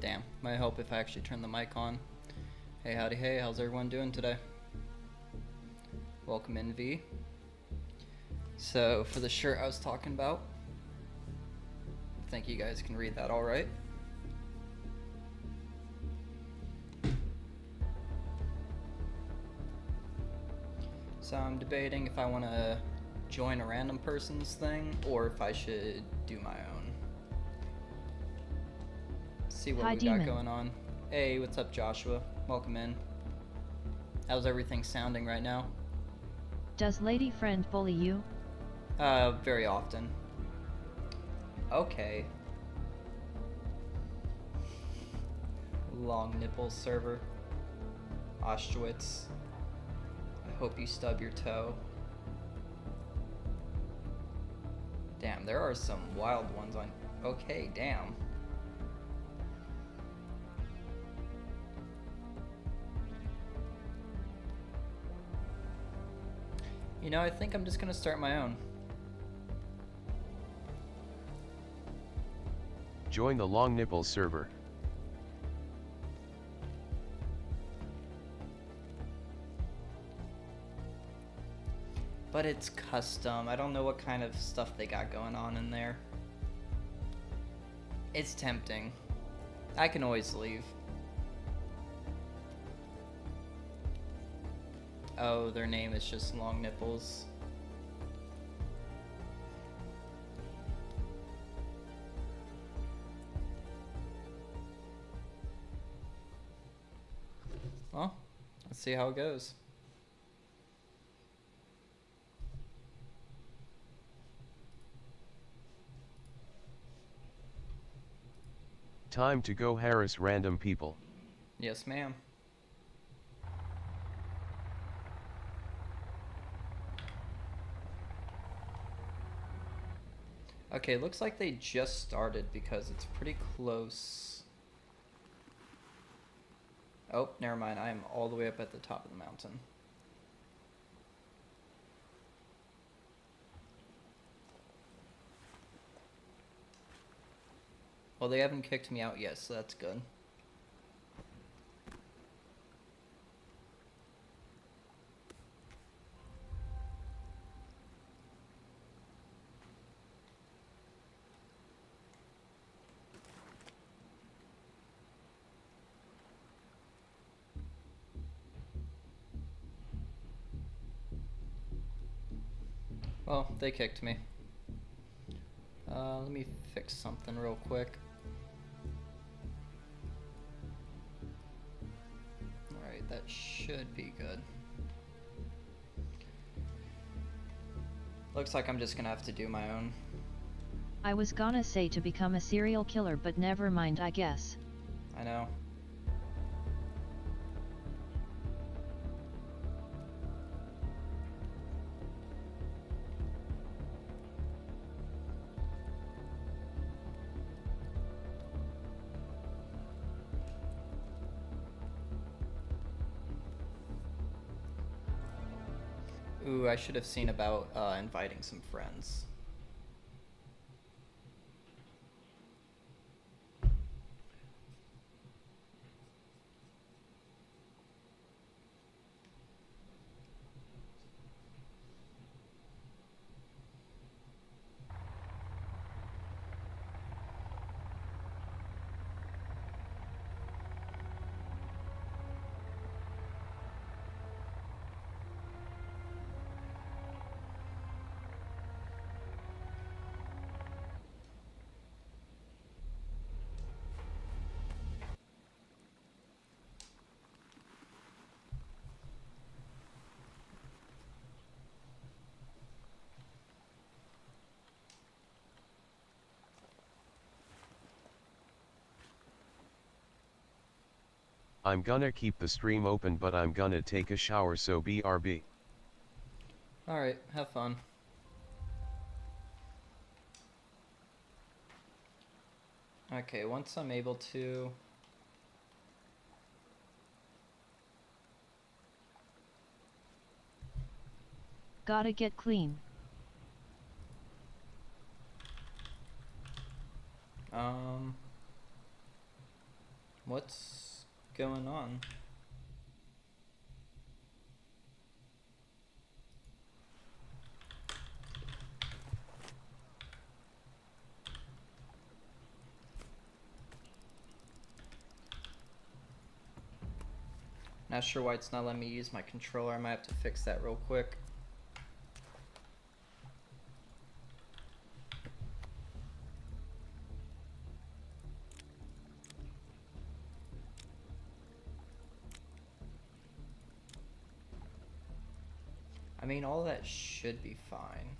Damn, might help if I actually turn the mic on. Hey, howdy, hey, how's everyone doing today? Welcome in, V. So, for the shirt I was talking about, I think you guys can read that all right. So I'm debating if I want to join a random person's thing or if I should do my own. See what we got going on. Hey, what's up, Joshua? Welcome in. How's everything sounding right now? Does lady friend bully you? Very often. Okay. Long nipples server. Auschwitz. I hope you stub your toe. Damn, there are some wild ones on... Okay, damn. You know, I think I'm just gonna start my own. Join the Long Nipples server. But it's custom. I don't know what kind of stuff they got going on in there. It's tempting. I can always leave. Oh, their name is just Long Nipples. Well, let's see how it goes. Time to go harass random people. Yes, ma'am. Okay, looks like they just started because it's pretty close. Oh, never mind. I am all the way up at the top of the mountain. Well, they haven't kicked me out yet, so that's good. Well, they kicked me. Let me fix something real quick. Alright, that should be good. Looks like I'm just gonna have to do my own. I was gonna say to become a serial killer, but never mind, I guess. I know. Ooh, I should have seen about inviting some friends. I'm gonna keep the stream open, but I'm gonna take a shower, so BRB. Alright, have fun. Okay, once I'm able to... Gotta get clean. What's going on? Not sure why it's not letting me use my controller. I might have to fix that real quick. I mean, all that should be fine.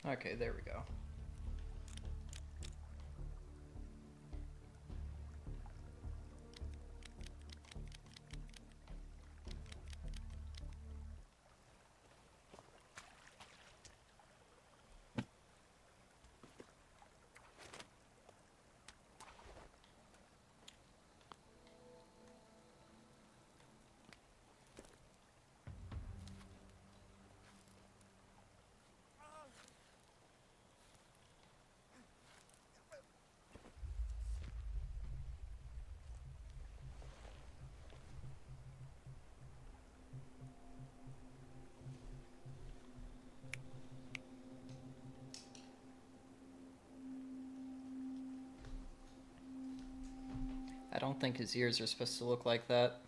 Okay, there we go. I don't think his ears are supposed to look like that.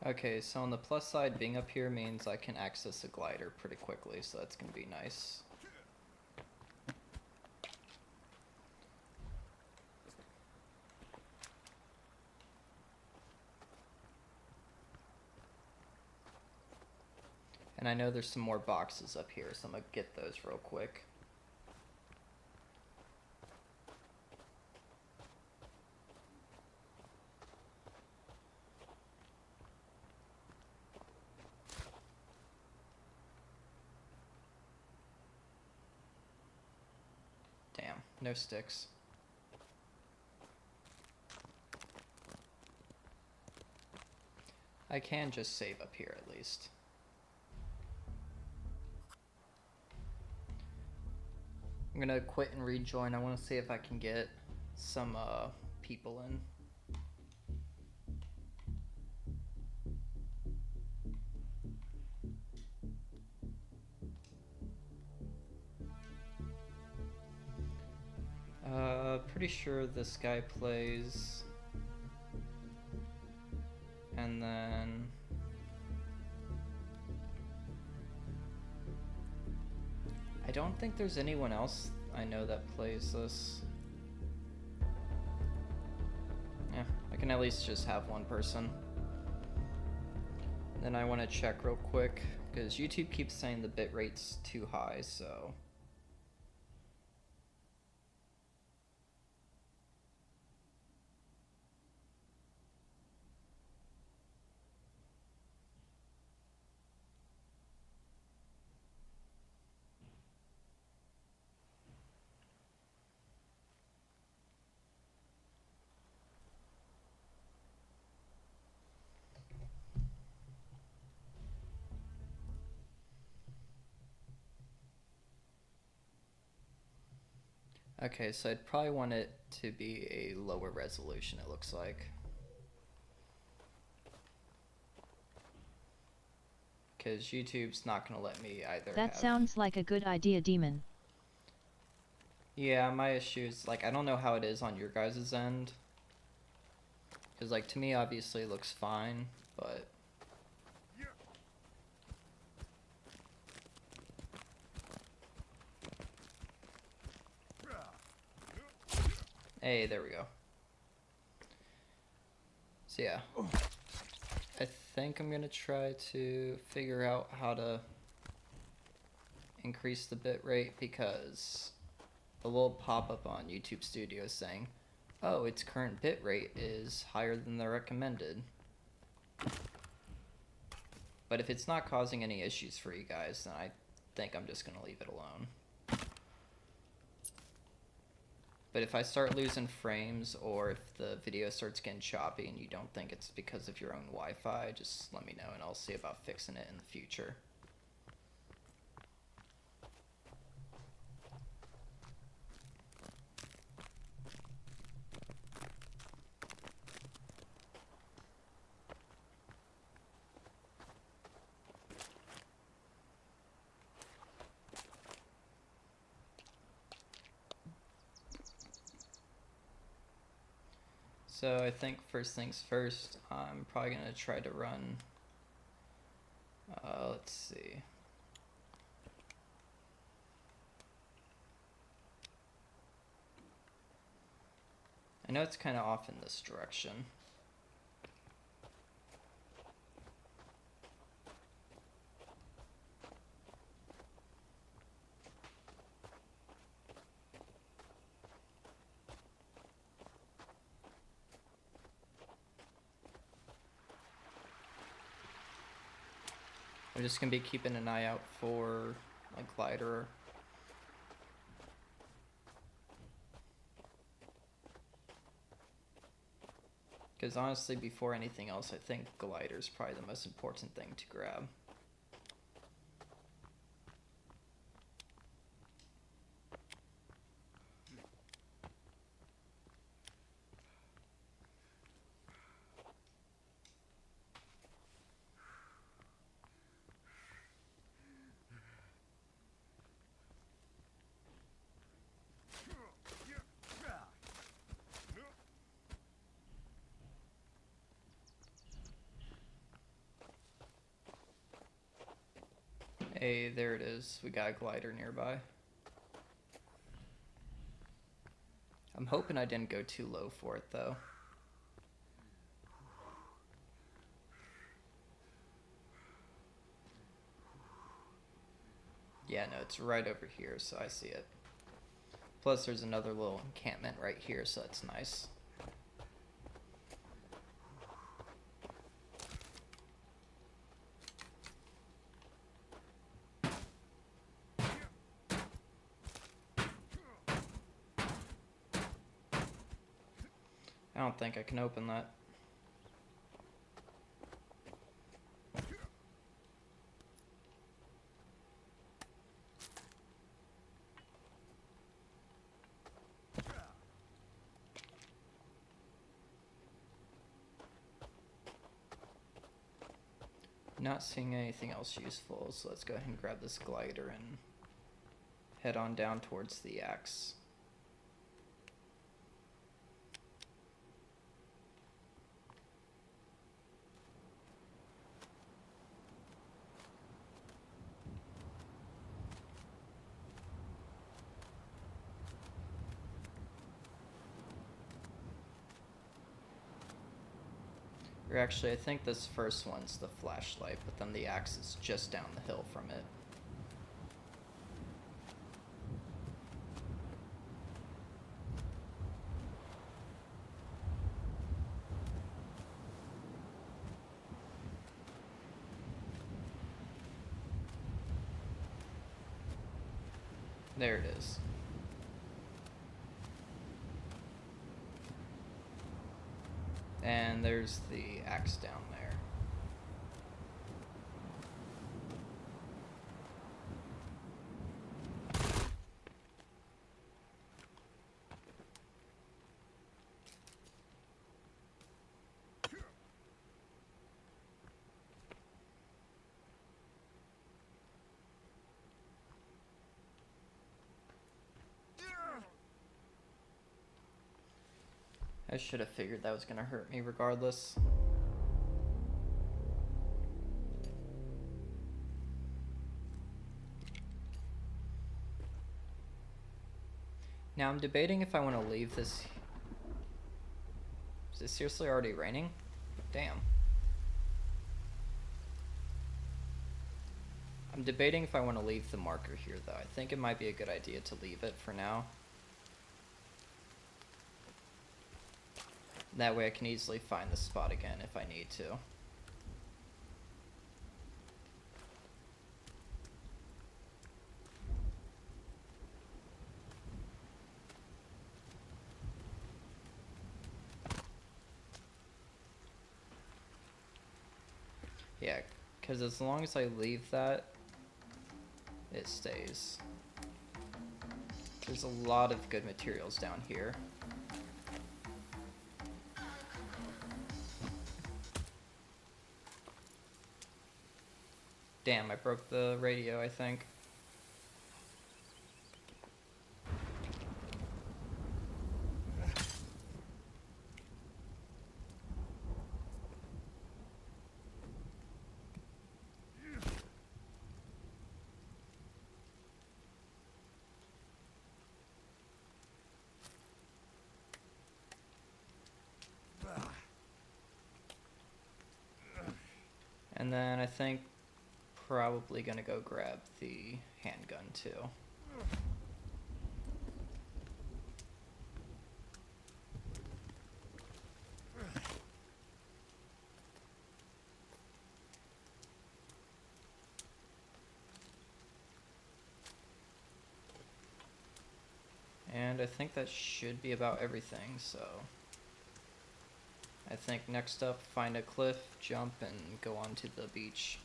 Okay, so on the plus side, being up here means I can access a glider pretty quickly, so that's gonna be nice. And I know there's some more boxes up here, so I'm gonna get those real quick. Damn, no sticks. I can just save up here at least. I'm gonna quit and rejoin. I want to see if I can get some people in. Pretty sure this guy plays. And then I don't think there's anyone else I know that plays this. Yeah, I can at least just have one person. Then I want to check real quick, because YouTube keeps saying the bitrate's too high, so... Okay, so I'd probably want it to be a lower resolution, it looks like. Because YouTube's not going to let me either That sounds like a good idea, Demon. Yeah, my issue is, like, I don't know how it is on your guys' end. Because, like, to me, obviously, it looks fine, but... Hey, there we go. So yeah, I think I'm gonna try to figure out how to increase the bitrate, because a little pop-up on YouTube Studio saying, oh, its current bitrate is higher than the recommended. But if it's not causing any issues for you guys, then I think I'm just gonna leave it alone. But if I start losing frames, or if the video starts getting choppy and you don't think it's because of your own Wi-Fi, just let me know and I'll see about fixing it in the future. So I think first things first, I'm probably gonna try to run, let's see. I know it's kind of off in this direction. I'm just gonna be keeping an eye out for a glider. Because honestly, before anything else, I think glider is probably the most important thing to grab. Hey, there it is. We got a glider nearby. I'm hoping I didn't go too low for it, though. Yeah, no, it's right over here, so I see it. Plus, there's another little encampment right here, so that's nice. I don't think I can open that. Not seeing anything else useful, so let's go ahead and grab this glider and head on down towards the axe. Or actually, I think this first one's the flashlight, but then the axe is just down the hill from it. There it is. And there's the axe down there. I should have figured that was gonna hurt me regardless. Now I'm debating if I want to leave this Is it seriously already raining? Damn. I'm debating if I want to leave the marker here, though. I think it might be a good idea to leave it for now. That way I can easily find the spot again if I need to. Yeah, because as long as I leave that, it stays. There's a lot of good materials down here. Damn, I broke the radio, I think. And then I think probably gonna go grab the handgun too. And I think that should be about everything, so I think next up, find a cliff, jump, and go onto the beach.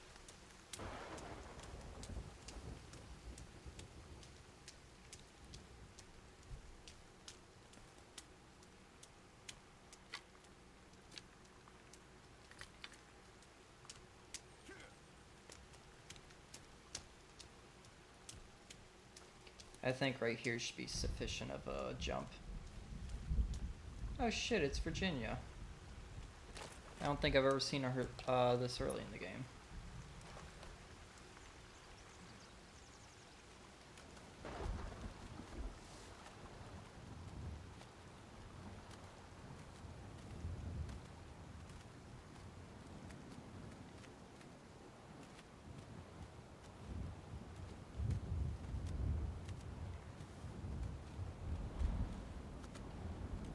I think right here should be sufficient of a jump. Oh shit, it's Virginia. I don't think I've ever seen her this early in the game.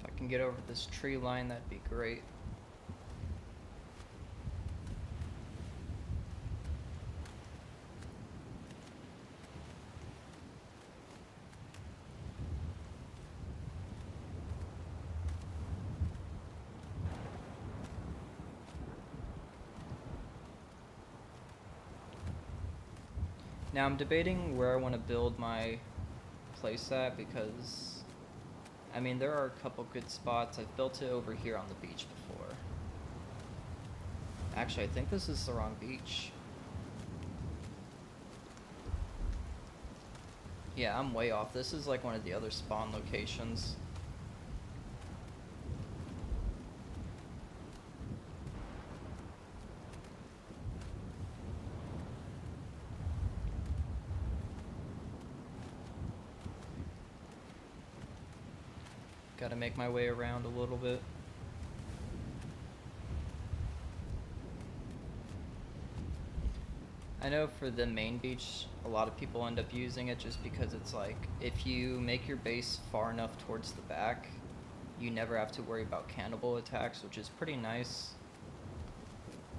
If I can get over this tree line, that'd be great. Now I'm debating where I want to build my place at because, I mean, there are a couple good spots. I've built it over here on the beach before. Actually, I think this is the wrong beach. Yeah, I'm way off. This is like one of the other spawn locations. Gotta make my way around a little bit. I know for the main beach, a lot of people end up using it just because it's like, if you make your base far enough towards the back, you never have to worry about cannibal attacks, which is pretty nice.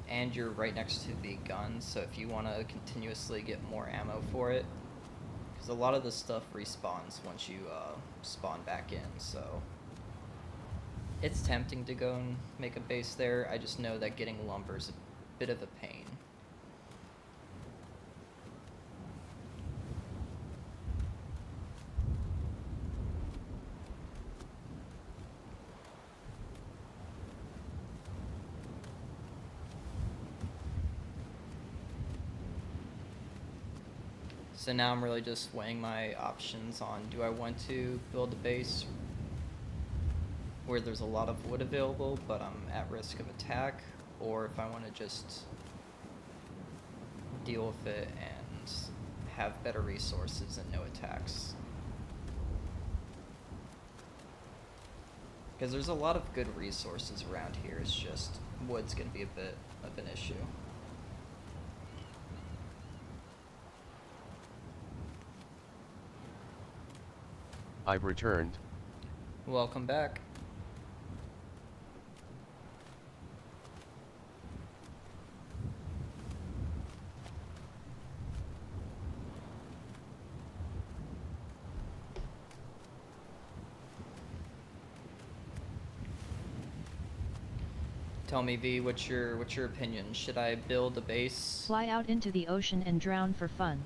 And you're right next to the gun, so if you want to continuously get more ammo for it, because a lot of the stuff respawns once you spawn back in, so it's tempting to go and make a base there. I just know that getting lumber is a bit of a pain. So now I'm really just weighing my options on, do I want to build a base where there's a lot of wood available but I'm at risk of attack, or if I want to just deal with it and have better resources and no attacks. Because there's a lot of good resources around here. It's just wood's gonna be a bit of an issue. I've returned. Welcome back. Tell me, V, what's your opinion? Should I build a base? Fly out into the ocean and drown for fun.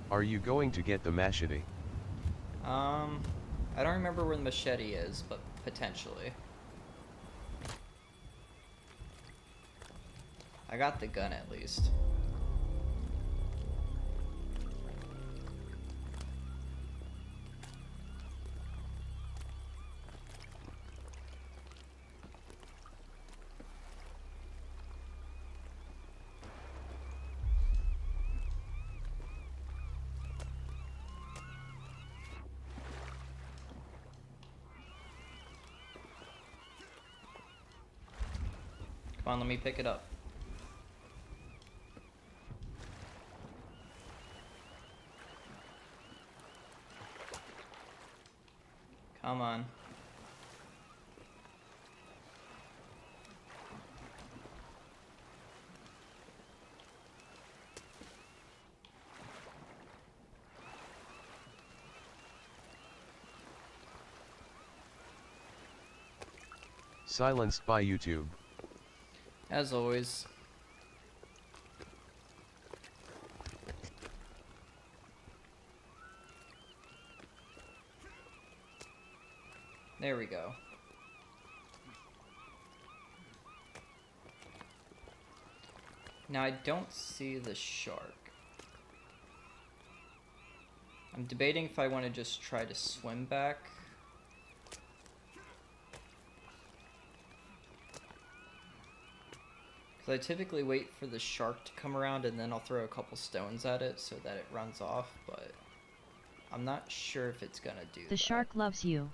Are you going to get the machete? I don't remember where the machete is, but potentially. I got the gun at least. Come on, let me pick it up. Come on. Silenced by YouTube. As always. There we go. Now I don't see the shark. I'm debating if I want to just try to swim back. Because I typically wait for the shark to come around and then I'll throw a couple stones at it so that it runs off, but I'm not sure if it's gonna do that. The shark loves you.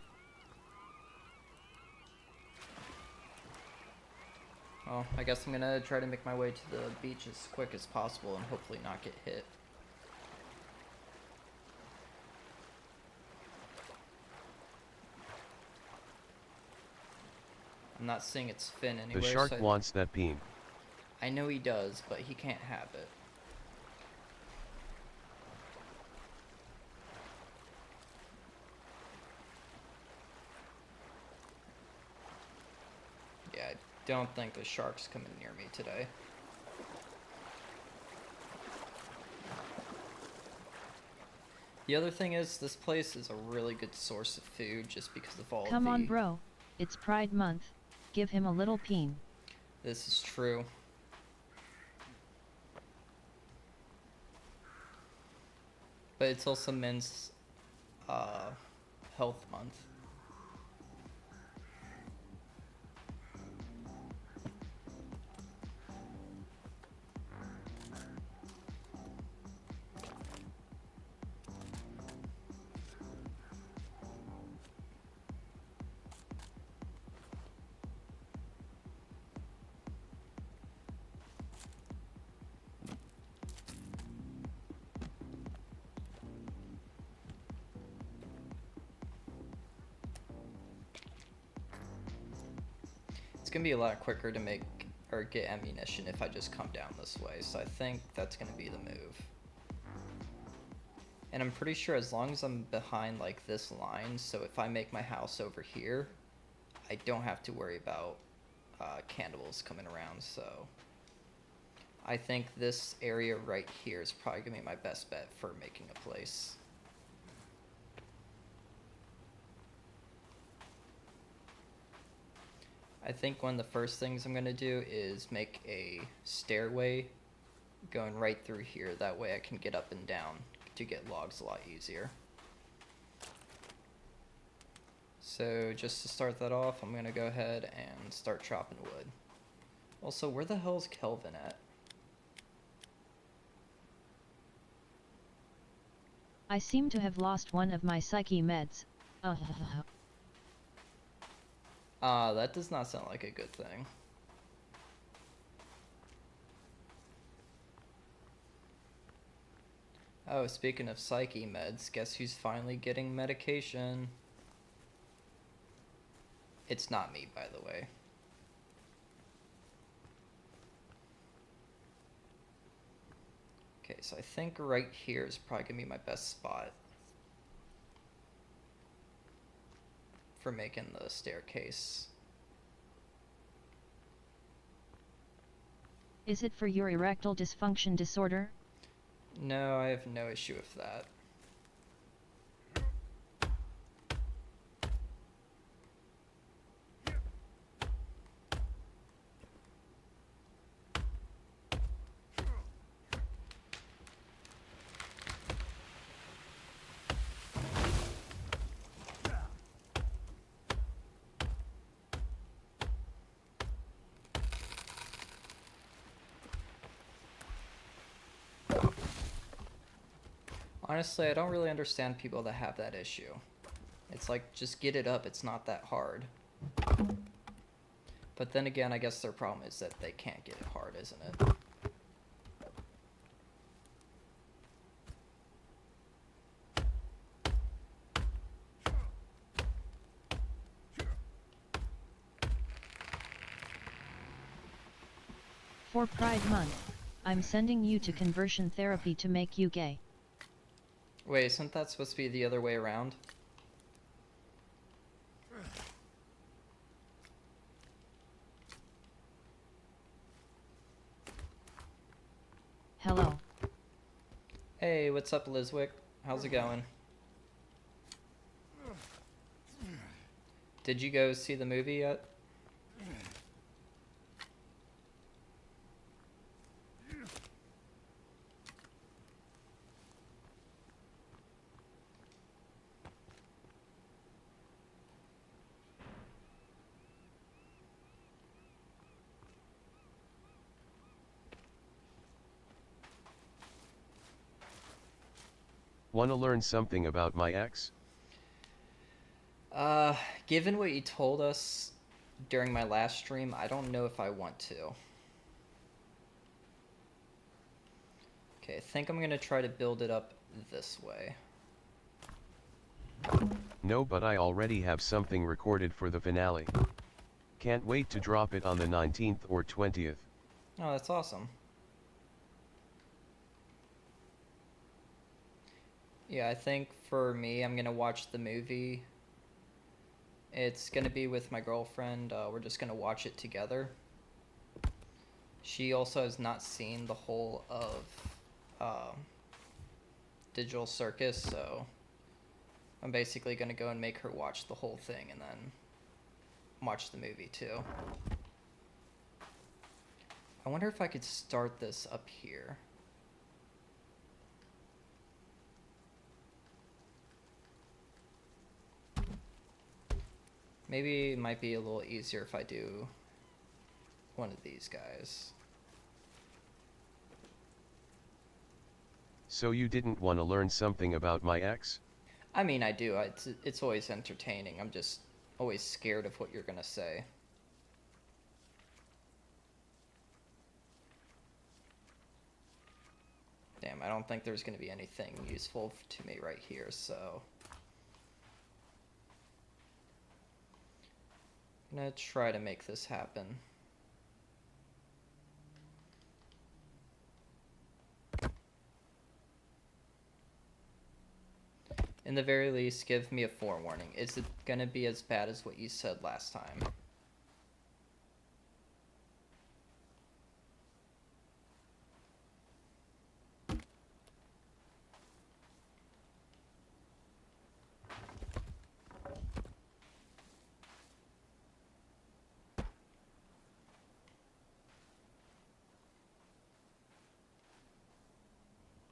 Well, I guess I'm gonna try to make my way to the beach as quick as possible and hopefully not get hit. I'm not seeing its fin anywhere. The shark so wants that peen. I know he does, but he can't have it. Yeah, I don't think the shark's coming near me today. The other thing is, this place is a really good source of food just because of all Come of the... on, bro. It's Pride Month. Give him a little peen. This is true. But it's also men's health month. It's gonna be a lot quicker to make or get ammunition if I just come down this way, so I think that's gonna be the move. And I'm pretty sure as long as I'm behind like this line, so if I make my house over here, I don't have to worry about cannibals coming around, so I think this area right here is probably gonna be my best bet for making a place. I think one of the first things I'm gonna do is make a stairway going right through here. That way I can get up and down to get logs a lot easier. So just to start that off, I'm gonna go ahead and start chopping wood. Also, where the hell is Kelvin at? I seem to have lost one of my psyche meds. That does not sound like a good thing. Oh, speaking of psyche meds, guess who's finally getting medication? It's not me, by the way. Okay, so I think right here is probably gonna be my best spot for making the staircase. Is it for your erectile dysfunction disorder? No, I have no issue with that. Honestly, I don't really understand people that have that issue. It's like, just get it up, it's not that hard. But then again, I guess their problem is that they can't get it hard, isn't it? For Pride Month, I'm sending you to conversion therapy to make you gay. Wait, isn't that supposed to be the other way around? Hello. Hey, what's up, Lizwick? How's it going? Did you go see the movie yet? Wanna learn something about my ex? Given what you told us during my last stream, I don't know if I want to. Okay, I think I'm gonna try to build it up this way. No, but I already have something recorded for the finale. Can't wait to drop it on the 19th or 20th. Oh, that's awesome. Yeah, I think for me, I'm gonna watch the movie. It's gonna be with my girlfriend. We're just gonna watch it together. She also has not seen the whole of Digital Circus, so I'm basically gonna go and make her watch the whole thing and then watch the movie too. I wonder if I could start this up here. Maybe it might be a little easier if I do one of these guys. So you didn't want to learn something about my ex? I mean, I do. It's always entertaining. I'm just always scared of what you're gonna say. Damn, I don't think there's gonna be anything useful to me right here, so I'm gonna try to make this happen. In the very least, give me a forewarning. Is it gonna be as bad as what you said last time?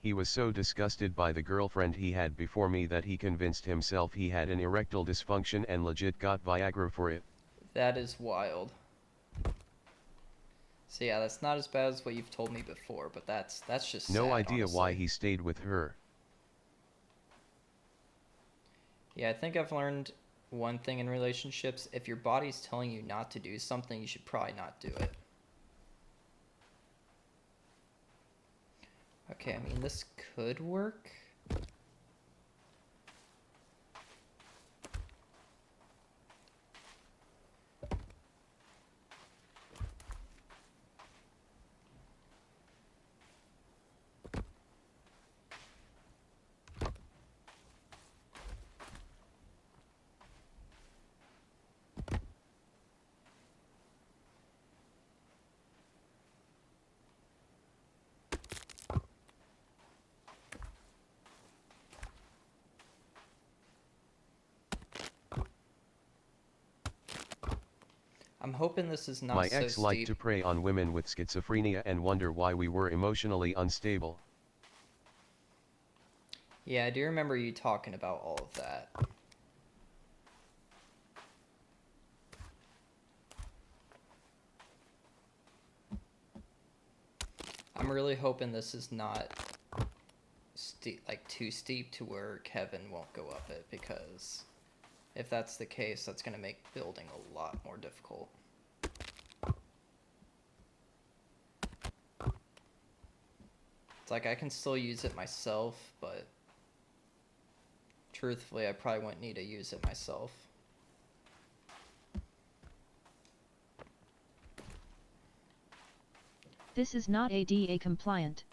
He was so disgusted by the girlfriend he had before me that he convinced himself he had an erectile dysfunction and legit got Viagra for it. That is wild. So yeah, that's not as bad as what you've told me before, but that's just No sad, idea honestly. why he stayed with her. Yeah, I think I've learned one thing in relationships. If your body's telling you not to do something, you should probably not do it. Okay, I mean, this could work. I'm hoping this is not My so ex liked steep. to prey on women with schizophrenia and wonder why we were emotionally unstable. Yeah, I do remember you talking about all of that. I'm really hoping this is not too steep to where Kevin won't go up it, because if that's the case, that's going to make building a lot more difficult. It's like I can still use it myself, but truthfully, I probably wouldn't need to use it myself. This is not ADA compliant.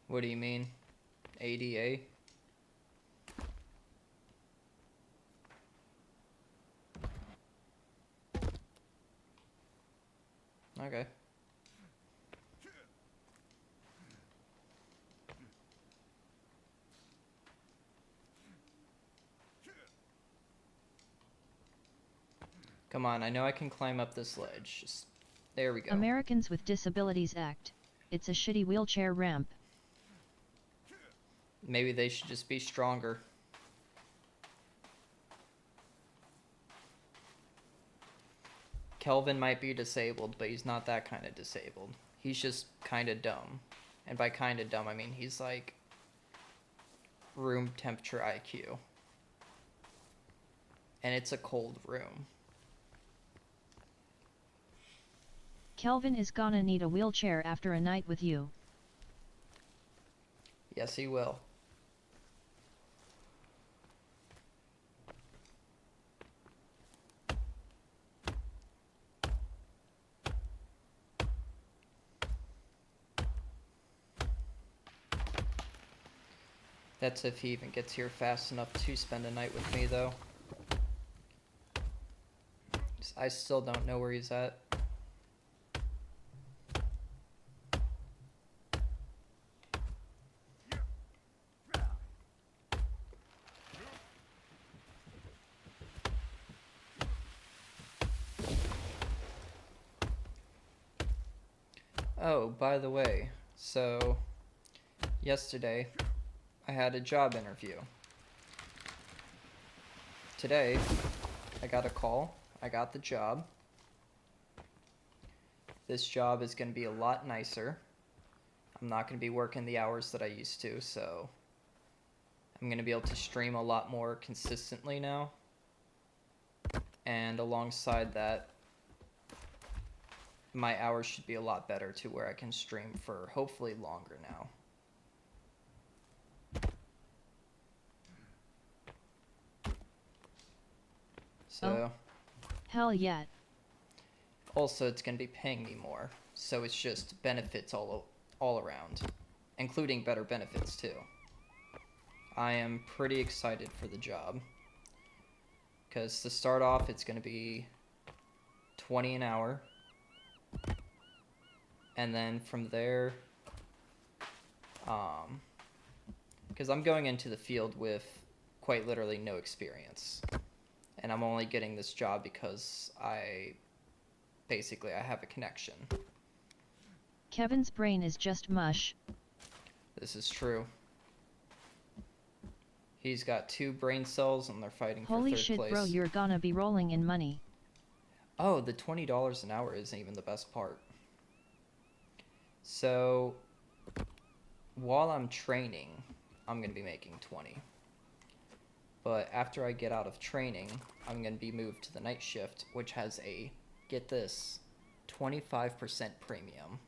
What do you mean? ADA? Okay. Come on, I know I can climb up this ledge. There we go. Americans with Disabilities Act. It's a shitty wheelchair ramp. Maybe they should just be stronger. Kelvin might be disabled, but he's not that kind of disabled. He's just kind of dumb. And by kind of dumb, I mean he's like room temperature IQ. And it's a cold room. Kelvin is gonna need a wheelchair after a night with you. Yes, he will. That's if he even gets here fast enough to spend a night with me, though. I still don't know where he's at. Oh, by the way, so yesterday I had a job interview. Today I got a call. I got the job. This job is going to be a lot nicer. I'm not going to be working the hours that I used to, so I'm going to be able to stream a lot more consistently now. And alongside that, my hours should be a lot better to where I can stream for hopefully longer now. So, Hell yeah. also it's going to be paying me more, so it's just benefits all around, including better benefits too. I am pretty excited for the job, because to start off it's going to be $20 an hour, and then from there, because I'm going into the field with quite literally no experience, and I'm only getting this job because I have a connection. Kevin's brain is just mush. This is true. He's got 2 brain cells and they're fighting for Holy third shit, place. bro, you're gonna be rolling in money. Oh, the $20 an hour isn't even the best part. So, while I'm training, I'm going to be making 20. But after I get out of training, I'm going to be moved to the night shift, which has a, get this, 25% premium.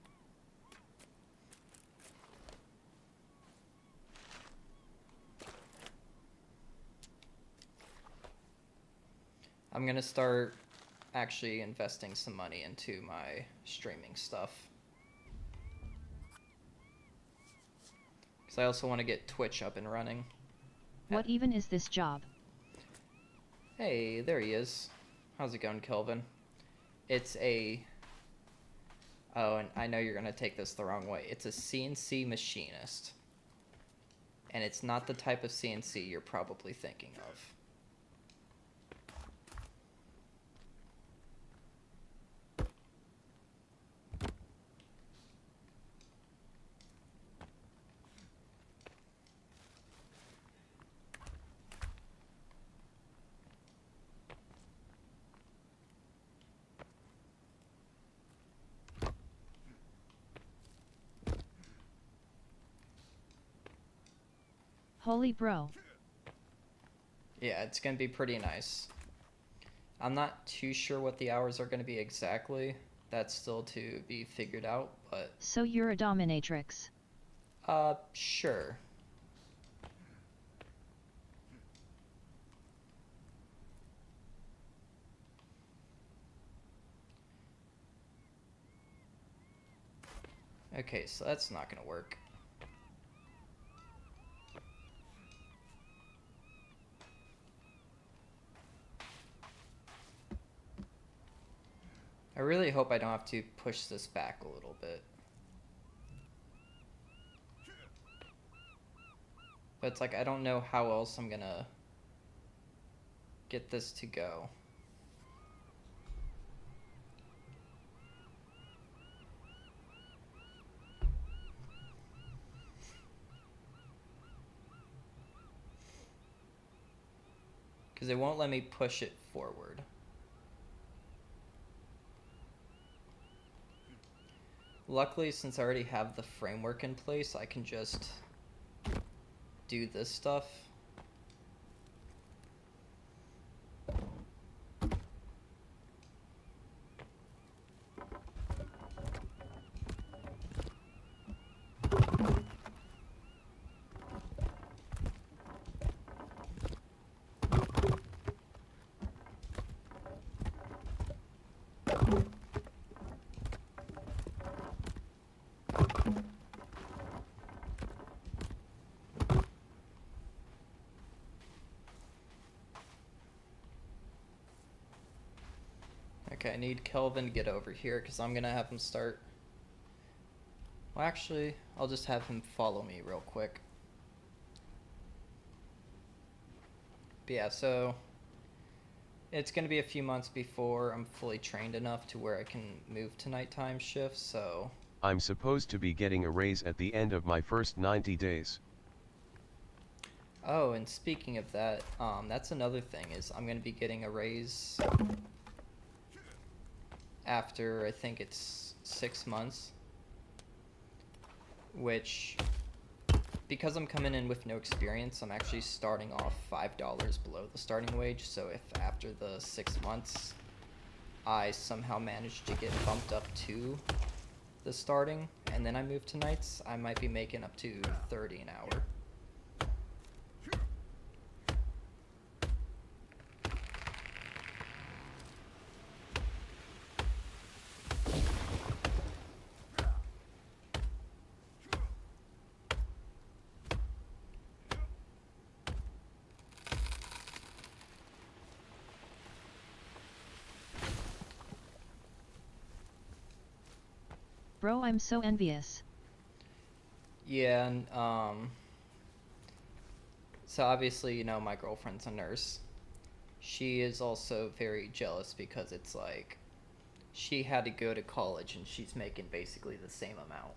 I'm going to start actually investing some money into my streaming stuff. Because I also want to get Twitch up and running. What even is this job? Hey, there he is. How's it going, Kelvin? It's a... Oh, and I know you're going to take this the wrong way. It's a CNC machinist. And it's not the type of CNC you're probably thinking of. Holy bro. Yeah, it's going to be pretty nice. I'm not too sure what the hours are going to be exactly. That's still to be figured out, but... So you're a dominatrix? Sure. Okay, so that's not going to work. I really hope I don't have to push this back a little bit. But it's like, I don't know how else I'm gonna get this to go. Because it won't let me push it forward. Luckily, since I already have the framework in place, I can just do this stuff. Okay, I need Kelvin to get over here because I'm gonna have him start. Well, actually, I'll just have him follow me real quick. But yeah, so it's gonna be a few months before I'm fully trained enough to where I can move to nighttime shifts, so... I'm supposed to be getting a raise at the end of my first 90 days. Oh, and speaking of that, that's another thing, is I'm gonna be getting a raise after, I think it's 6 months, which, because I'm coming in with no experience, I'm actually starting off $5 below the starting wage. So if after the 6 months I somehow manage to get bumped up to the starting and then I move to nights, I might be making up to 30 an hour. Bro, I'm so envious. Yeah, and so obviously, you know, my girlfriend's a nurse. She is also very jealous because it's like she had to go to college and she's making basically the same amount.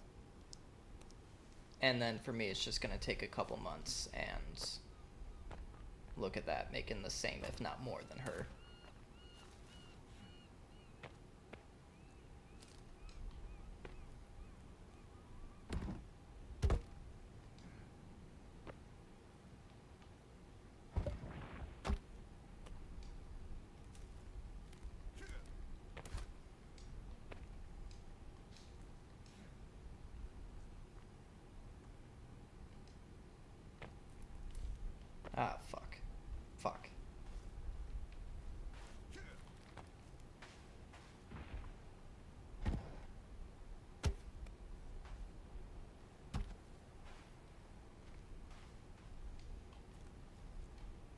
And then for me, it's just going to take a couple months, and look at that, making the same, if not more than her. Ah, fuck. Fuck.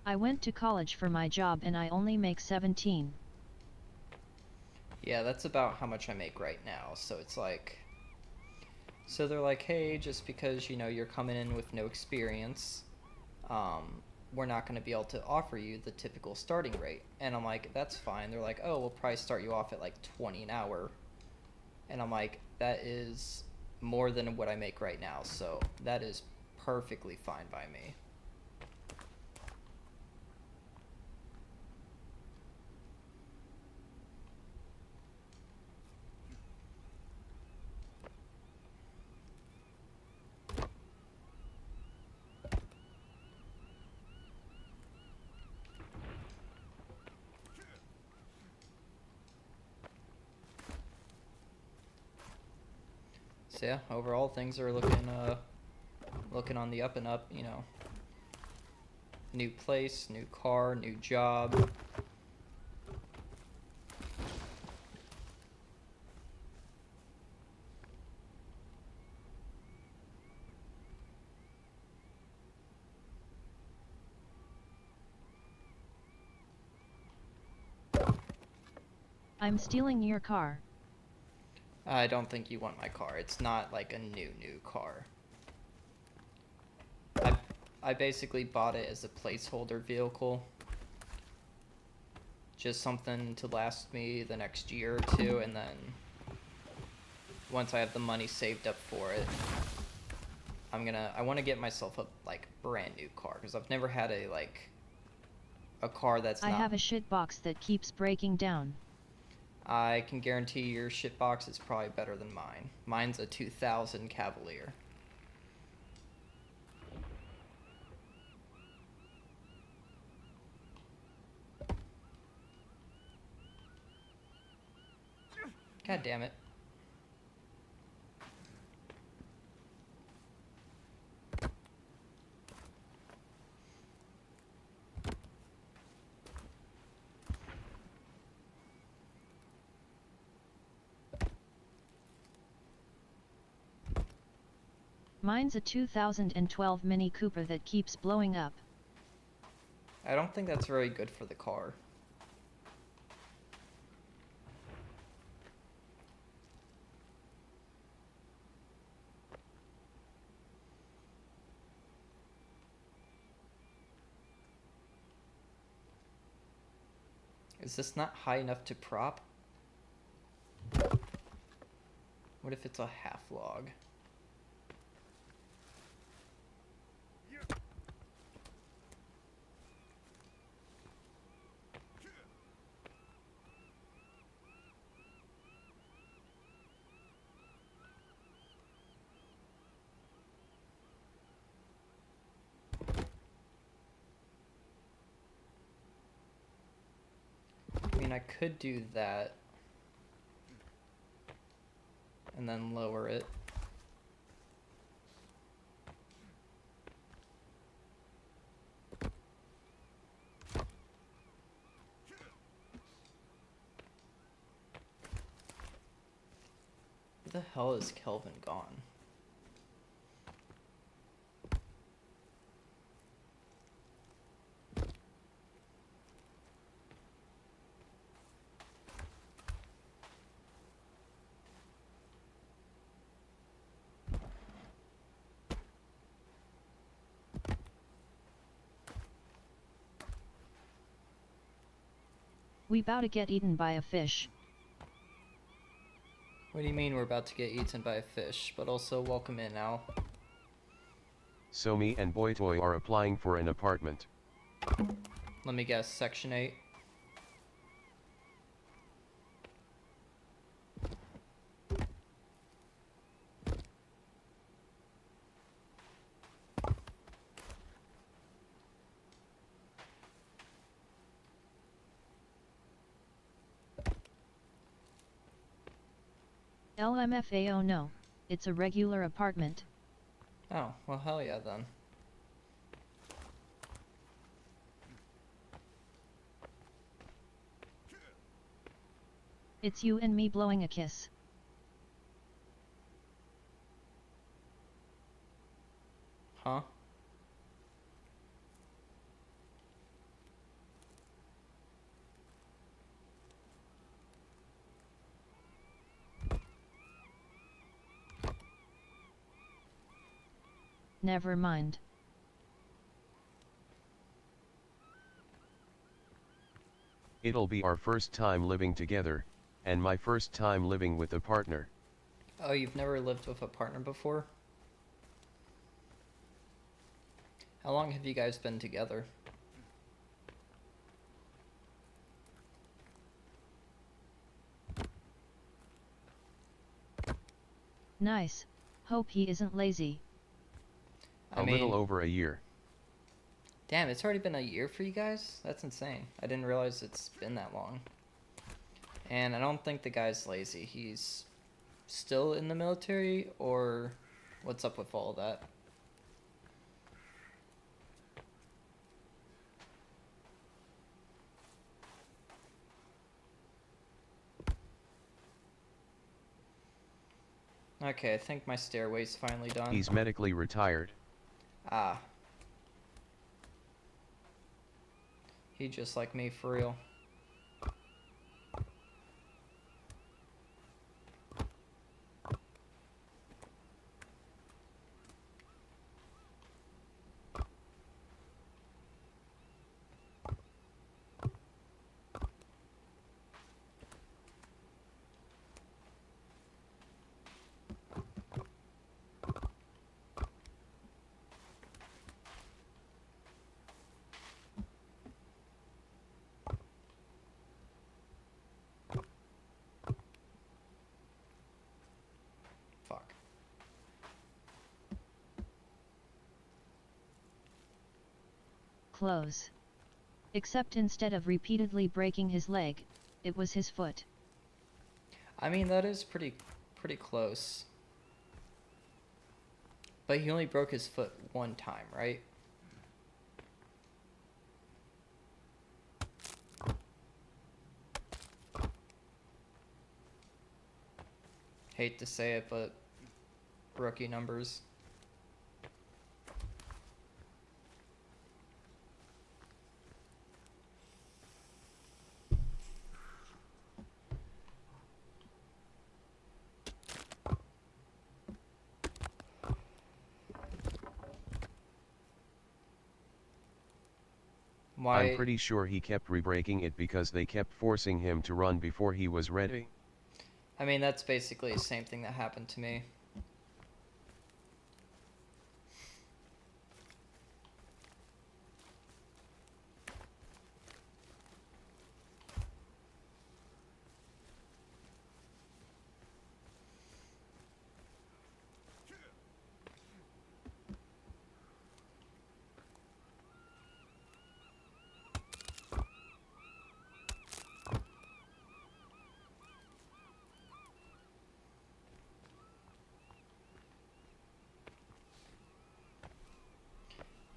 I went to college for my job and I only make 17. Yeah, that's about how much I make right now. So it's like, so they're like, hey, just because, you know, you're coming in with no experience, we're not going to be able to offer you the typical starting rate. And I'm like, that's fine. They're like, oh, we'll probably start you off at like 20 an hour. And I'm like, that is more than what I make right now. So that is perfectly fine by me. So yeah, overall things are looking on the up and up, you know. New place, new car, new job. I'm stealing your car. I don't think you want my car. It's not like a new car. I basically bought it as a placeholder vehicle. Just something to last me the next year or two, and then once I have the money saved up for it, I want to get myself a like brand new car because I've never had a car that's I not. have a shit box that keeps breaking down. I can guarantee your shitbox is probably better than mine. Mine's a 2000 Cavalier. God damn it. Mine's a 2012 Mini Cooper that keeps blowing up. I don't think that's very good for the car. Is this not high enough to prop? What if it's a half log? I mean, I could do that and then lower it. Where the hell is Kelvin gone? We bout to get eaten by a fish. What do you mean we're about to get eaten by a fish? But also, welcome in, Al. So me and Boytoy are applying for an apartment. Let me guess, Section 8? LMFAO no, it's a regular apartment. Oh, well hell yeah then. It's you and me blowing a kiss. Huh? Never mind. It'll be our first time living together, and my first time living with a partner. Oh, you've never lived with a partner before? How long have you guys been together? Nice. Hope he isn't lazy. I A mean, little over a year. damn, it's already been a year for you guys? That's insane. I didn't realize it's been that long. And I don't think the guy's lazy. He's still in the military, or what's up with all of that? Okay, I think my stairway's finally done. He's medically retired. Ah. He just like me, for real. Fuck. Close. Except instead of repeatedly breaking his leg, it was his foot. I mean, that is pretty close. But he only broke his foot one time, right? Hate to say it, but rookie numbers. Why? I'm pretty sure he kept re-breaking it because they kept forcing him to run before he was ready. I mean, that's basically the same thing that happened to me.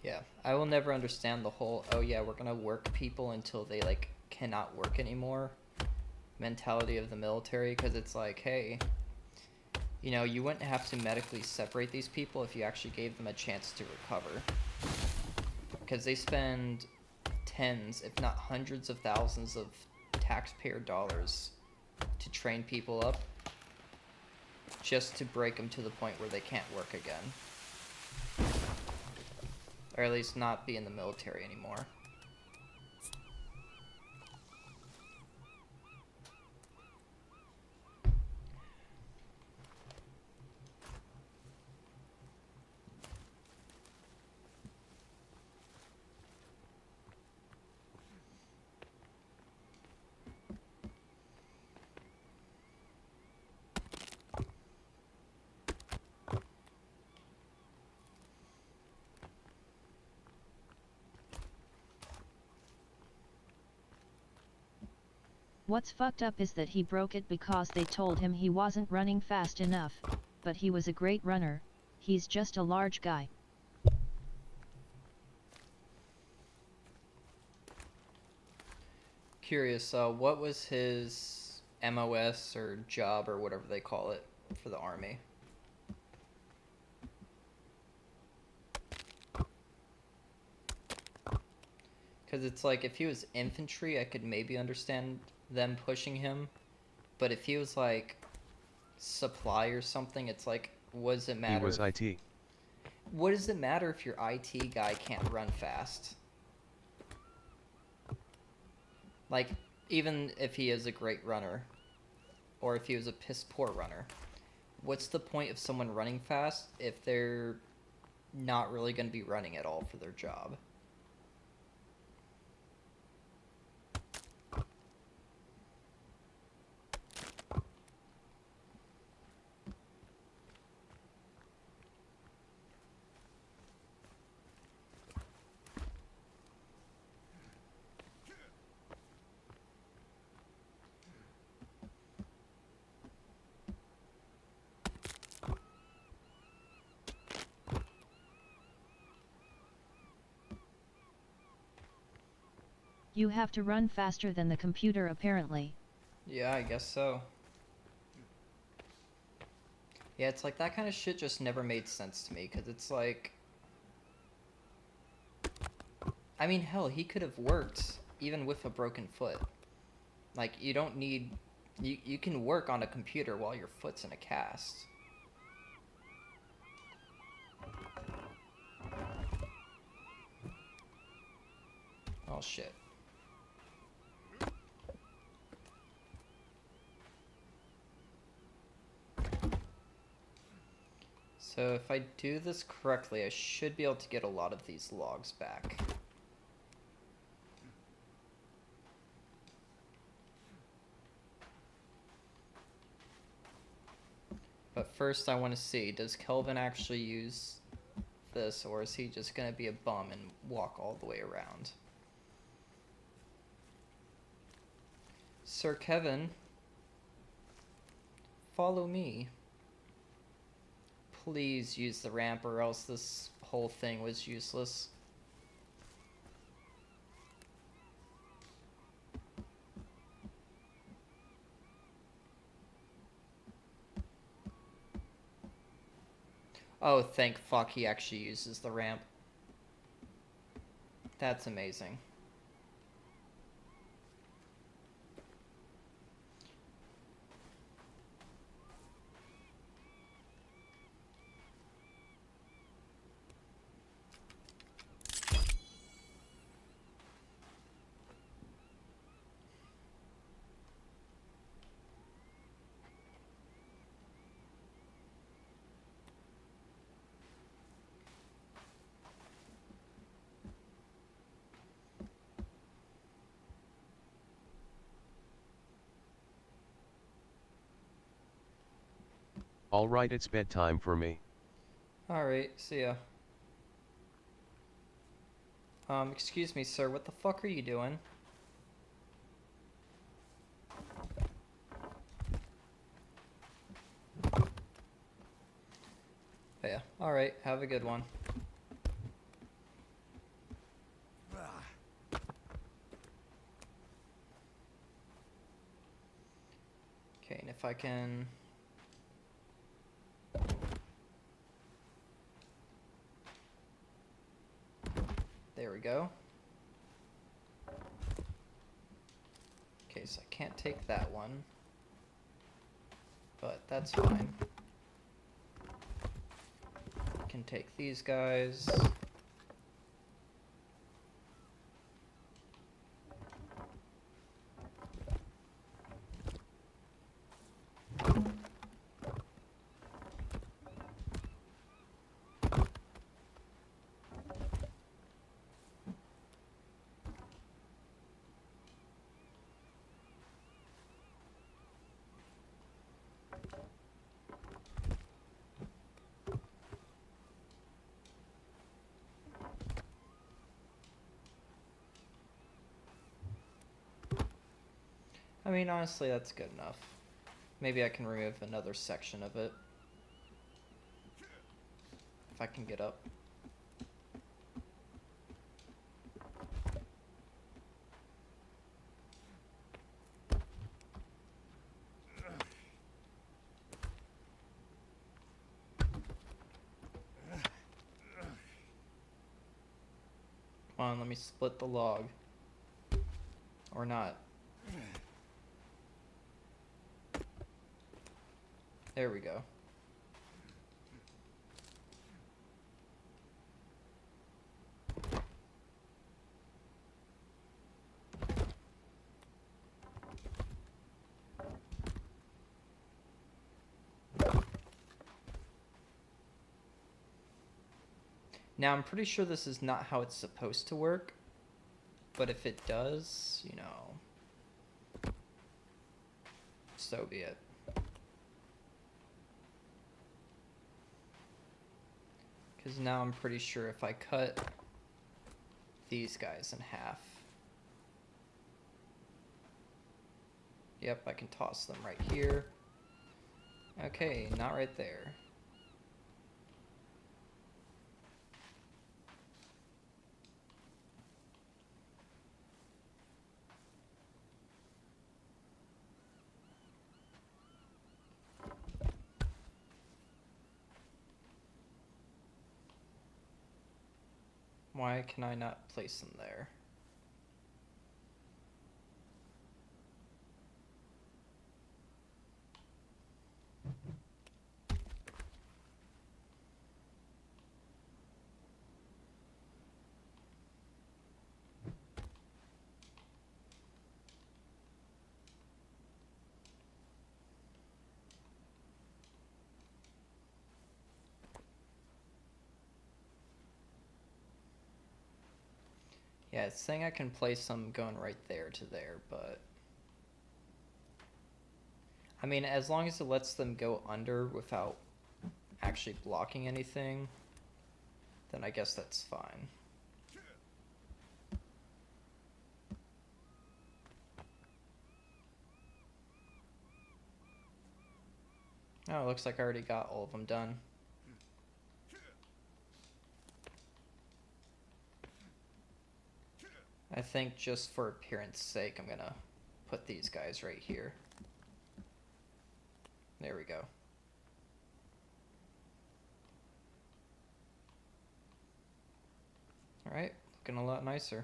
Yeah, I will never understand the whole, oh yeah, we're gonna work people until they like cannot work anymore mentality of the military, because it's like, hey, you know, you wouldn't have to medically separate these people if you actually gave them a chance to recover, because they spend tens, if not hundreds of thousands of taxpayer dollars to train people up just to break them to the point where they can't work again. Or at least not be in the military anymore. What's fucked up is that he broke it because they told him he wasn't running fast enough, but he was a great runner. He's just a large guy. Curious, what was his MOS or job or whatever they call it for the army. Because it's like, if he was infantry, I could maybe understand them pushing him. But if he was like supply or something, it's like, what does it matter? He was IT. What does it matter if your IT guy can't run fast? Like, even if he is a great runner, or if he was a piss poor runner, what's the point of someone running fast if they're not really going to be running at all for their job? You have to run faster than the computer apparently. Yeah, I guess so. Yeah, it's like that kind of shit just never made sense to me, because it's like, I mean, hell, he could have worked even with a broken foot. Like, you don't need, you can work on a computer while your foot's in a cast. Oh shit. So if I do this correctly, I should be able to get a lot of these logs back. But first I want to see, does Kelvin actually use this, or is he just going to be a bum and walk all the way around? Sir Kevin, follow me. Please use the ramp, or else this whole thing was useless. Oh, thank fuck he actually uses the ramp. That's amazing. Alright, it's bedtime for me. Alright, see ya. Excuse me, sir, what the fuck are you doing? Yeah, alright, have a good one. Okay, and if I can... There we go. Okay, so I can't take that one. But that's fine. I can take these guys. I mean, honestly, that's good enough. Maybe I can remove another section of it. If I can get up. Come on, let me split the log. Or not. There we go. Now, I'm pretty sure this is not how it's supposed to work, but if it does, you know, so be it. Because now I'm pretty sure if I cut these guys in half, yep, I can toss them right here. Okay, not right there. Why can I not place them there? Yeah, it's saying I can place them going right there to there, but I mean, as long as it lets them go under without actually blocking anything, then I guess that's fine. Oh, it looks like I already got all of them done. I think just for appearance sake, I'm gonna put these guys right here. There we go. Alright, looking a lot nicer.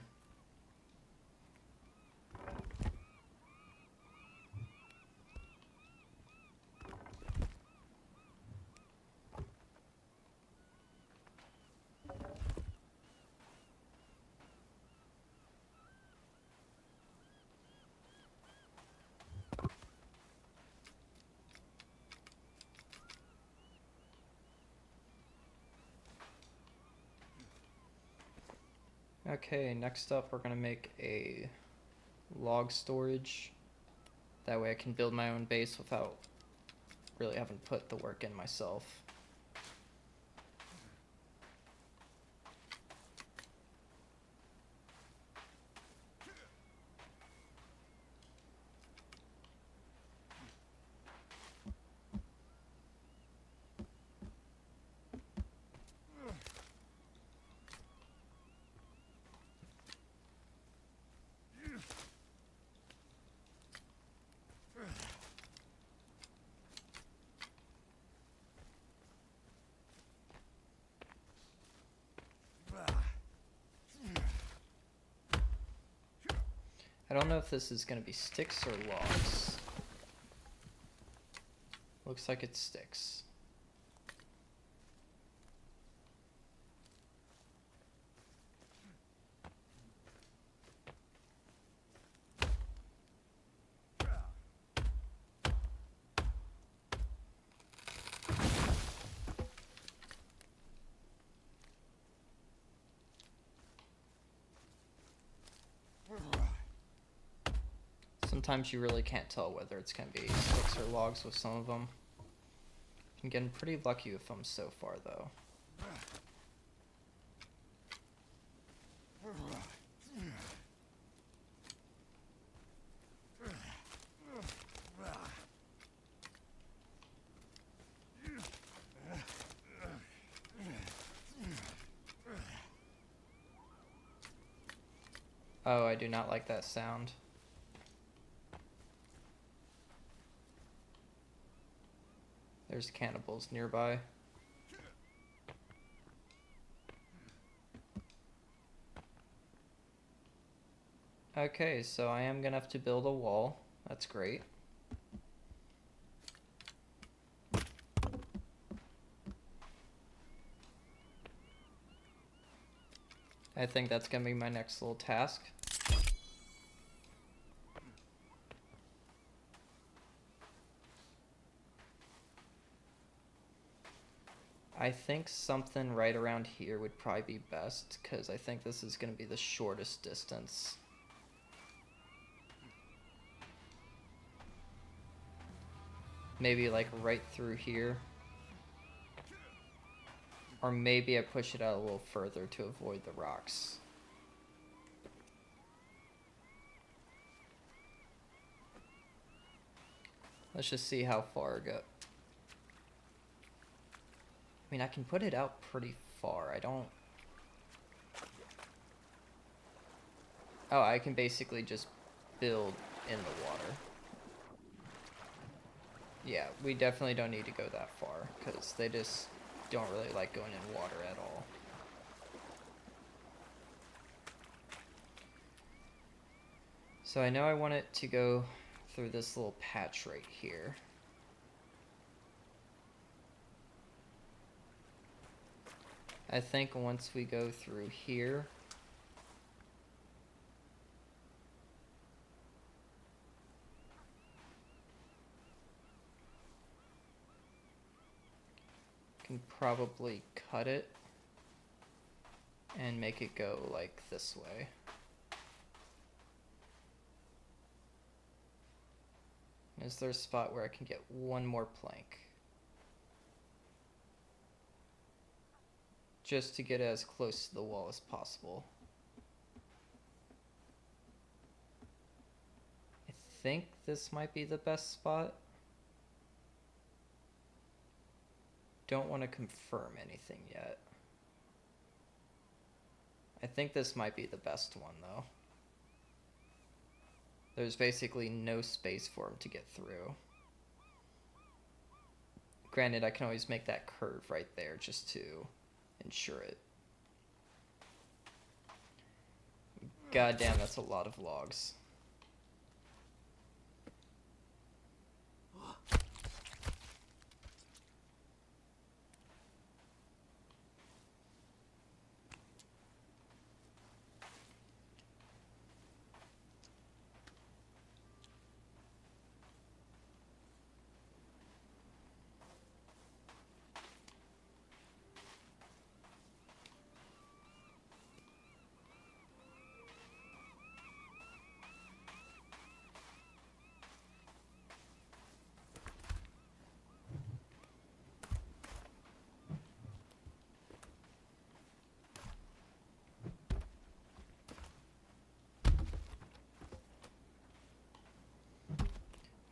Okay, next up we're gonna make a log storage. That way I can build my own base without really having to put the work in myself. I don't know if this is going to be sticks or logs. Looks like it's sticks. Sometimes you really can't tell whether it's going to be sticks or logs with some of them. I'm getting pretty lucky with them so far, though. Oh, I do not like that sound. There's cannibals nearby. Okay, so I am gonna have to build a wall. That's great. I think that's gonna be my next little task. I think something right around here would probably be best, because I think this is going to be the shortest distance. Maybe like right through here. Or maybe I push it out a little further to avoid the rocks. Let's just see how far I go. I mean, I can put it out pretty far. I don't... Oh, I can basically just build in the water. Yeah, we definitely don't need to go that far, because they just don't really like going in water at all. So I know I want it to go through this little patch right here. I think once we go through here, can probably cut it and make it go like this way. Is there a spot where I can get one more plank? Just to get as close to the wall as possible. I think this might be the best spot. Don't want to confirm anything yet. I think this might be the best one though. There's basically no space for him to get through. Granted, I can always make that curve right there just to ensure it. God damn, that's a lot of logs.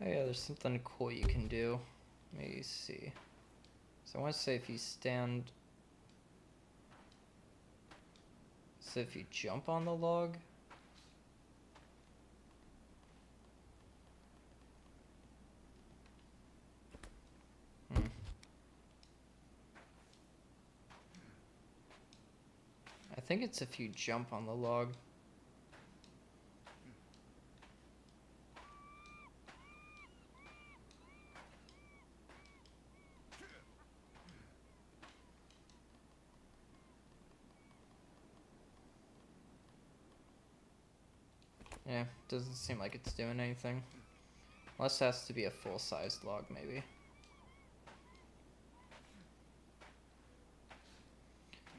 Oh yeah, there's something cool you can do. Let me see. So I want to say if you stand... So if you jump on the log... I think it's if you jump on the log. Yeah, doesn't seem like it's doing anything. Unless it has to be a full-sized log, maybe.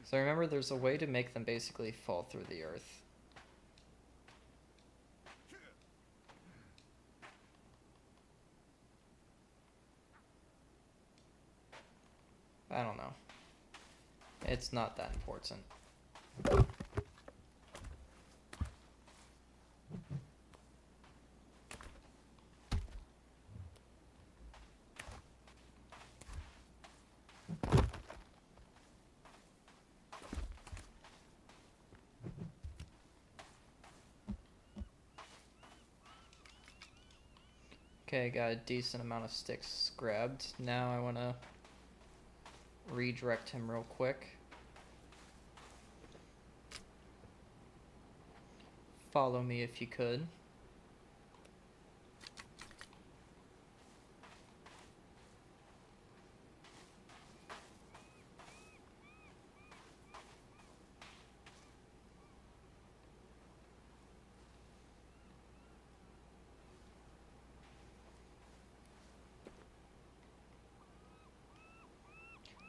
So remember, there's a way to make them basically fall through the earth. I don't know. It's not that important. Okay, got a decent amount of sticks grabbed. Now I want to redirect him real quick. follow me if you could.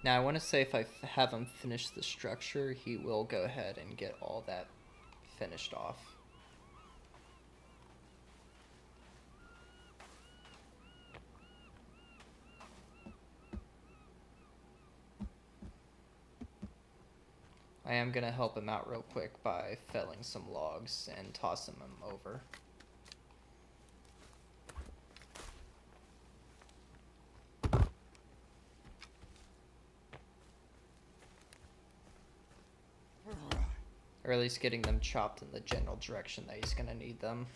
Now I want to say if I have him finish the structure, he will go ahead and get all that finished off. I am going to help him out real quick by felling some logs and tossing them over. Or at least getting them chopped in the general direction that he's going to need them.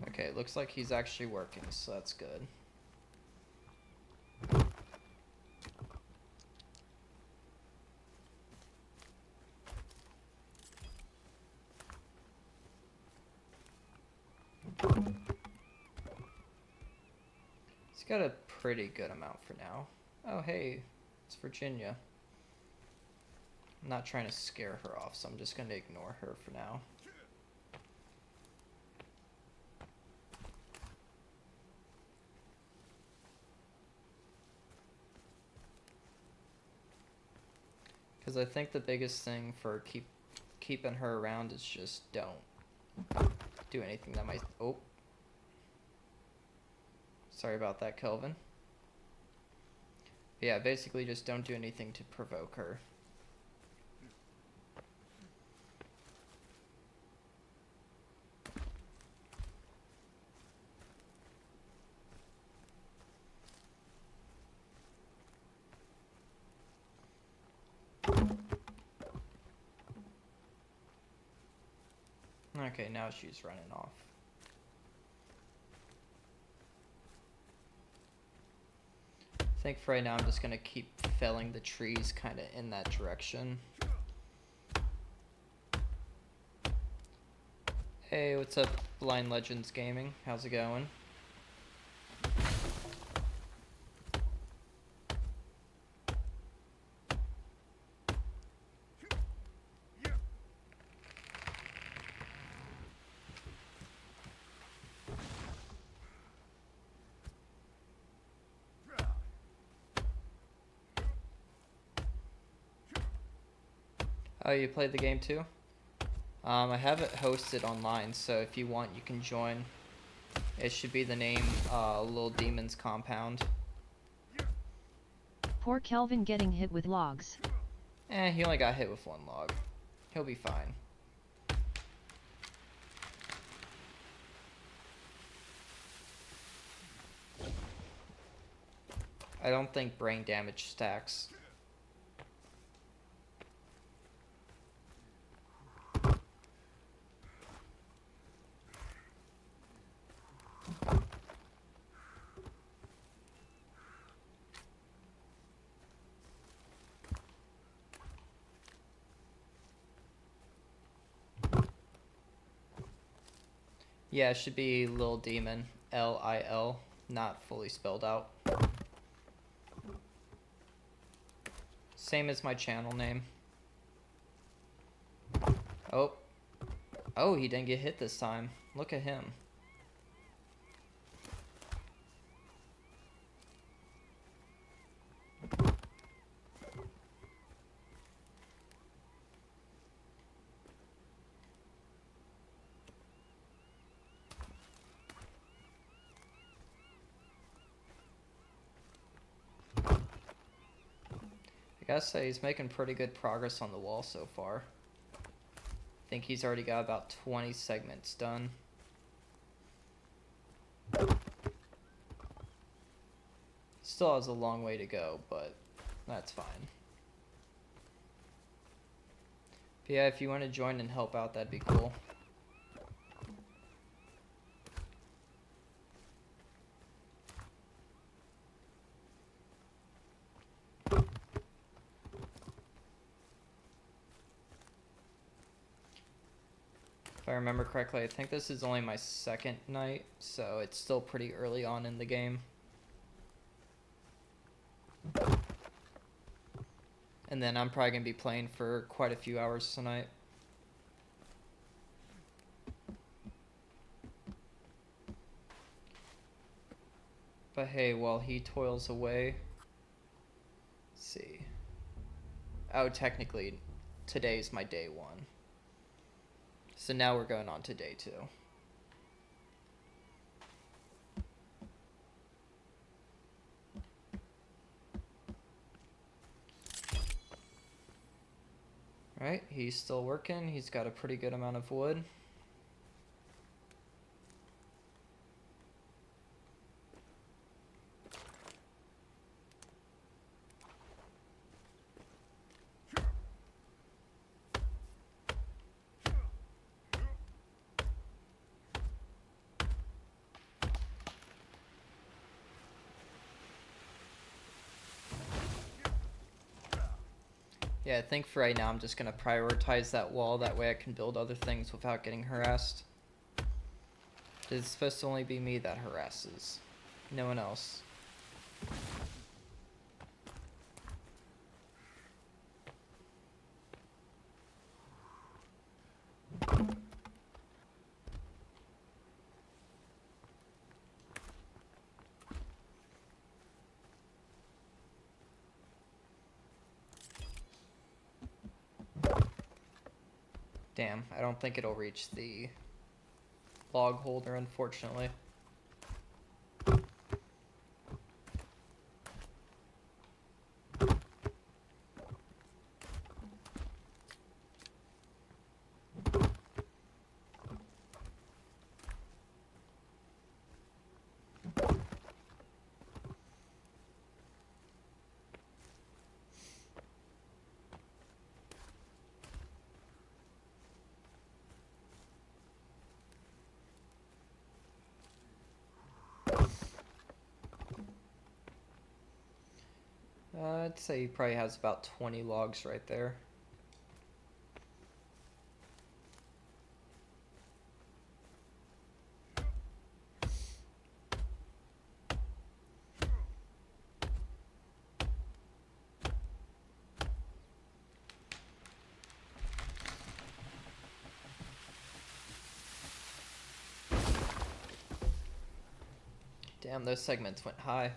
Okay, it looks like he's actually working, so that's good. He's got a pretty good amount for now. Oh, hey, it's Virginia. I'm not trying to scare her off, so I'm just going to ignore her for now. Because I think the biggest thing for keeping her around is just don't do anything that might... Oh. Sorry about that, Kelvin. But yeah, basically just don't do anything to provoke her. Okay, now she's running off. I think for right now I'm just going to keep felling the trees kind of in that direction. Hey, what's up, Blind Legends Gaming? How's it going? Oh, you played the game too? I have it hosted online, so if you want, you can join. It should be the name, LilDemon's Compound. Poor Kelvin getting hit with logs. He only got hit with one log. He'll be fine. I don't think brain damage stacks. Yeah, it should be LilDemon, L-I-L, not fully spelled out. Same as my channel name. Oh. Oh, he didn't get hit this time. Look at him. I gotta say, he's making pretty good progress on the wall so far. I think he's already got about 20 segments done. Still has a long way to go, but that's fine. But yeah, if you want to join and help out, that'd be cool. If I remember correctly, I think this is only my second night, so it's still pretty early on in the game. And then I'm probably going to be playing for quite a few hours tonight. But hey, while he toils away, let's see. Oh, technically, today's my day 1. So now we're going on to day 2. Alright, he's still working. He's got a pretty good amount of wood. Yeah, I think for right now I'm just going to prioritize that wall. That way I can build other things without getting harassed. It's supposed to only be me that harasses. No one else. Damn, I don't think it'll reach the log holder, unfortunately. I'd say he probably has about 20 logs right there. Damn, those segments went high.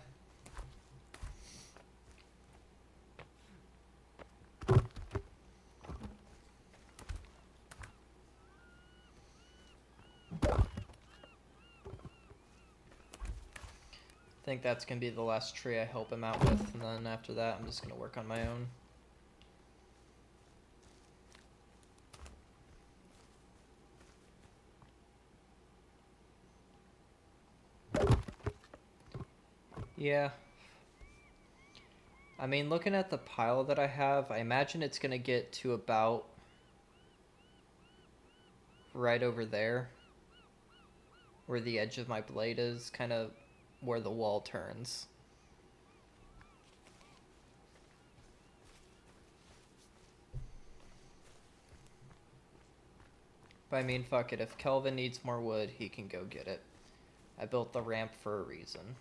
I think that's going to be the last tree I help him out with, and then after that I'm just going to work on my own. Yeah. I mean, looking at the pile that I have, I imagine it's going to get to about right over there, where the edge of my blade is, kind of where the wall turns. But I mean, fuck it, if Kelvin needs more wood, he can go get it. I built the ramp for a reason.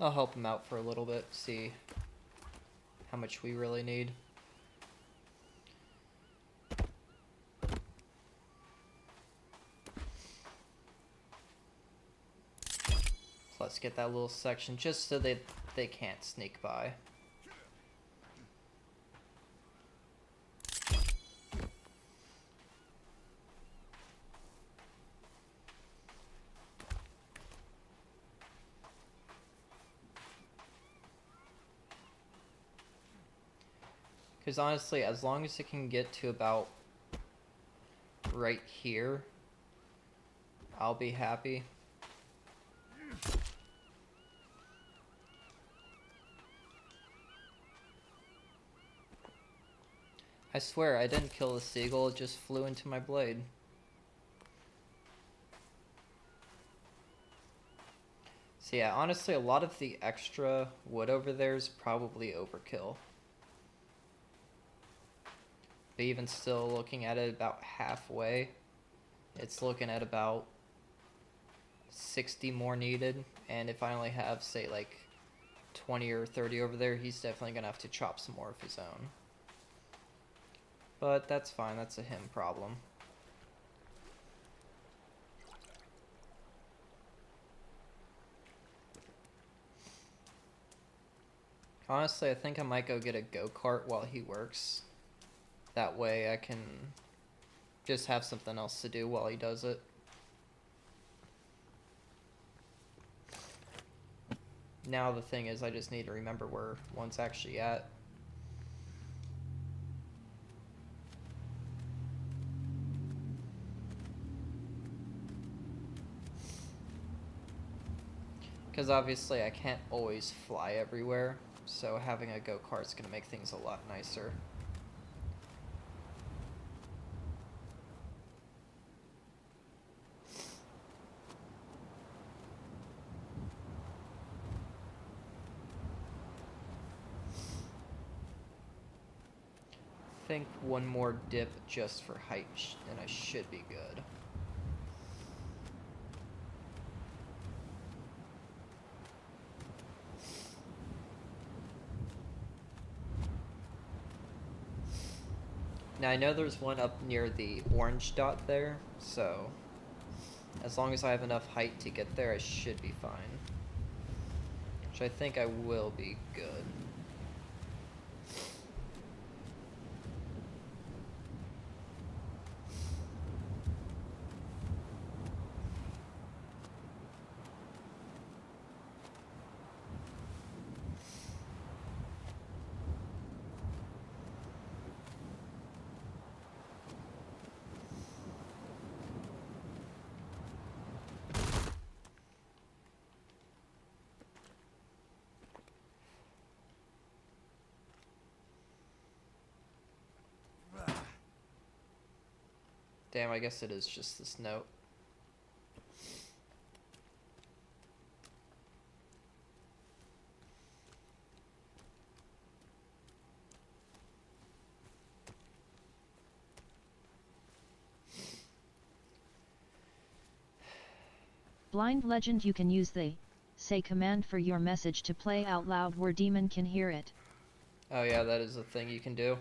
I'll help him out for a little bit, see how much we really need. So let's get that little section just so they can't sneak by. Because honestly, as long as it can get to about right here, I'll be happy. I swear, I didn't kill the seagull, it just flew into my blade. So yeah, honestly, a lot of the extra wood over there is probably overkill. But even still, looking at it about halfway, it's looking at about 60 more needed. And if I only have, say, like 20 or 30 over there, he's definitely going to have to chop some more of his own. But that's fine, that's a him problem. Honestly, I think I might go get a go-kart while he works. That way I can just have something else to do while he does it. Now the thing is, I just need to remember where one's actually at. Because obviously I can't always fly everywhere, so having a go-kart's gonna make things a lot nicer. I think one more dip just for height and I should be good. Now I know there's one up near the orange dot there, so as long as I have enough height to get there, I should be fine. Which I think I will be good. Damn, I guess it is just this note. Blind Legend, you can use the say command for your message to play out loud where Demon can hear it. Oh yeah, that is a thing you can do.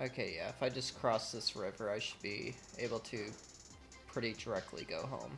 Okay, yeah, if I just cross this river, I should be able to pretty directly go home.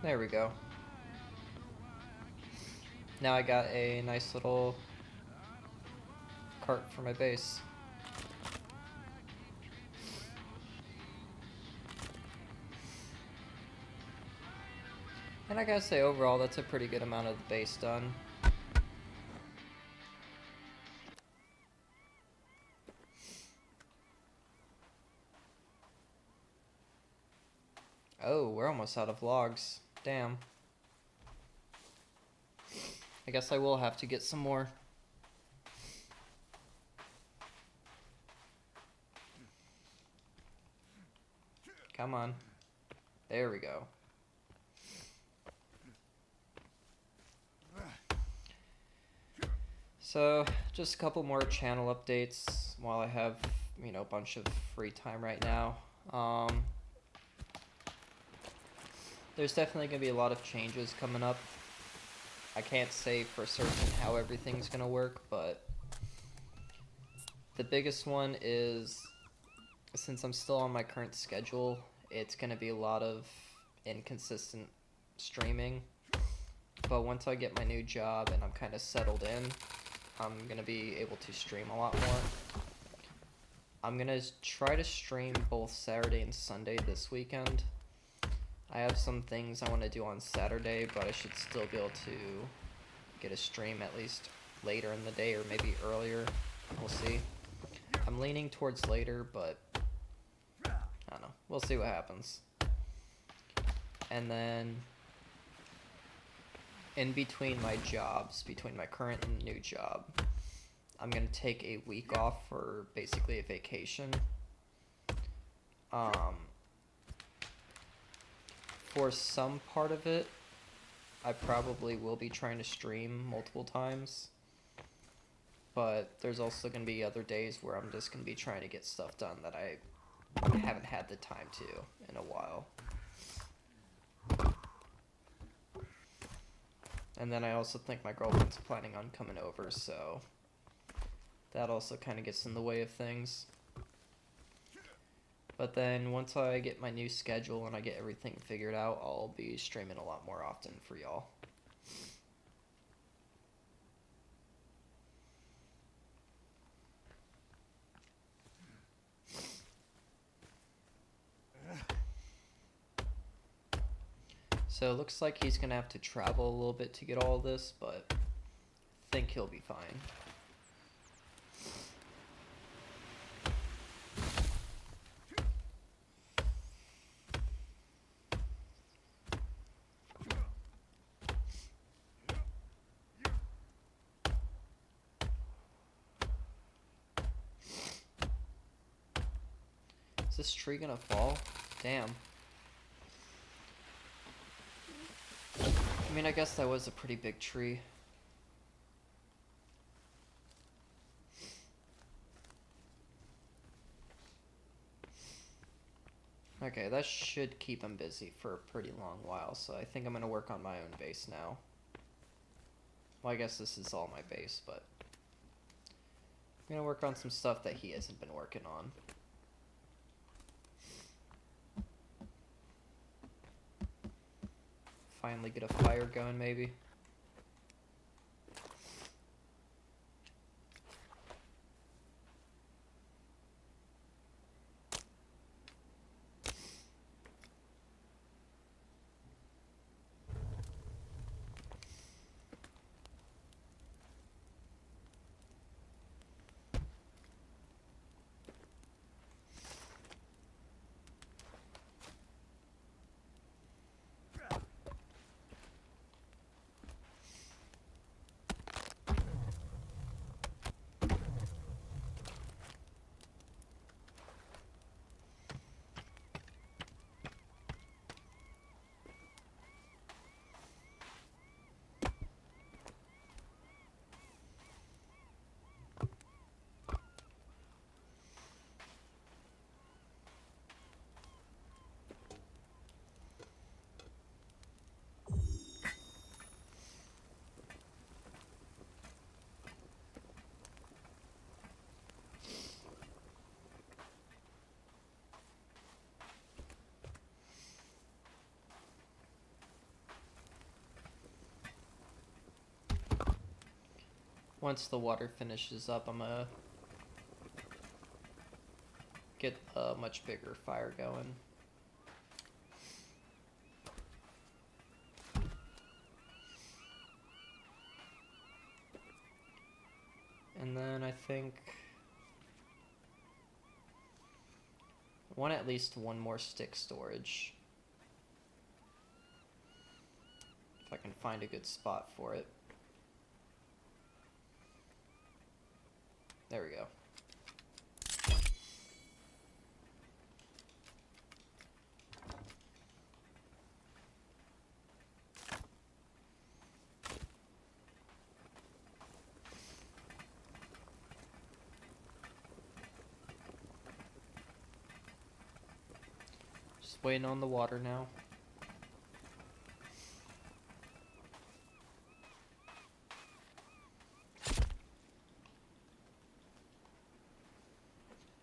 There we go. Now I got a nice little cart for my base. And I gotta say, overall, that's a pretty good amount of the base done. Oh, we're almost out of logs. Damn. I guess I will have to get some more. Come on. There we go. So, just a couple more channel updates while I have, you know, a bunch of free time right now. There's definitely going to be a lot of changes coming up. I can't say for certain how everything's going to work, but the biggest one is, since I'm still on my current schedule, it's going to be a lot of inconsistent streaming. But once I get my new job and I'm kind of settled in, I'm going to be able to stream a lot more. I'm going to try to stream both Saturday and Sunday this weekend. I have some things I want to do on Saturday, but I should still be able to get a stream at least later in the day or maybe earlier. We'll see. I'm leaning towards later, but I don't know. We'll see what happens. And then in between my jobs, between my current and new job, I'm going to take a week off for basically a vacation. For some part of it, I probably will be trying to stream multiple times. But there's also going to be other days where I'm just going to be trying to get stuff done that I haven't had the time to in a while. And then I also think my girlfriend's planning on coming over, so that also kind of gets in the way of things. But then once I get my new schedule and I get everything figured out, I'll be streaming a lot more often for y'all. So it looks like he's going to have to travel a little bit to get all this, but I think he'll be fine. Is this tree going to fall? Damn. I mean, I guess that was a pretty big tree. Okay, that should keep him busy for a pretty long while, so I think I'm going to work on my own base now. Well, I guess this is all my base, but I'm going to work on some stuff that he hasn't been working on. Finally get a fire going, maybe. Once the water finishes up, I'm gonna get a much bigger fire going. And then I think I want at least one more stick storage. If I can find a good spot for it. There we go. Just waiting on the water now.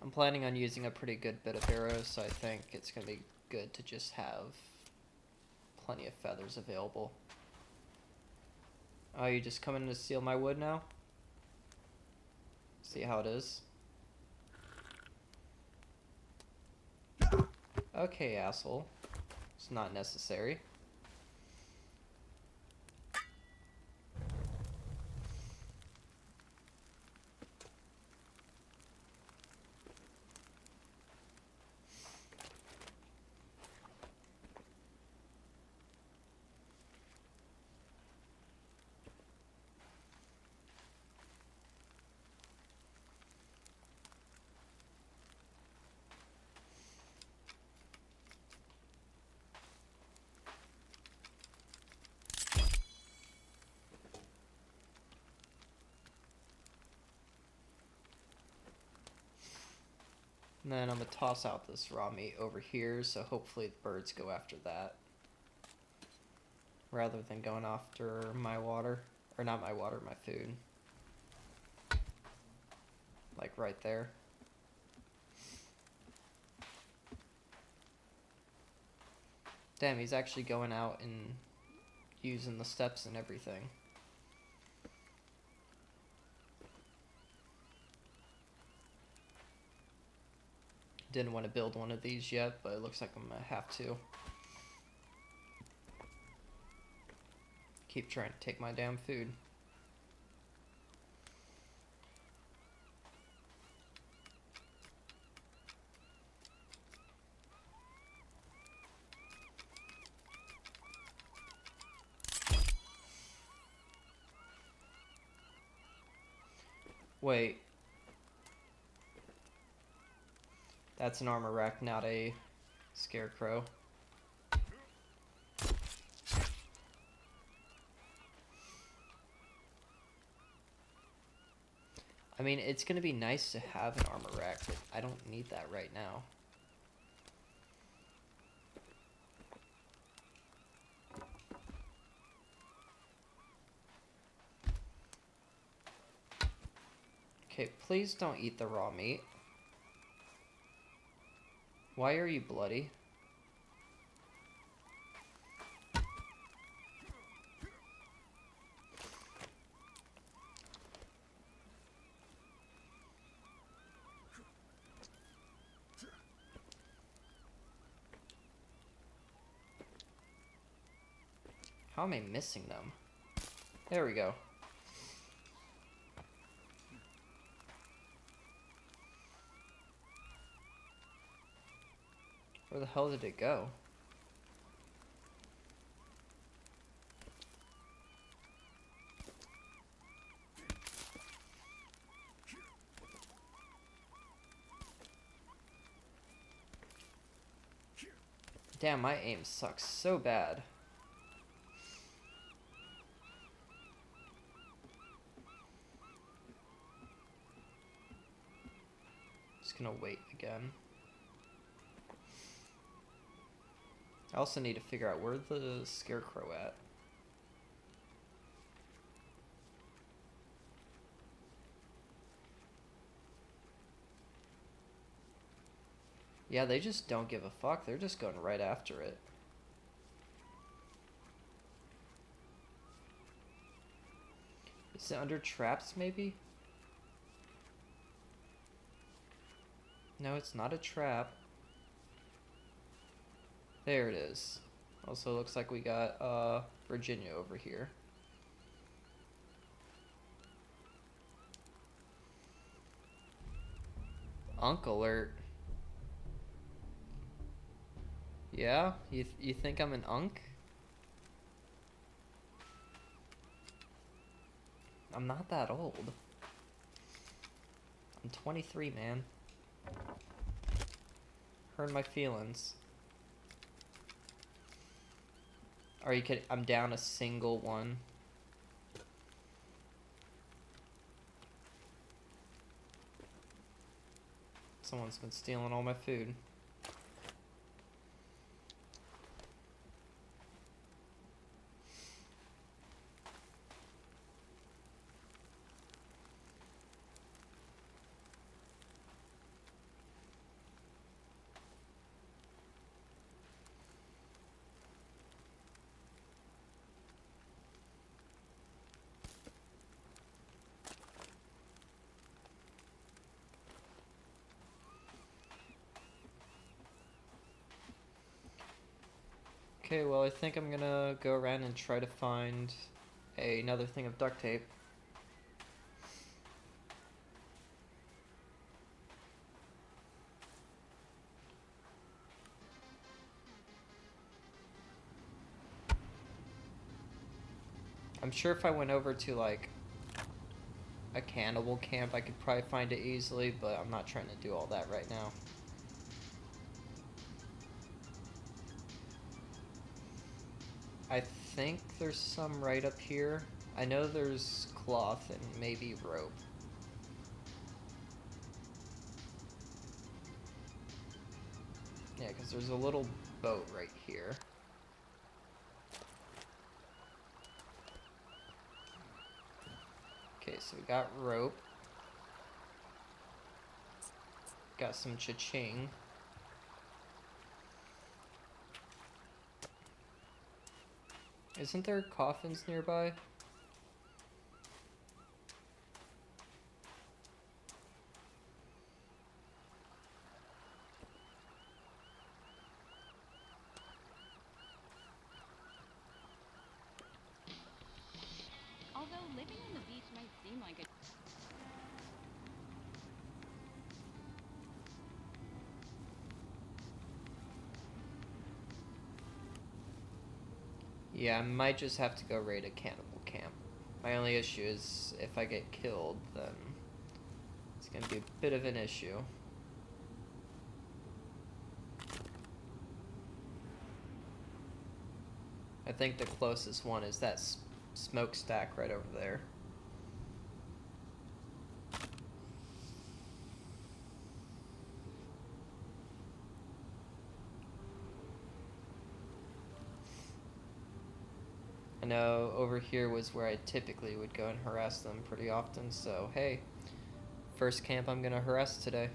I'm planning on using a pretty good bit of arrows, so I think it's going to be good to just have plenty of feathers available. Oh, you just coming to steal my wood now? See how it is? Okay, asshole. It's not necessary. And then I'm going to toss out this raw meat over here, so hopefully the birds go after that. Rather than going after my water. Or not my water, my food. Like right there. Damn, he's actually going out and using the steps and everything. Didn't want to build one of these yet, but it looks like I'm gonna have to. Keep trying to take my damn food. Wait. That's an armor rack, not a scarecrow. I mean, it's gonna be nice to have an armor rack, but I don't need that right now. Okay, please don't eat the raw meat. Why are you bloody? How am I missing them? There we go. Where the hell did it go? Damn, my aim sucks so bad. Just gonna wait again. I also need to figure out where the scarecrow at. Yeah, they just don't give a fuck. They're just going right after it. Is it under traps, maybe? No, it's not a trap. There it is. Also looks like we got Virginia over here. Unk alert. Yeah? You think I'm an unk? I'm not that old. I'm 23, man. Hurt my feelings. Are you kidding? I'm down a single one. Someone's been stealing all my food. Okay, well, I think I'm gonna go around and try to find another thing of duct tape. I'm sure if I went over to, like, a cannibal camp, I could probably find it easily, but I'm not trying to do all that right now. I think there's some right up here. I know there's cloth and maybe rope. Yeah, because there's a little boat right here. Okay, so we got rope. Got some cha-ching. Isn't there coffins nearby? Although living on the beach might seem like a Yeah, I might just have to go raid a cannibal camp. My only issue is if I get killed, then it's gonna be a bit of an issue. I think the closest one is that smokestack right over there. I know over here was where I typically would go and harass them pretty often, so hey, first camp I'm gonna harass today.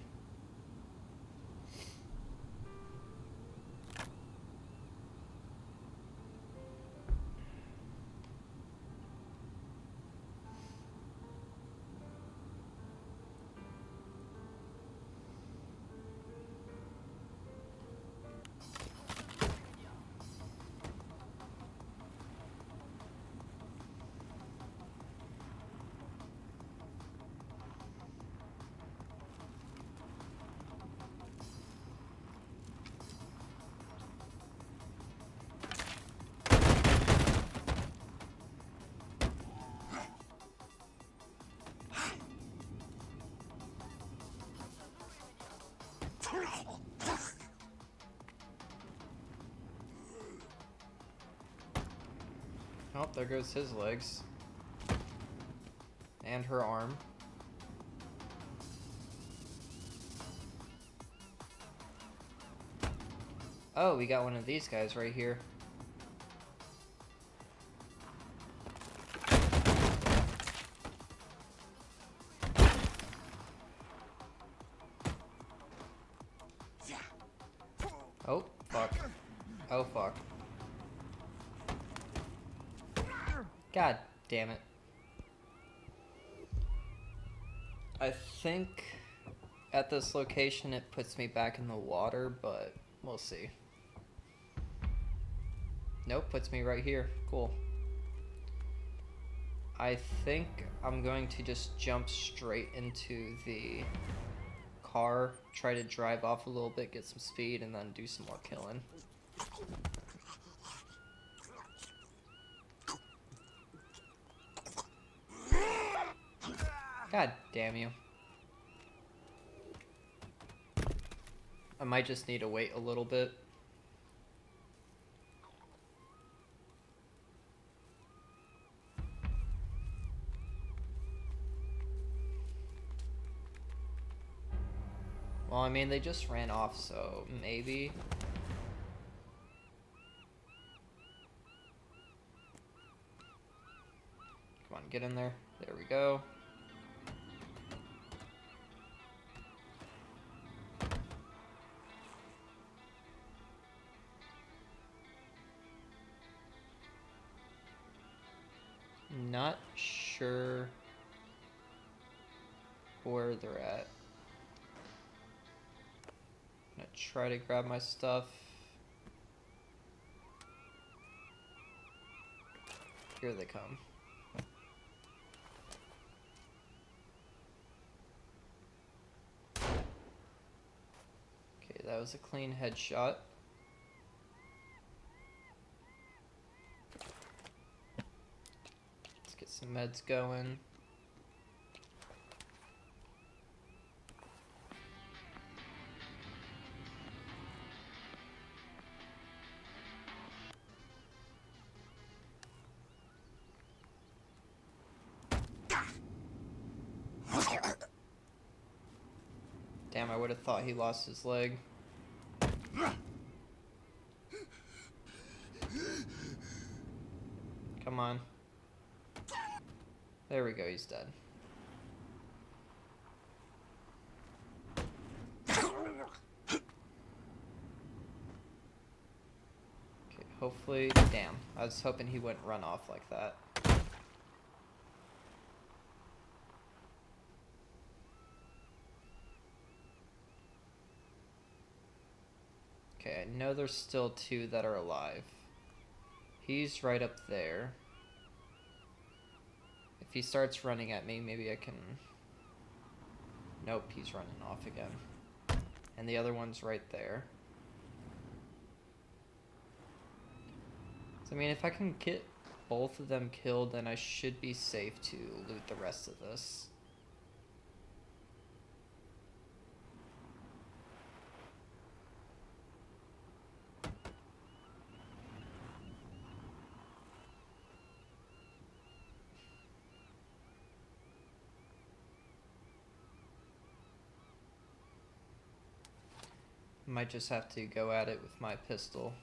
Oh, there goes his legs. And her arm. Oh, we got one of these guys right here. Oh, fuck. Oh, fuck. God damn it. I think at this location it puts me back in the water, but we'll see. Nope, puts me right here. Cool. I think I'm going to just jump straight into the car, try to drive off a little bit, get some speed, and then do some more killing. God damn you. I might just need to wait a little bit. Well, I mean, they just ran off, so maybe. Come on, get in there. There we go. Not sure where they're at. I'm gonna try to grab my stuff. Here they come. Okay, that was a clean headshot. Let's get some meds going. Damn, I would have thought he lost his leg. Come on. There we go, he's dead. Okay, hopefully... Damn, I was hoping he wouldn't run off like that. Okay, I know there's still two that are alive. He's right up there. If he starts running at me, maybe I can... Nope, he's running off again. And the other one's right there. So, I mean, if I can get both of them killed, then I should be safe to loot the rest of this. Might just have to go at it with my pistol.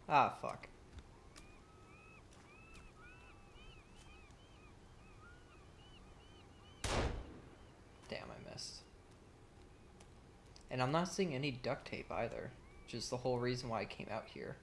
Ah, fuck. Damn, I missed. And I'm not seeing any duct tape either, which is the whole reason why I came out here.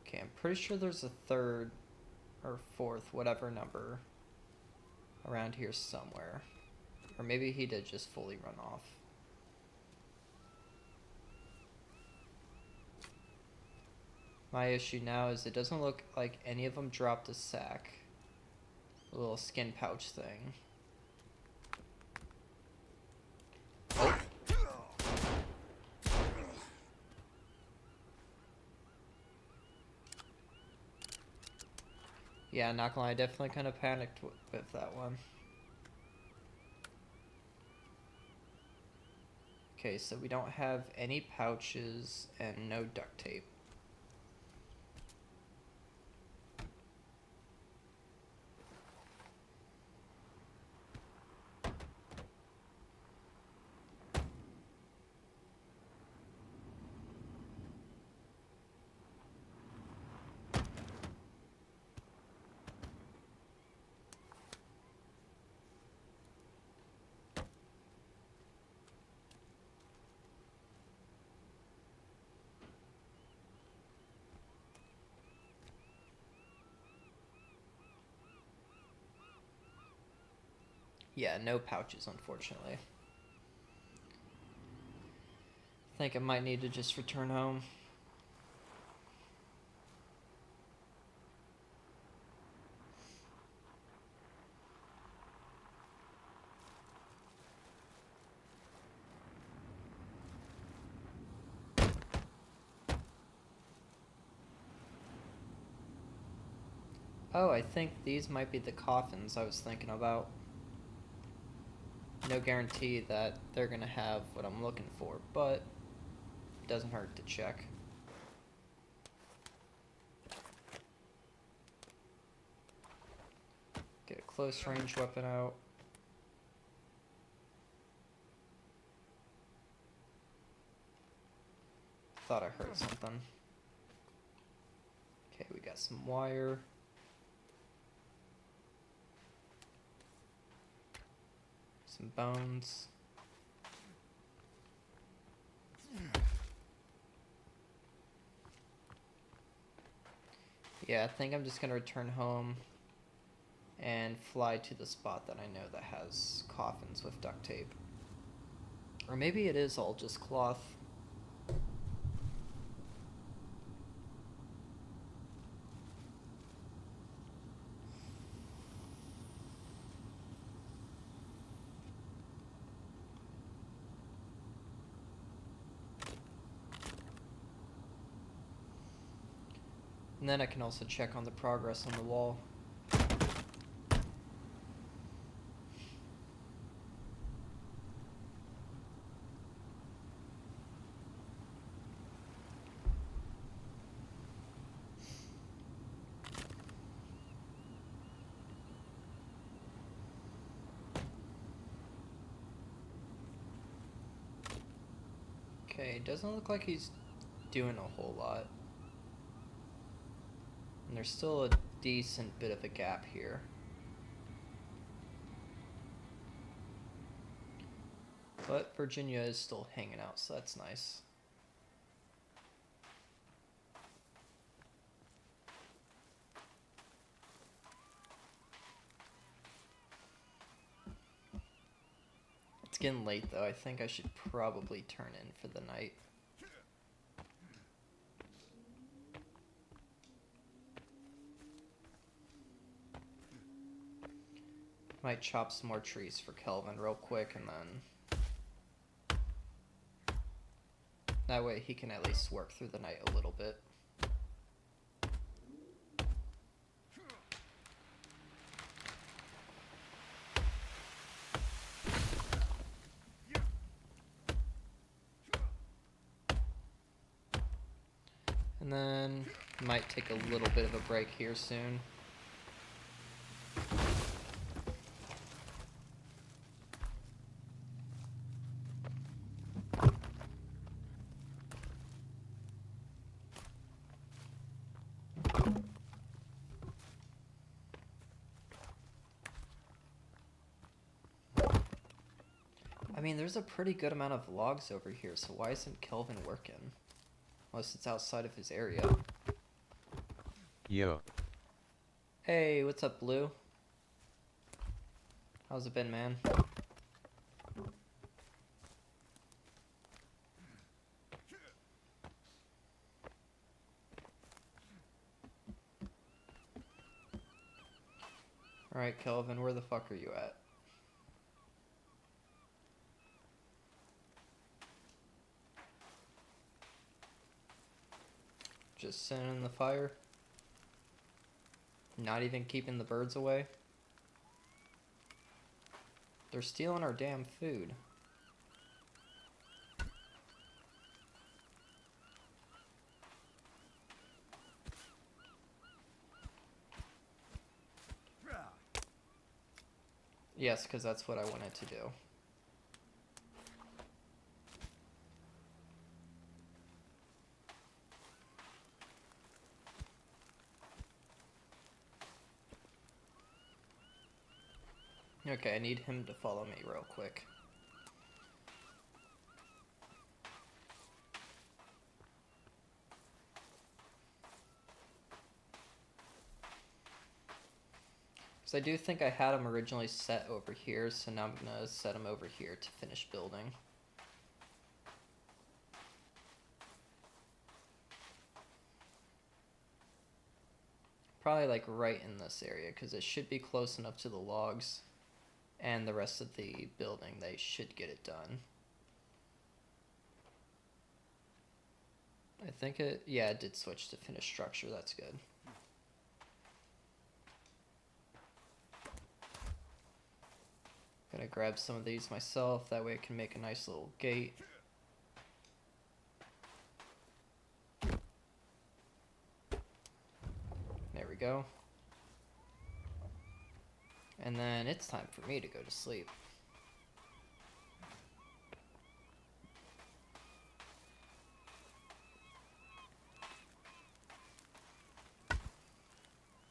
Okay, I'm pretty sure there's a third or fourth, whatever number, around here somewhere. Or maybe he did just fully run off. My issue now is it doesn't look like any of them dropped a sack. A little skin pouch thing. Oh. Yeah, not gonna lie, I definitely kind of panicked with that one. Okay, so we don't have any pouches and no duct tape. Yeah, no pouches, unfortunately. I think I might need to just return home. Oh, I think these might be the coffins I was thinking about. No guarantee that they're gonna have what I'm looking for, but it doesn't hurt to check. Get a close range weapon out. Thought I heard something. Okay, we got some wire. Some bones. Yeah, I think I'm just gonna return home and fly to the spot that I know that has coffins with duct tape. Or maybe it is all just cloth. And then I can also check on the progress on the wall. Okay, doesn't look like he's doing a whole lot. And there's still a decent bit of a gap here. But Virginia is still hanging out, so that's nice. It's getting late though. I think I should probably turn in for the night. Might chop some more trees for Kelvin real quick and then that way he can at least work through the night a little bit. And then might take a little bit of a break here soon. I mean, there's a pretty good amount of logs over here, so why isn't Kelvin working? Unless it's outside of his area. Yo. Hey, what's up, Blue? How's it been, man? Alright, Kelvin, where the fuck are you at? Just sitting in the fire? Not even keeping the birds away. They're stealing our damn food. Yes, because that's what I wanted to do. Okay, I need him to follow me real quick. Because I do think I had him originally set over here, so now I'm going to set him over here to finish building. Probably like right in this area, because it should be close enough to the logs and the rest of the building. They should get it done. I think it, yeah, it did switch to finished structure. That's good. Gonna grab some of these myself, that way I can make a nice little gate. There we go. And then it's time for me to go to sleep.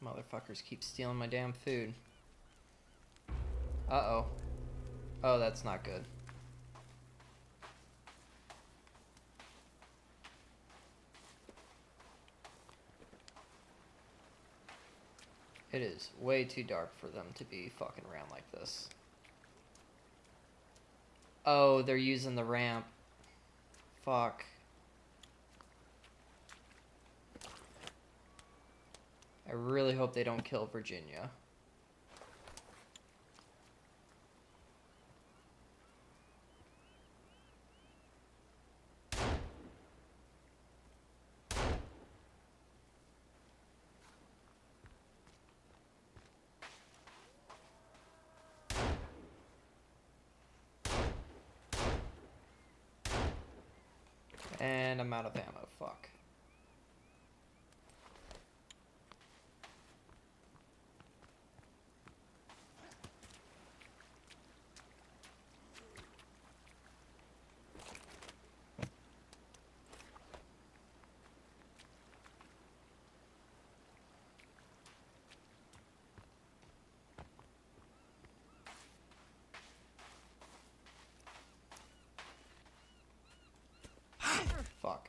Motherfuckers keep stealing my damn food. Uh-oh. Oh, that's not good. It is way too dark for them to be fucking around like this. Oh, they're using the ramp. Fuck. I really hope they don't kill Virginia. And I'm out of ammo, fuck. Fuck.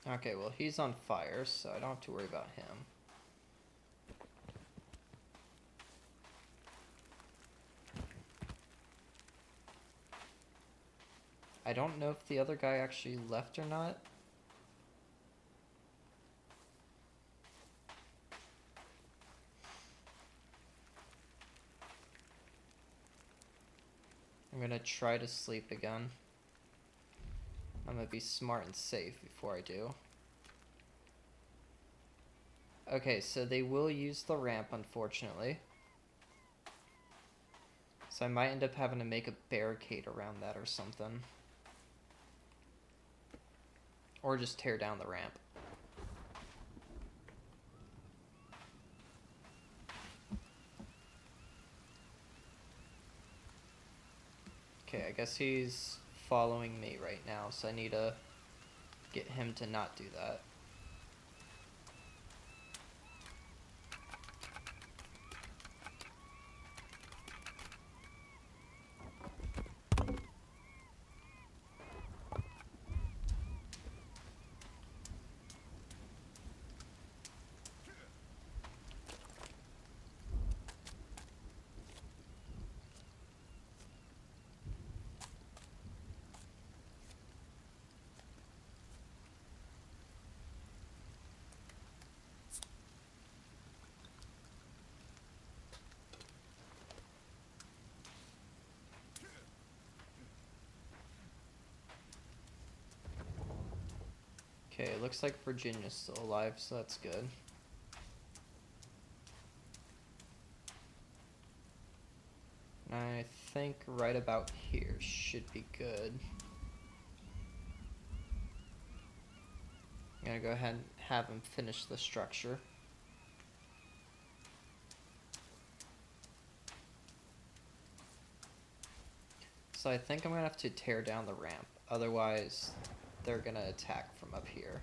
Okay, well, he's on fire, so I don't have to worry about him. I don't know if the other guy actually left or not. I'm gonna try to sleep again. I'm gonna be smart and safe before I do. Okay, so they will use the ramp, unfortunately. So I might end up having to make a barricade around that or something. Or just tear down the ramp. Okay, I guess he's following me right now, so I need to get him to not do that. Okay, it looks like Virginia's still alive, so that's good. And I think right about here should be good. I'm gonna go ahead and have him finish the structure. So I think I'm gonna have to tear down the ramp, otherwise they're gonna attack from up here.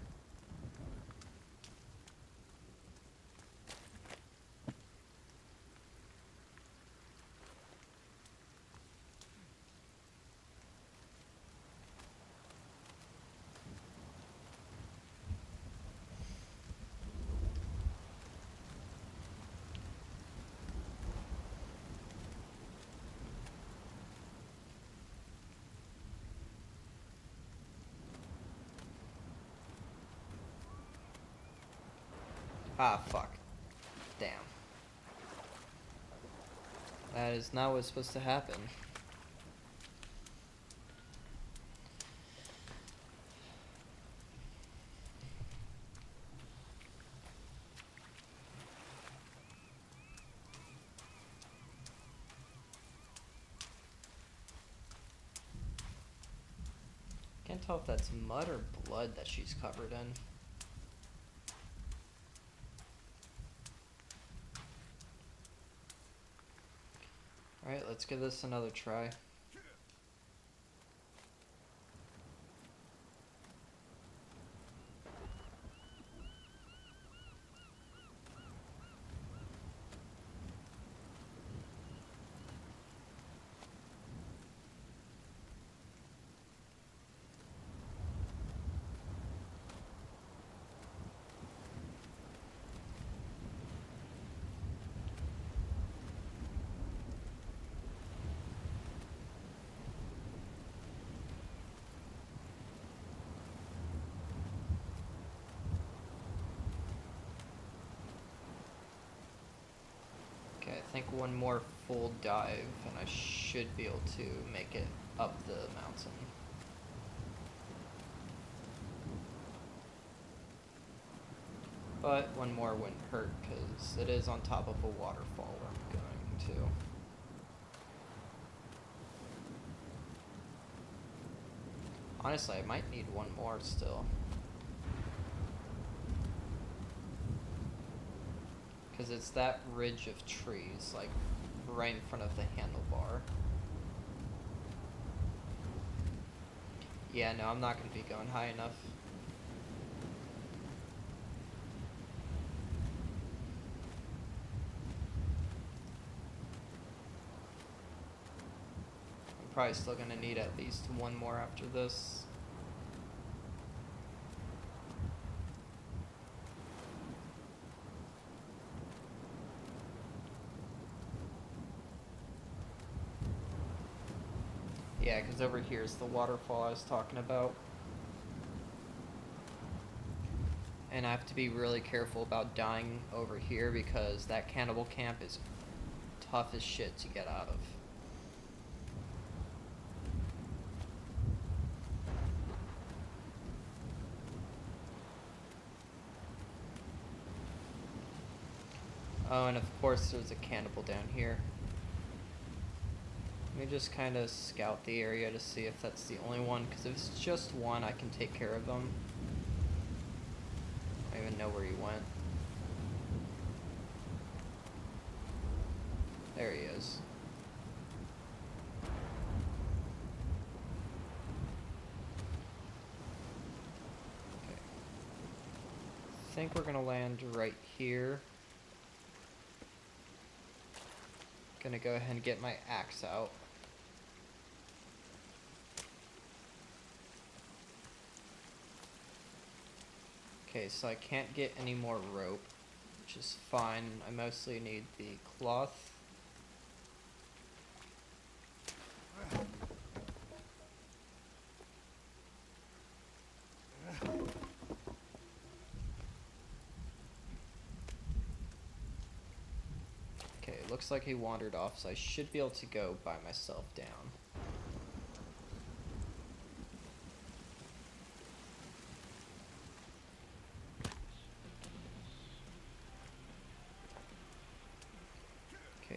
Ah, fuck. Damn. That is not what's supposed to happen. Can't tell if that's mud or blood that she's covered in. Alright, let's give this another try. Okay, I think one more full dive and I should be able to make it up the mountain. But one more wouldn't hurt because it is on top of a waterfall where I'm going to. Honestly, I might need one more still. Because it's that ridge of trees, like, right in front of the handlebar. Yeah, no, I'm not going to be going high enough. I'm probably still going to need at least one more after this. Yeah, because over here is the waterfall I was talking about. And I have to be really careful about dying over here because that cannibal camp is tough as shit to get out of. Oh, and of course there's a cannibal down here. Let me just kind of scout the area to see if that's the only one, because if it's just one, I can take care of them. I don't even know where he went. There he is. Okay. I think we're gonna land right here. Gonna go ahead and get my axe out. Okay, so I can't get any more rope, which is fine. I mostly need the cloth. Okay, looks like he wandered off, so I should be able to go by myself down.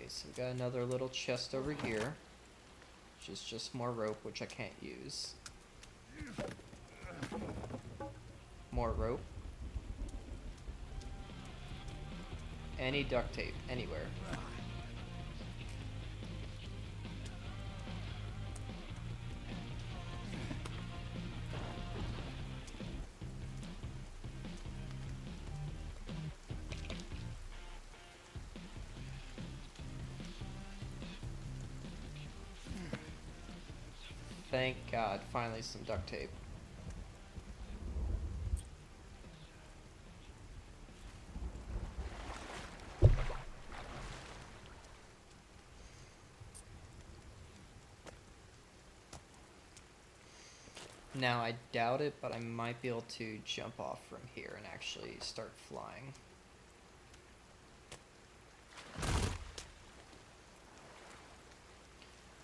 Okay, so we got another little chest over here, which is just more rope, which I can't use. More rope. Any duct tape, anywhere. Thank God, finally some duct tape. Now, I doubt it, but I might be able to jump off from here and actually start flying.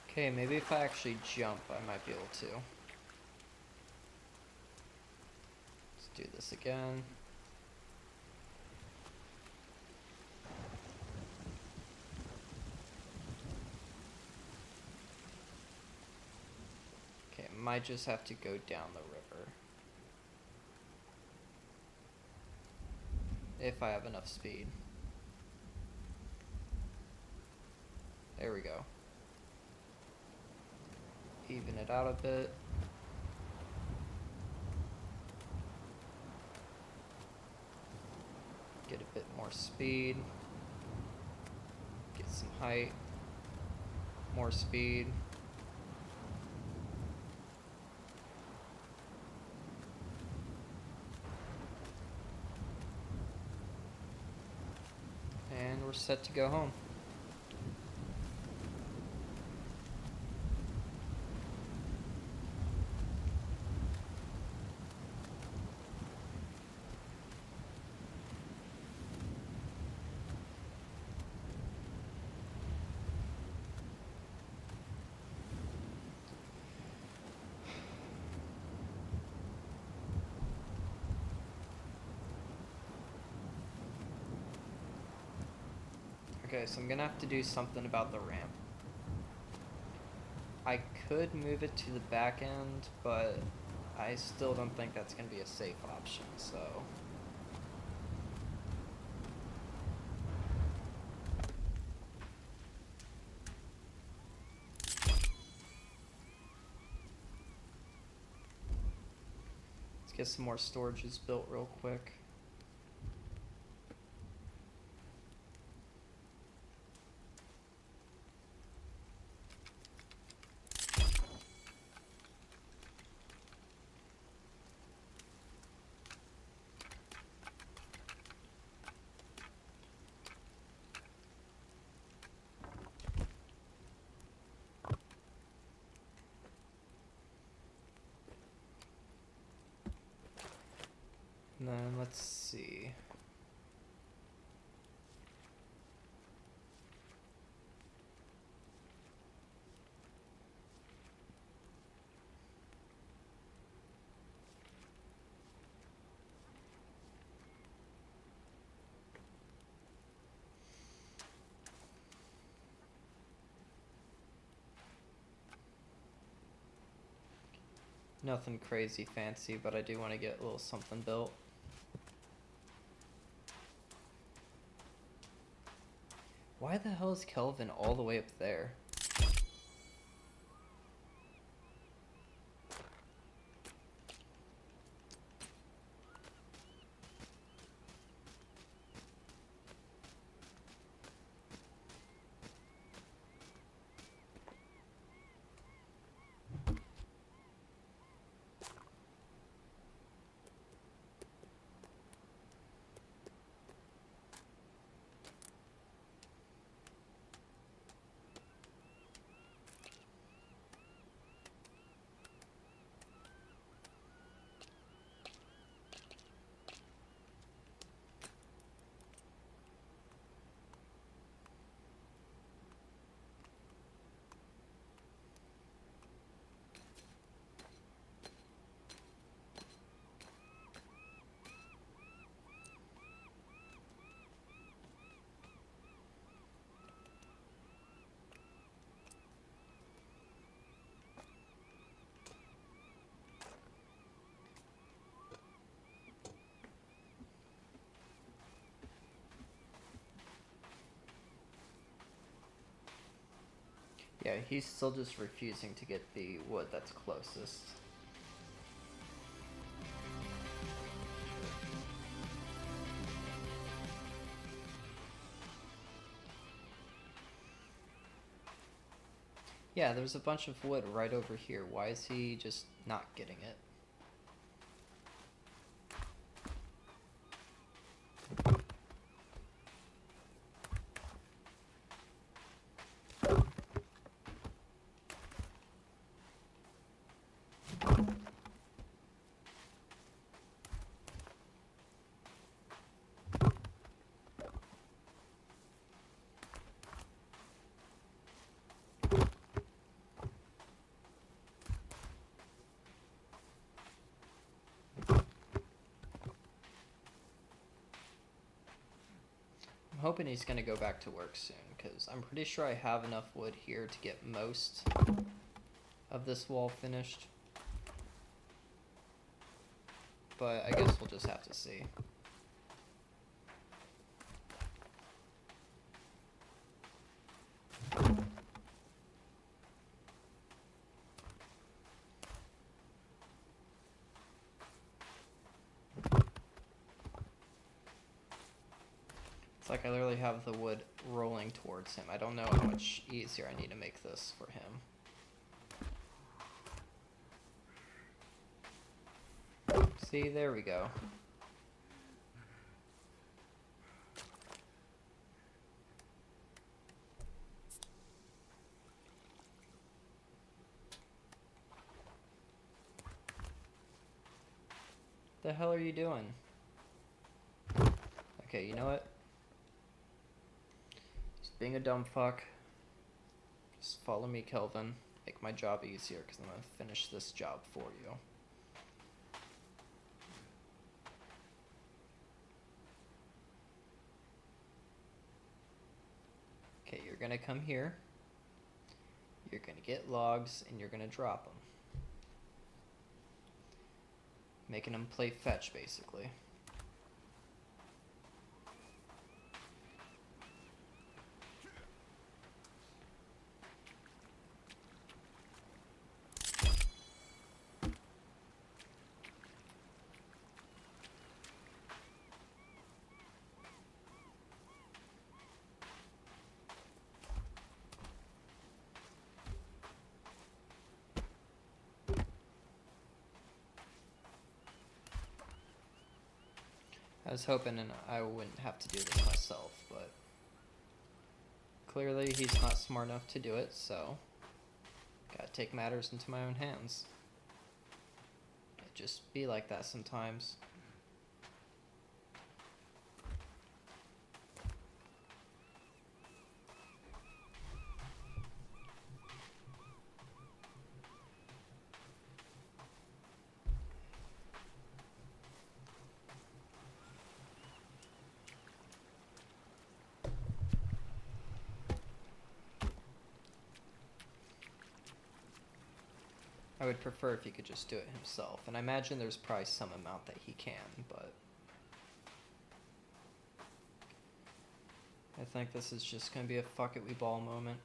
Okay, maybe if I actually jump, I might be able to. Let's do this again. Okay, might just have to go down the river. If I have enough speed. There we go. Even it out a bit. Get a bit more speed. Get some height. More speed. And we're set to go home. Okay, so I'm gonna have to do something about the ramp. I could move it to the back end, but I still don't think that's gonna be a safe option, so. Let's get some more storages built real quick. And then let's see. Nothing crazy fancy, but I do want to get a little something built. Why the hell is Kelvin all the way up there? Yeah, he's still just refusing to get the wood that's closest. Yeah, there's a bunch of wood right over here. Why is he just not getting it? I'm hoping he's gonna go back to work soon, because I'm pretty sure I have enough wood here to get most of this wall finished. But I guess we'll just have to see. It's like I literally have the wood rolling towards him. I don't know how much easier I need to make this for him. See, there we go. The hell are you doing? Okay, you know what? Just being a dumb fuck. Just follow me, Kelvin. Make my job easier, because I'm gonna finish this job for you. Okay, you're gonna come here. You're gonna get logs, and you're gonna drop them. Making them play fetch, basically. I was hoping I wouldn't have to do this myself, but clearly he's not smart enough to do it, so gotta take matters into my own hands. It just be like that sometimes. I would prefer if he could just do it himself, and I imagine there's probably some amount that he can, but I think this is just gonna be a fuck it we ball moment.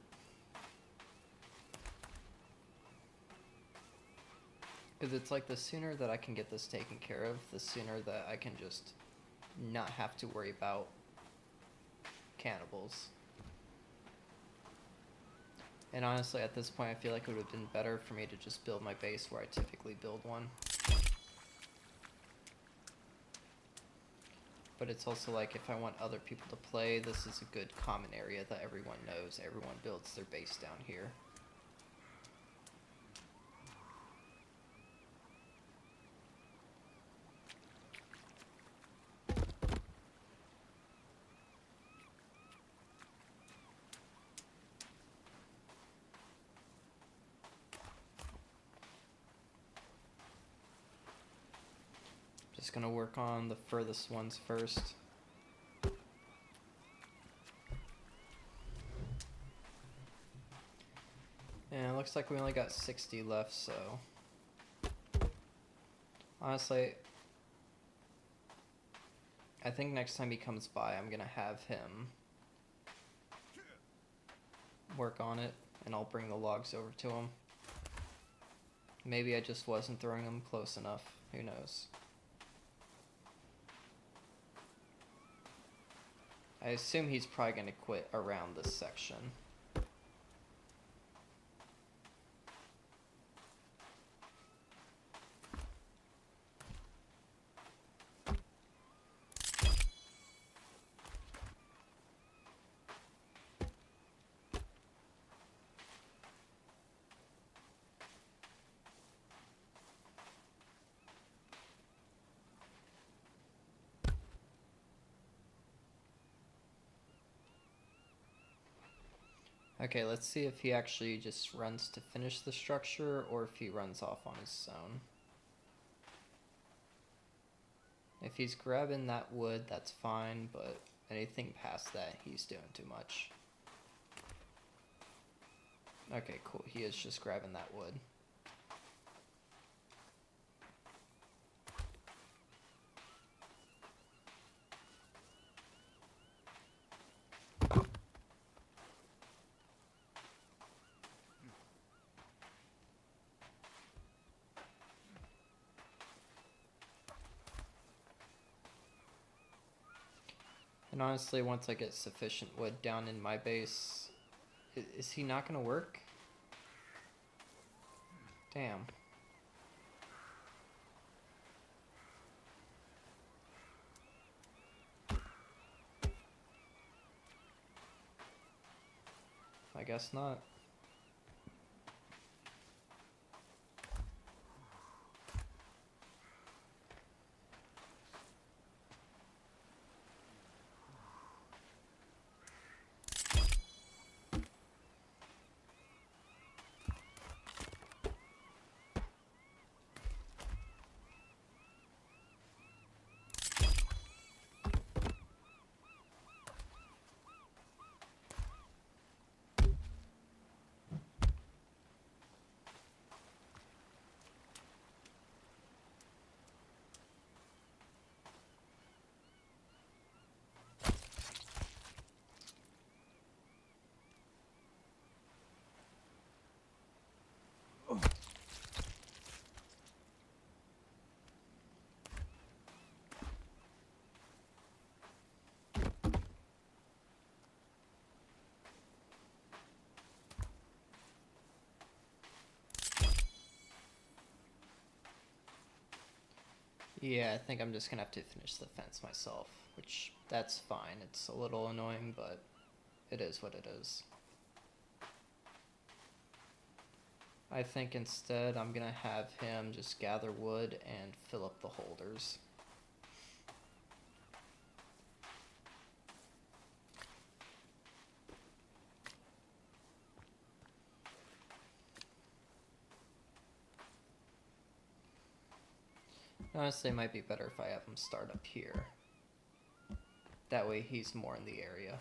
Because it's like the sooner that I can get this taken care of, the sooner that I can just not have to worry about cannibals. And honestly, at this point, I feel like it would have been better for me to just build my base where I typically build one. But it's also like, if I want other people to play, this is a good common area that everyone knows. Everyone builds their base down here. Just gonna work on the furthest ones first. And it looks like we only got 60 left, so honestly, I think next time he comes by, I'm gonna have him work on it. and I'll bring the logs over to him. Maybe I just wasn't throwing them close enough. Who knows? I assume he's probably going to quit around this section. Okay, let's see if he actually just runs to finish the structure or if he runs off on his own. If he's grabbing that wood, that's fine, but anything past that, he's doing too much. Okay, cool. He is just grabbing that wood. And honestly, once I get sufficient wood down in my base, is he not going to work? Damn. I guess not. Yeah, I think I'm just gonna have to finish the fence myself, which that's fine. It's a little annoying, but it is what it is. I think instead I'm gonna have him just gather wood and fill up the holders. Honestly, it might be better if I have him start up here. That way he's more in the area.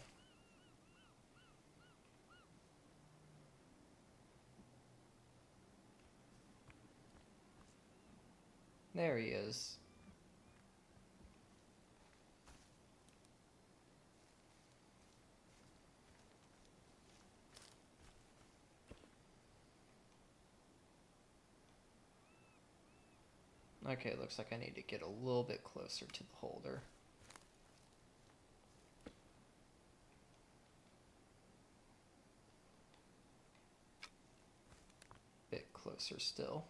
There he is. Okay, looks like I need to get a little bit closer to the holder. Bit closer still.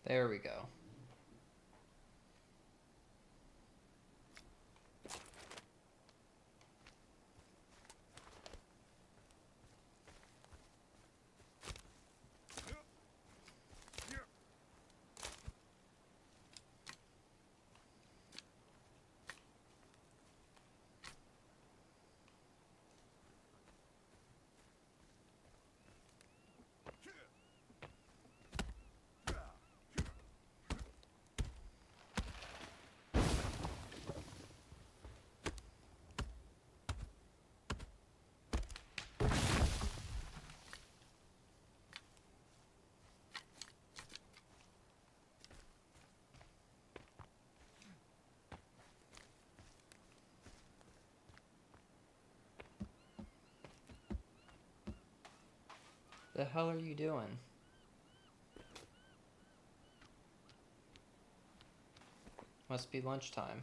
There we go. The hell are you doing? Must be lunchtime.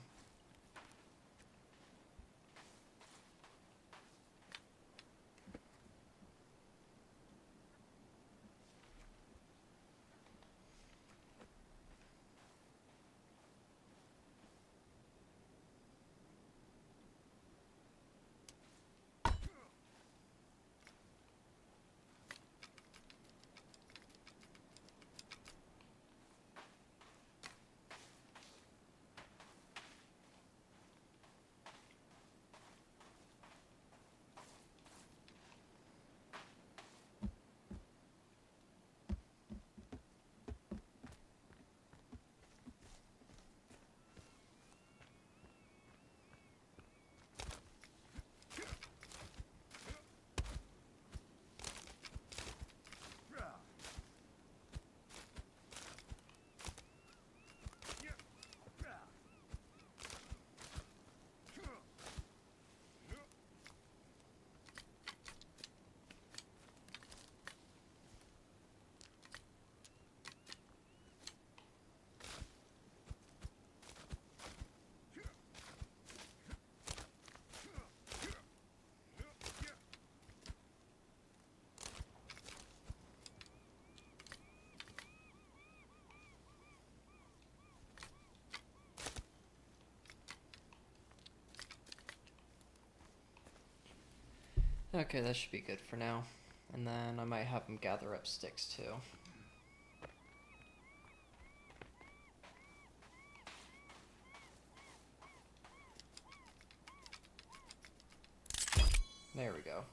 Okay, that should be good for now. And then I might have him gather up sticks too. There we go.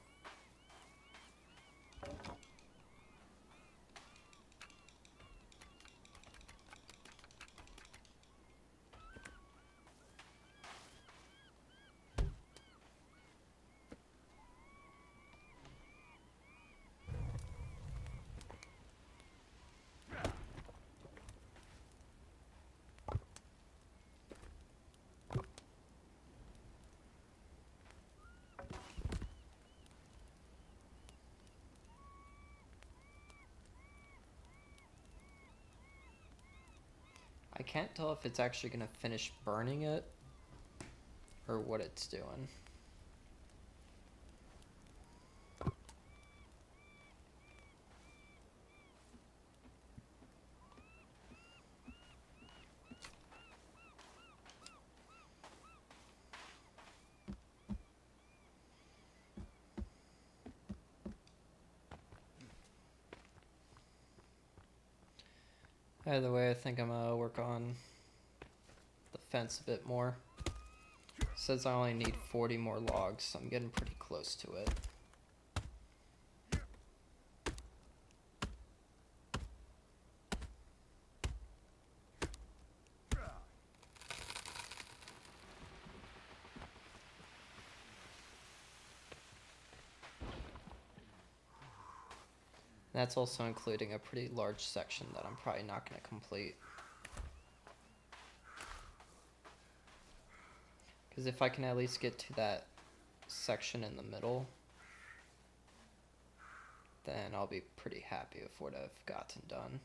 I can't tell if it's actually gonna finish burning it or what it's doing. Either way, I think I'm gonna work on the fence a bit more. It says I only need 40 more logs, so I'm getting pretty close to it. That's also including a pretty large section that I'm probably not going to complete. Because if I can at least get to that section in the middle, then I'll be pretty happy with what I've gotten done.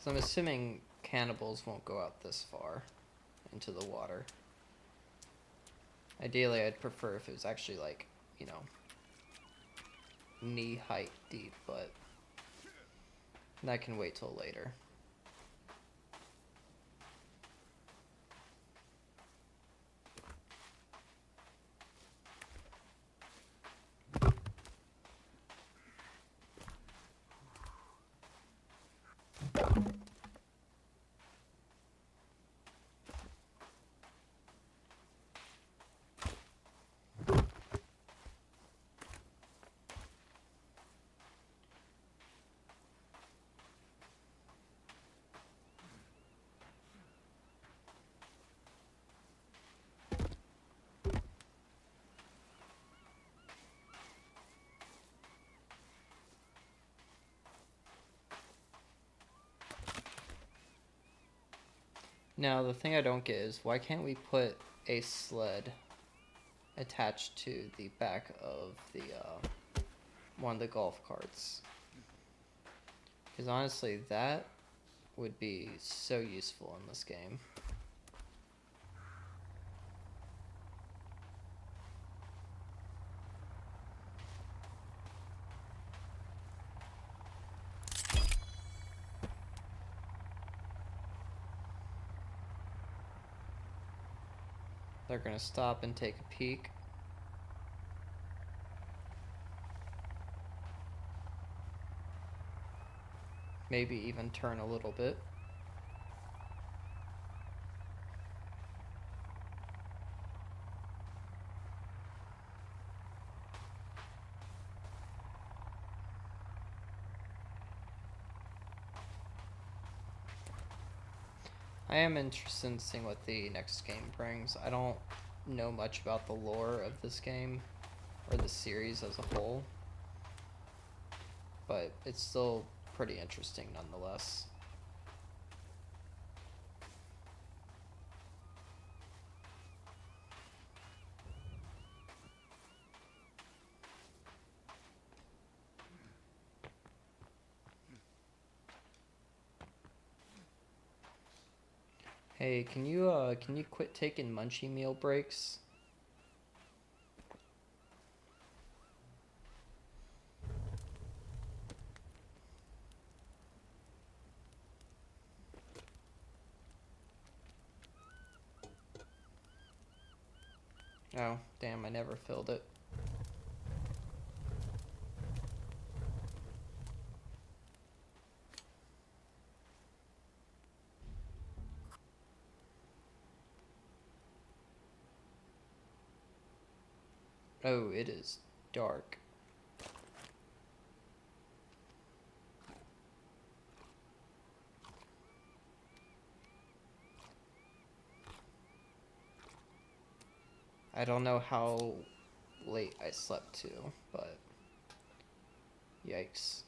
Because I'm assuming cannibals won't go out this far into the water. Ideally, I'd prefer if it was actually like, you know, knee height deep, but that can wait till later. Now, the thing I don't get is why can't we put a sled attached to the back of the one of the golf carts? Because honestly, that would be so useful in this game. They're gonna stop and take a peek. Maybe even turn a little bit. I am interested in seeing what the next game brings. I don't know much about the lore of this game or the series as a whole, but it's still pretty interesting nonetheless. Hey, can you quit taking munchie meal breaks? Oh, damn, I never filled it. Oh, it is dark. I don't know how late I slept too, but yikes.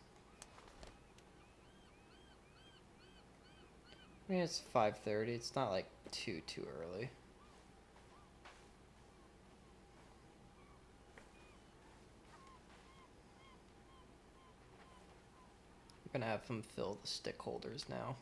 I mean, it's 5:30. It's not like too early. I'm gonna have them fill the stick holders now.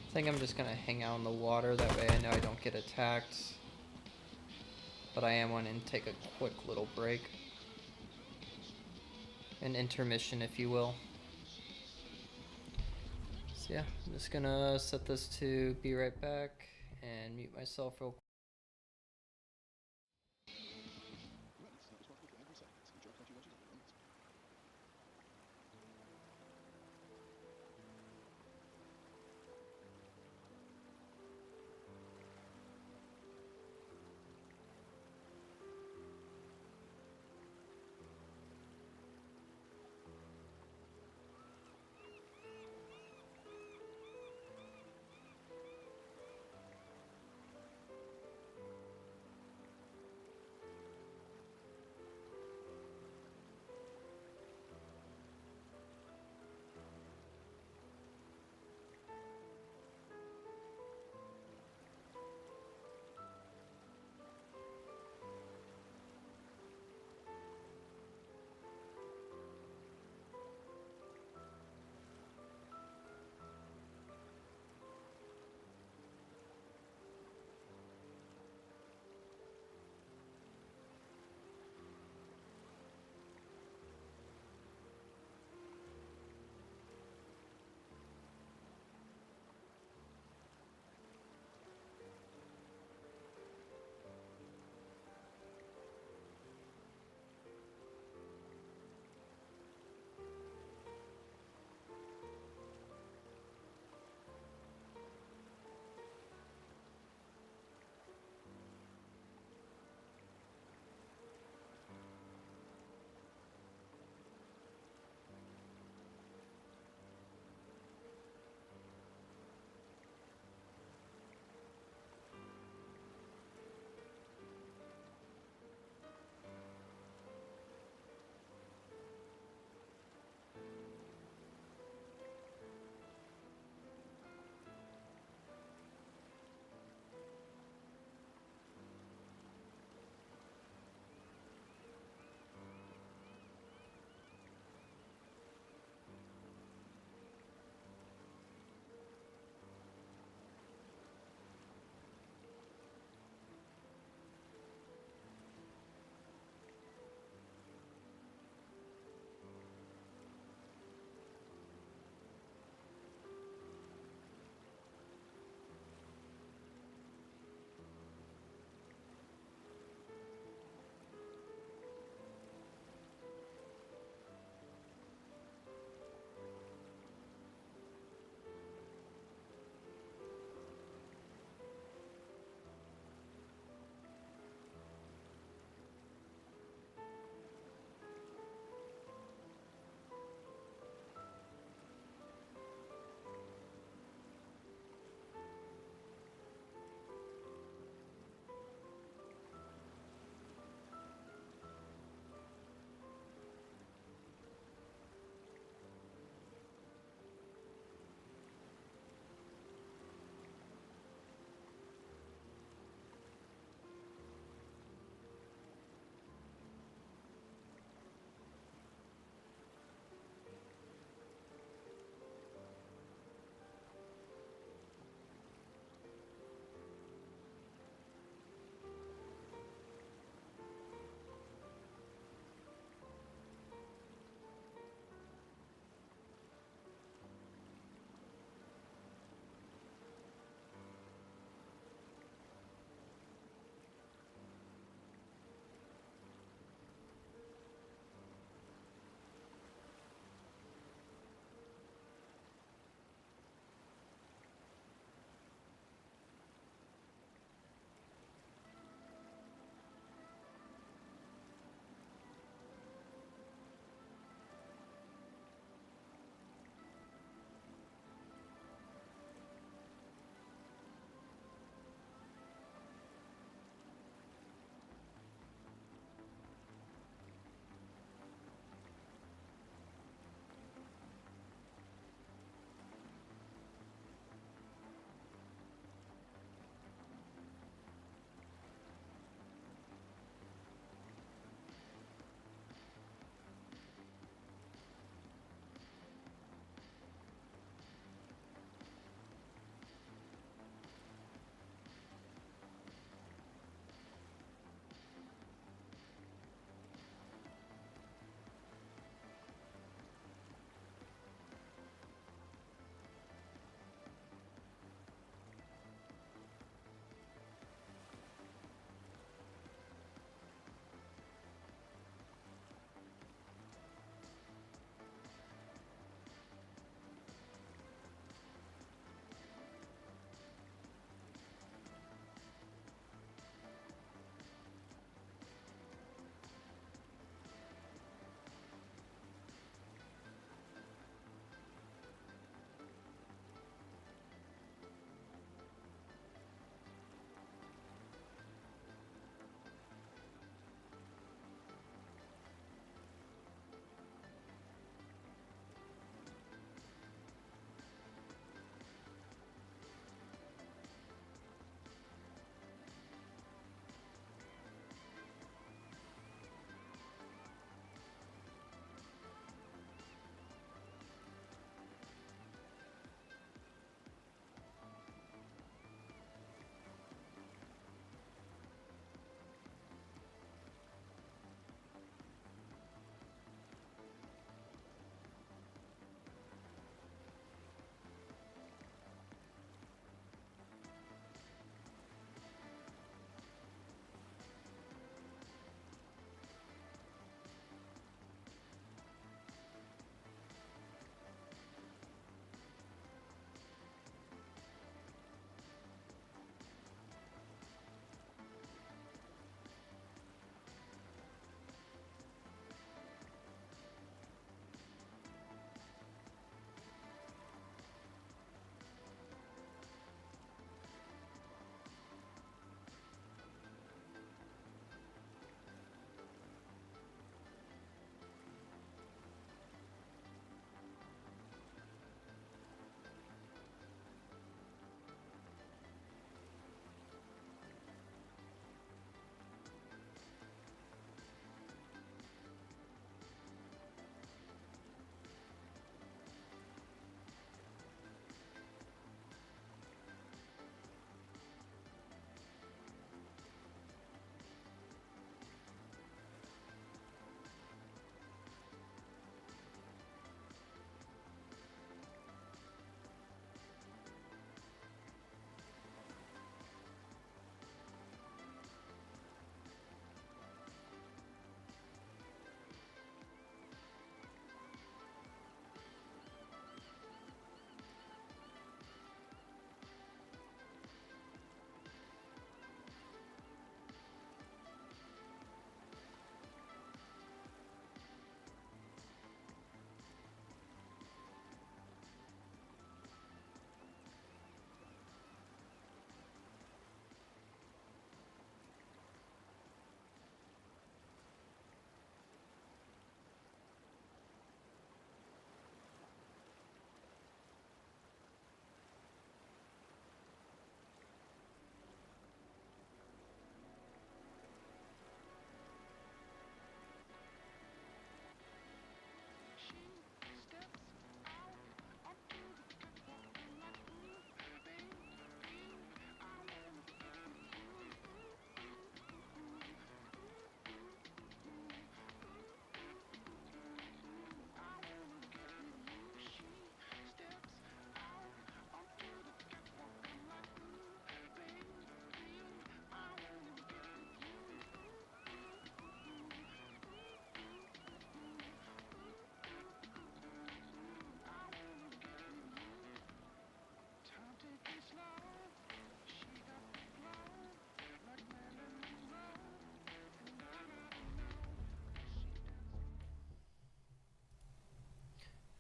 I think I'm just gonna hang out in the water, that way I know I don't get attacked. But I am wanting to take a quick little break. An intermission, if you will. So yeah, I'm just gonna set this to be right back and mute myself real quick.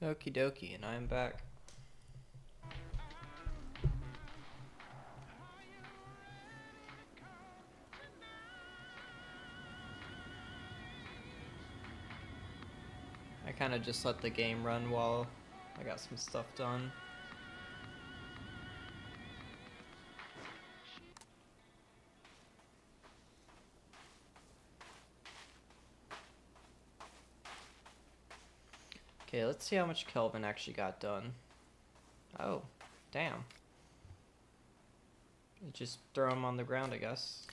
Okie dokie, and I'm back. I kind of just let the game run while I got some stuff done. Okay, let's see how much Kelvin actually got done. Oh, damn. You just throw him on the ground, I guess.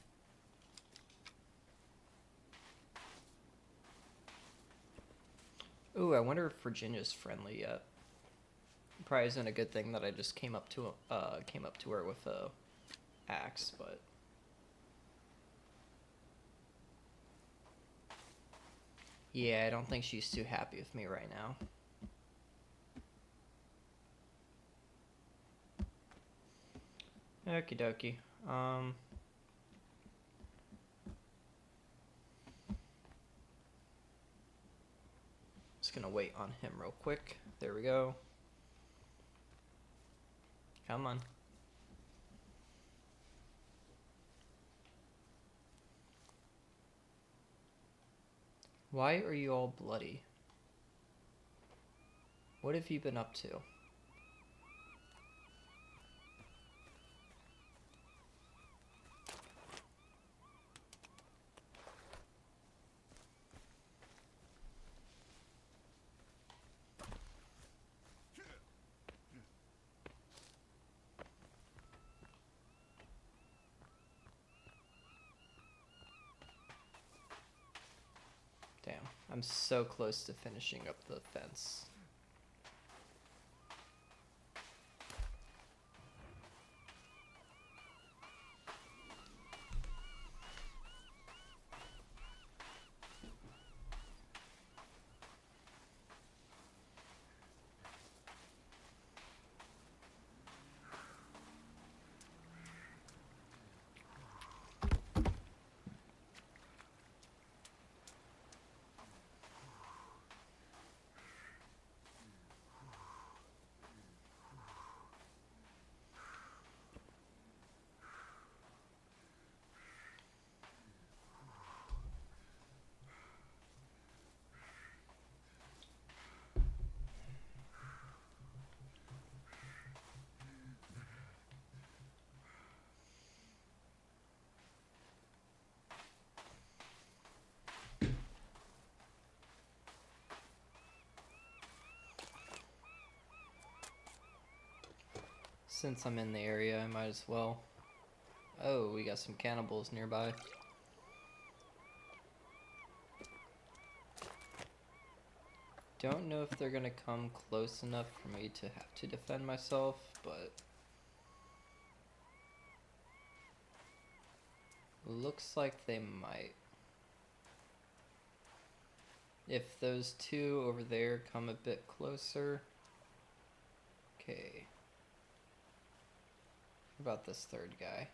Ooh, I wonder if Virginia's friendly yet. Probably isn't a good thing that I just came up to her with a axe, but yeah, I don't think she's too happy with me right now. Okie dokie. Just gonna wait on him real quick. There we go. Come on. Why are you all bloody? What have you been up to? Damn, I'm so close to finishing up the fence. Since I'm in the area, I might as well. Oh, we got some cannibals nearby. Don't know if they're gonna come close enough for me to have to defend myself, but looks like they might. If those two over there come a bit closer. Okay. What about this third guy?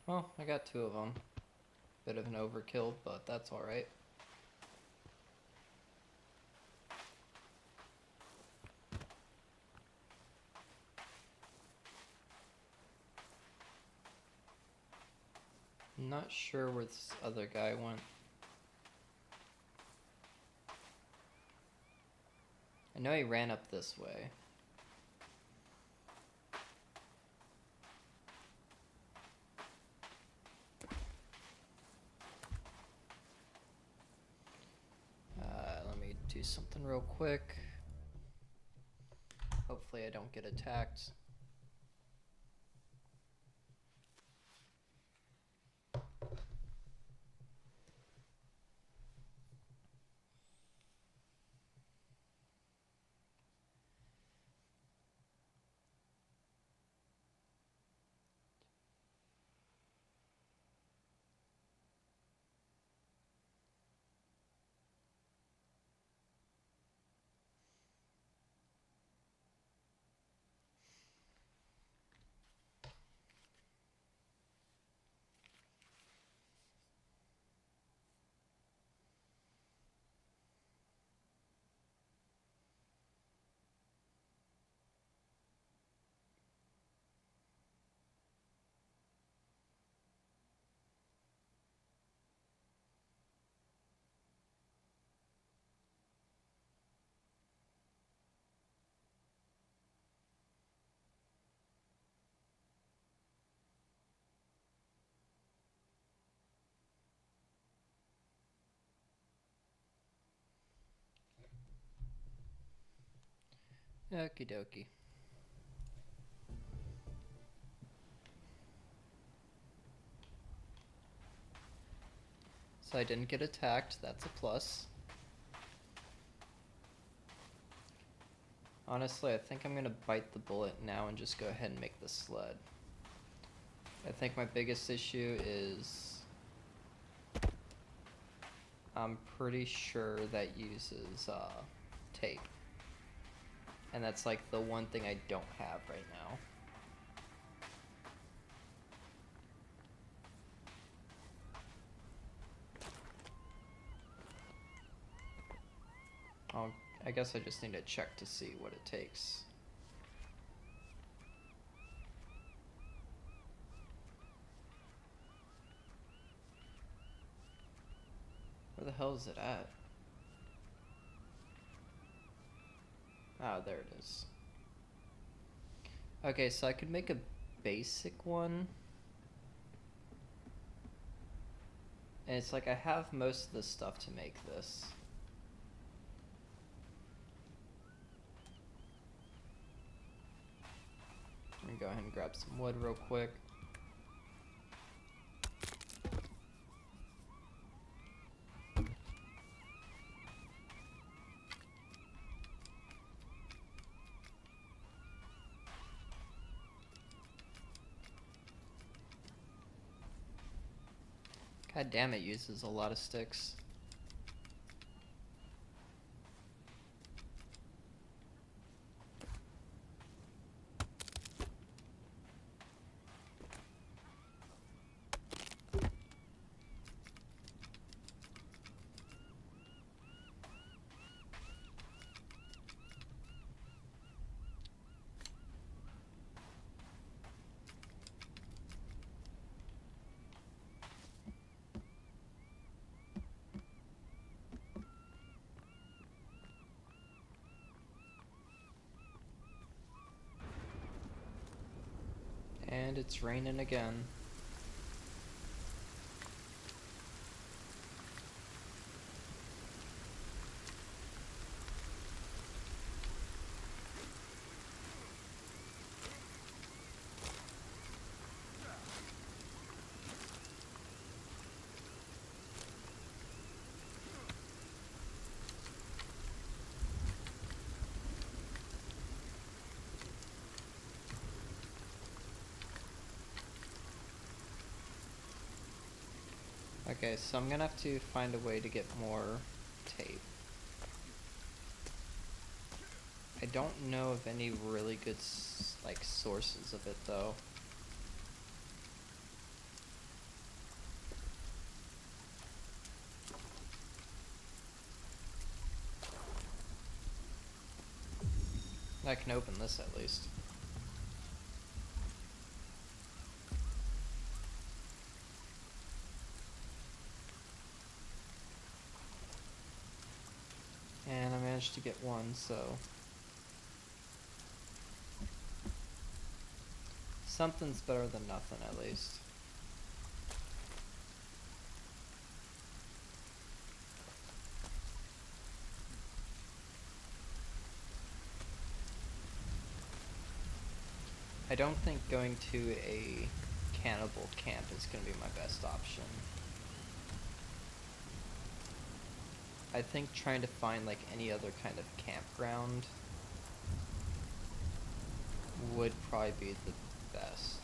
Well, I got two of them. Bit of an overkill, but that's alright. Not sure where this other guy went. I know he ran up this way. Let me do something real quick. Hopefully I don't get attacked. Okie dokie. So I didn't get attacked, that's a plus. Honestly, I think I'm gonna bite the bullet now and just go ahead and make the sled. I think my biggest issue is I'm pretty sure that uses tape. And that's like the one thing I don't have right now. I guess I just need to check to see what it takes. Where the hell is it at? Ah, there it is. Okay, so I could make a basic one. And it's like I have most of the stuff to make this. I'm gonna go ahead and grab some wood real quick. God damn, it uses a lot of sticks. And it's raining again. Okay, so I'm gonna have to find a way to get more tape. I don't know of any really good like sources of it though. I can open this at least. And I managed to get one, so something's better than nothing at least. I don't think going to a cannibal camp is going to be my best option. I think trying to find like any other kind of campground would probably be the best.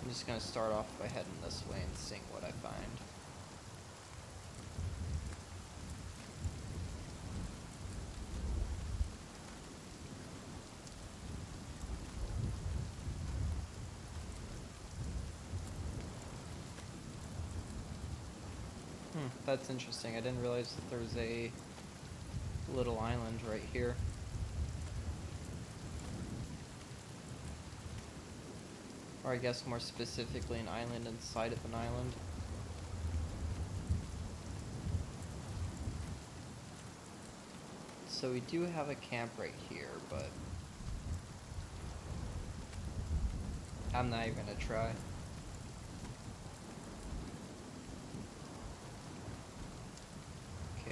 I'm just going to start off by heading this way and seeing what I find. That's interesting. I didn't realize that there was a little island right here. Or I guess more specifically an island inside of an island. So we do have a camp right here, but I'm not even gonna try.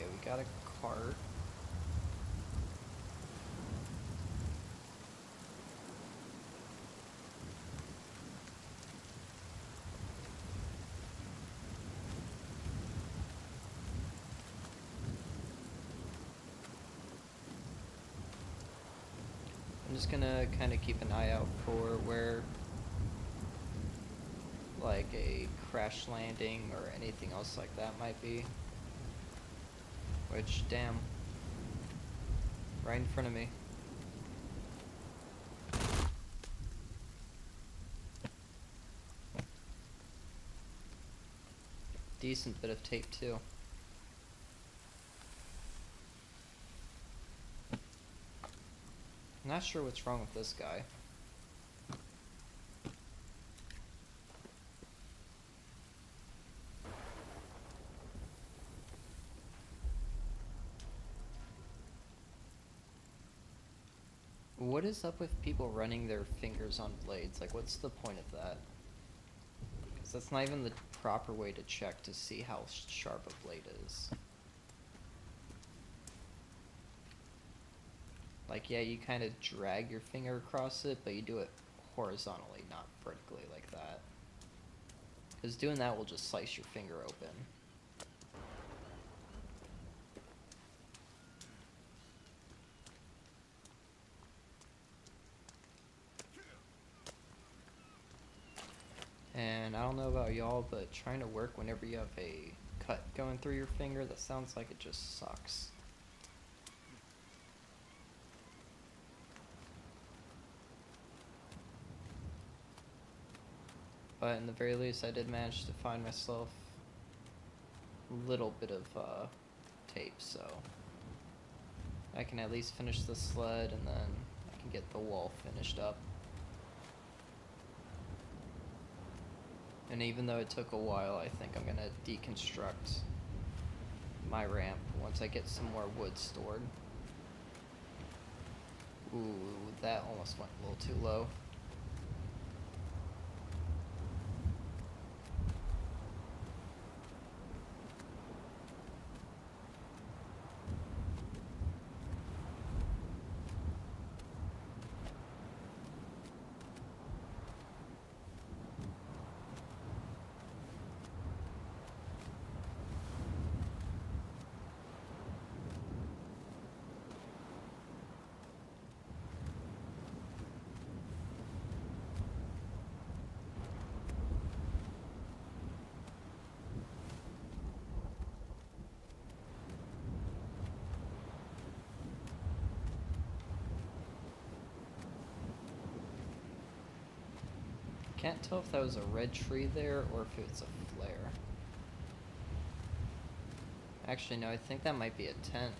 Okay, we got a cart. I'm just gonna kind of keep an eye out for where like a crash landing or anything else like that might be. Which, damn. Right in front of me. Decent bit of tape too. Not sure what's wrong with this guy. What is up with people running their fingers on blades? Like, what's the point of that? Because that's not even the proper way to check to see how sharp a blade is. Like, yeah, you kind of drag your finger across it, but you do it horizontally, not vertically like that. Because doing that will just slice your finger open. And I don't know about y'all, but trying to work whenever you have a cut going through your finger, that sounds like it just sucks. But in the very least, I did manage to find myself a little bit of tape, so I can at least finish the sled and then I can get the wall finished up. And even though it took a while, I think I'm gonna deconstruct my ramp once I get some more wood stored. Ooh, that almost went a little too low. Can't tell if that was a red tree there or if it's a flare. Actually, no, I think that might be a tent.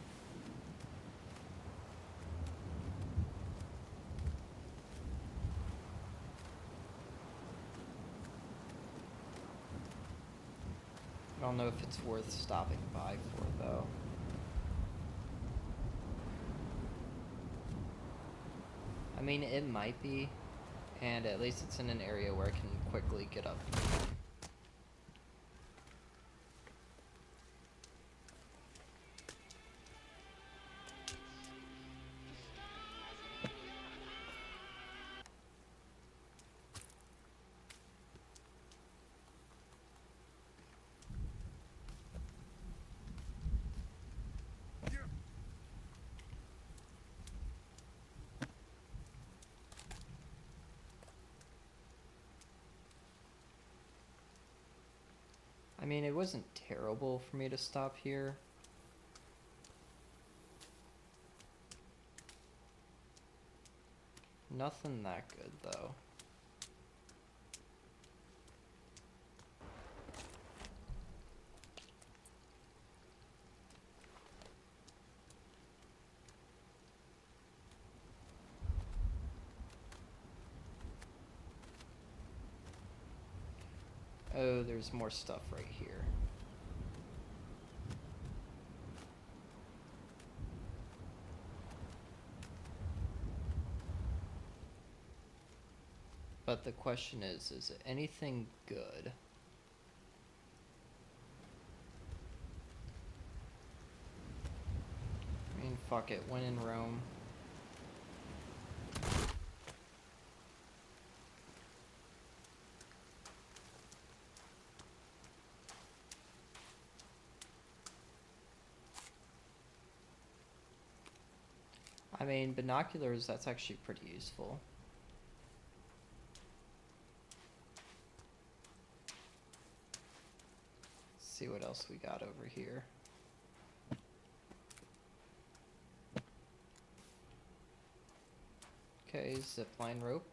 I don't know if it's worth stopping by for, though. I mean, it might be, and at least it's in an area where I can quickly get up. I mean, it wasn't terrible for me to stop here. Nothing that good, though. Oh, there's more stuff right here. But the question is it anything good? Fuck it, when in Rome. I mean, binoculars, that's actually pretty useful. Let's see what else we got over here. Okay, zipline rope.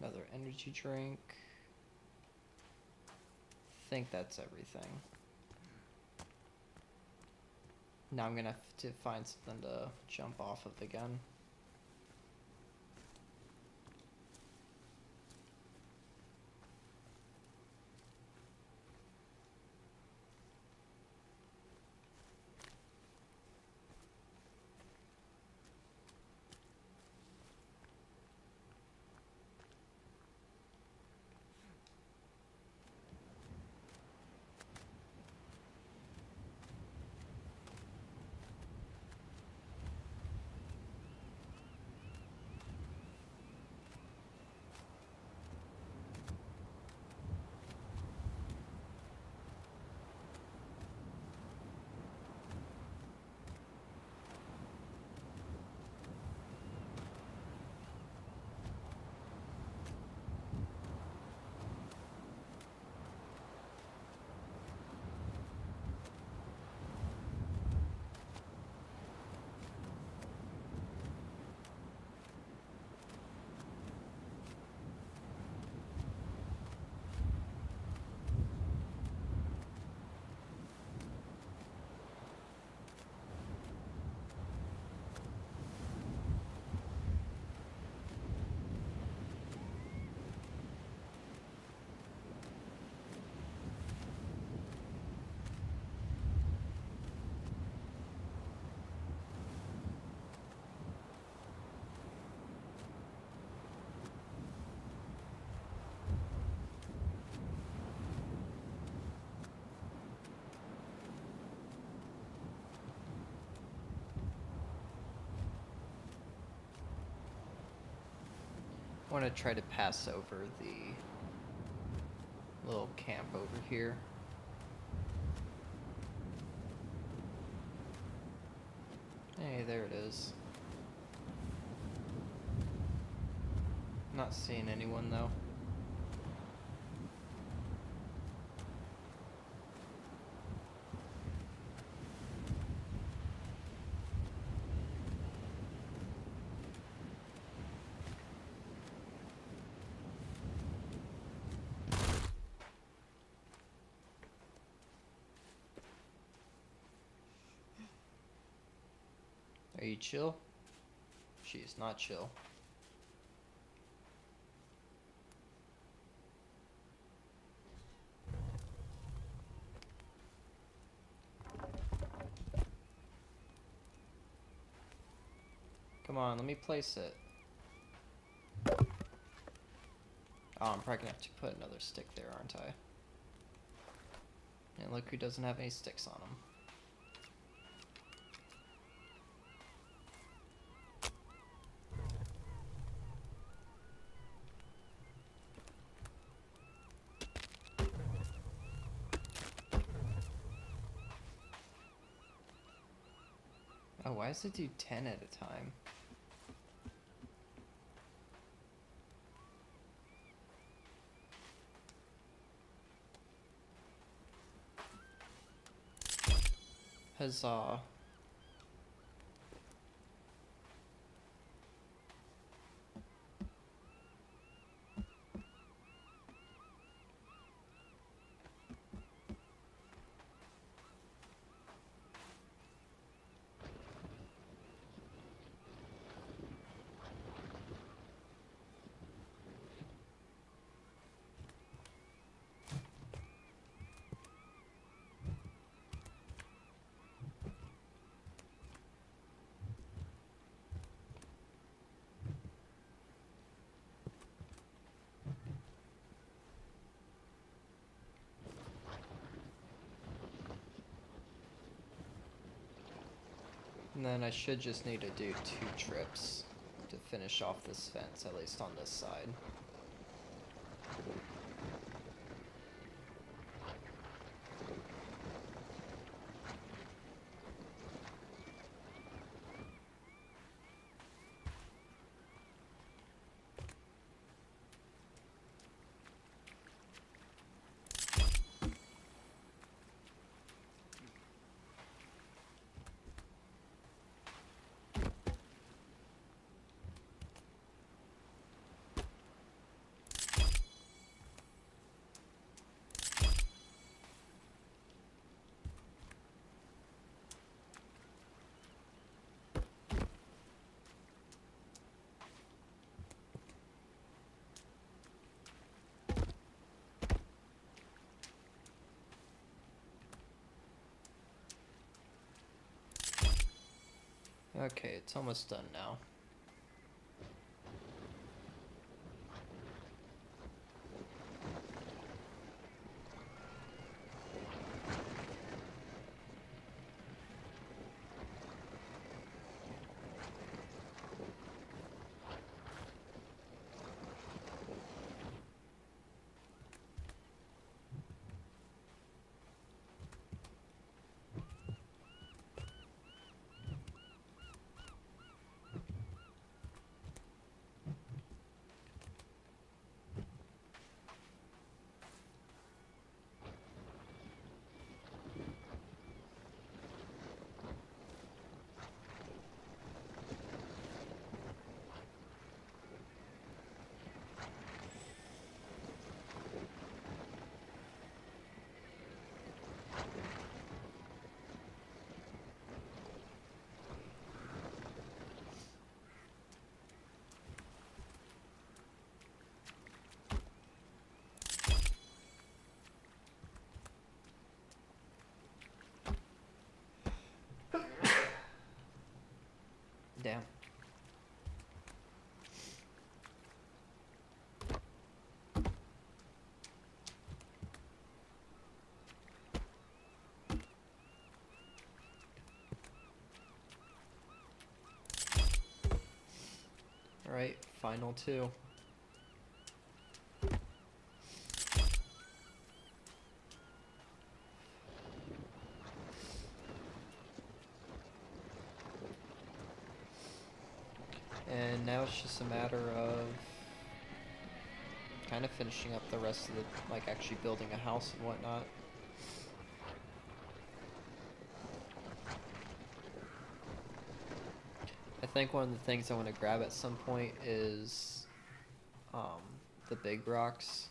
Another energy drink. I think that's everything. Now I'm gonna have to find something to jump off of again. I want to try to pass over the little camp over here. Hey, there it is. Not seeing anyone though. Are you chill? She is not chill. Come on, let me place it. Oh, I'm probably gonna have to put another stick there, aren't I? And look who doesn't have any sticks on him. Oh, why does it do 10 at a time? Huzzah. And then I should just need to do 2 trips to finish off this fence, at least on this side. Okay, it's almost done now. Damn. Alright, final 2. And now it's just a matter of kind of finishing up the rest of the, like, actually building a house and whatnot. I think one of the things I want to grab at some point is the big rocks.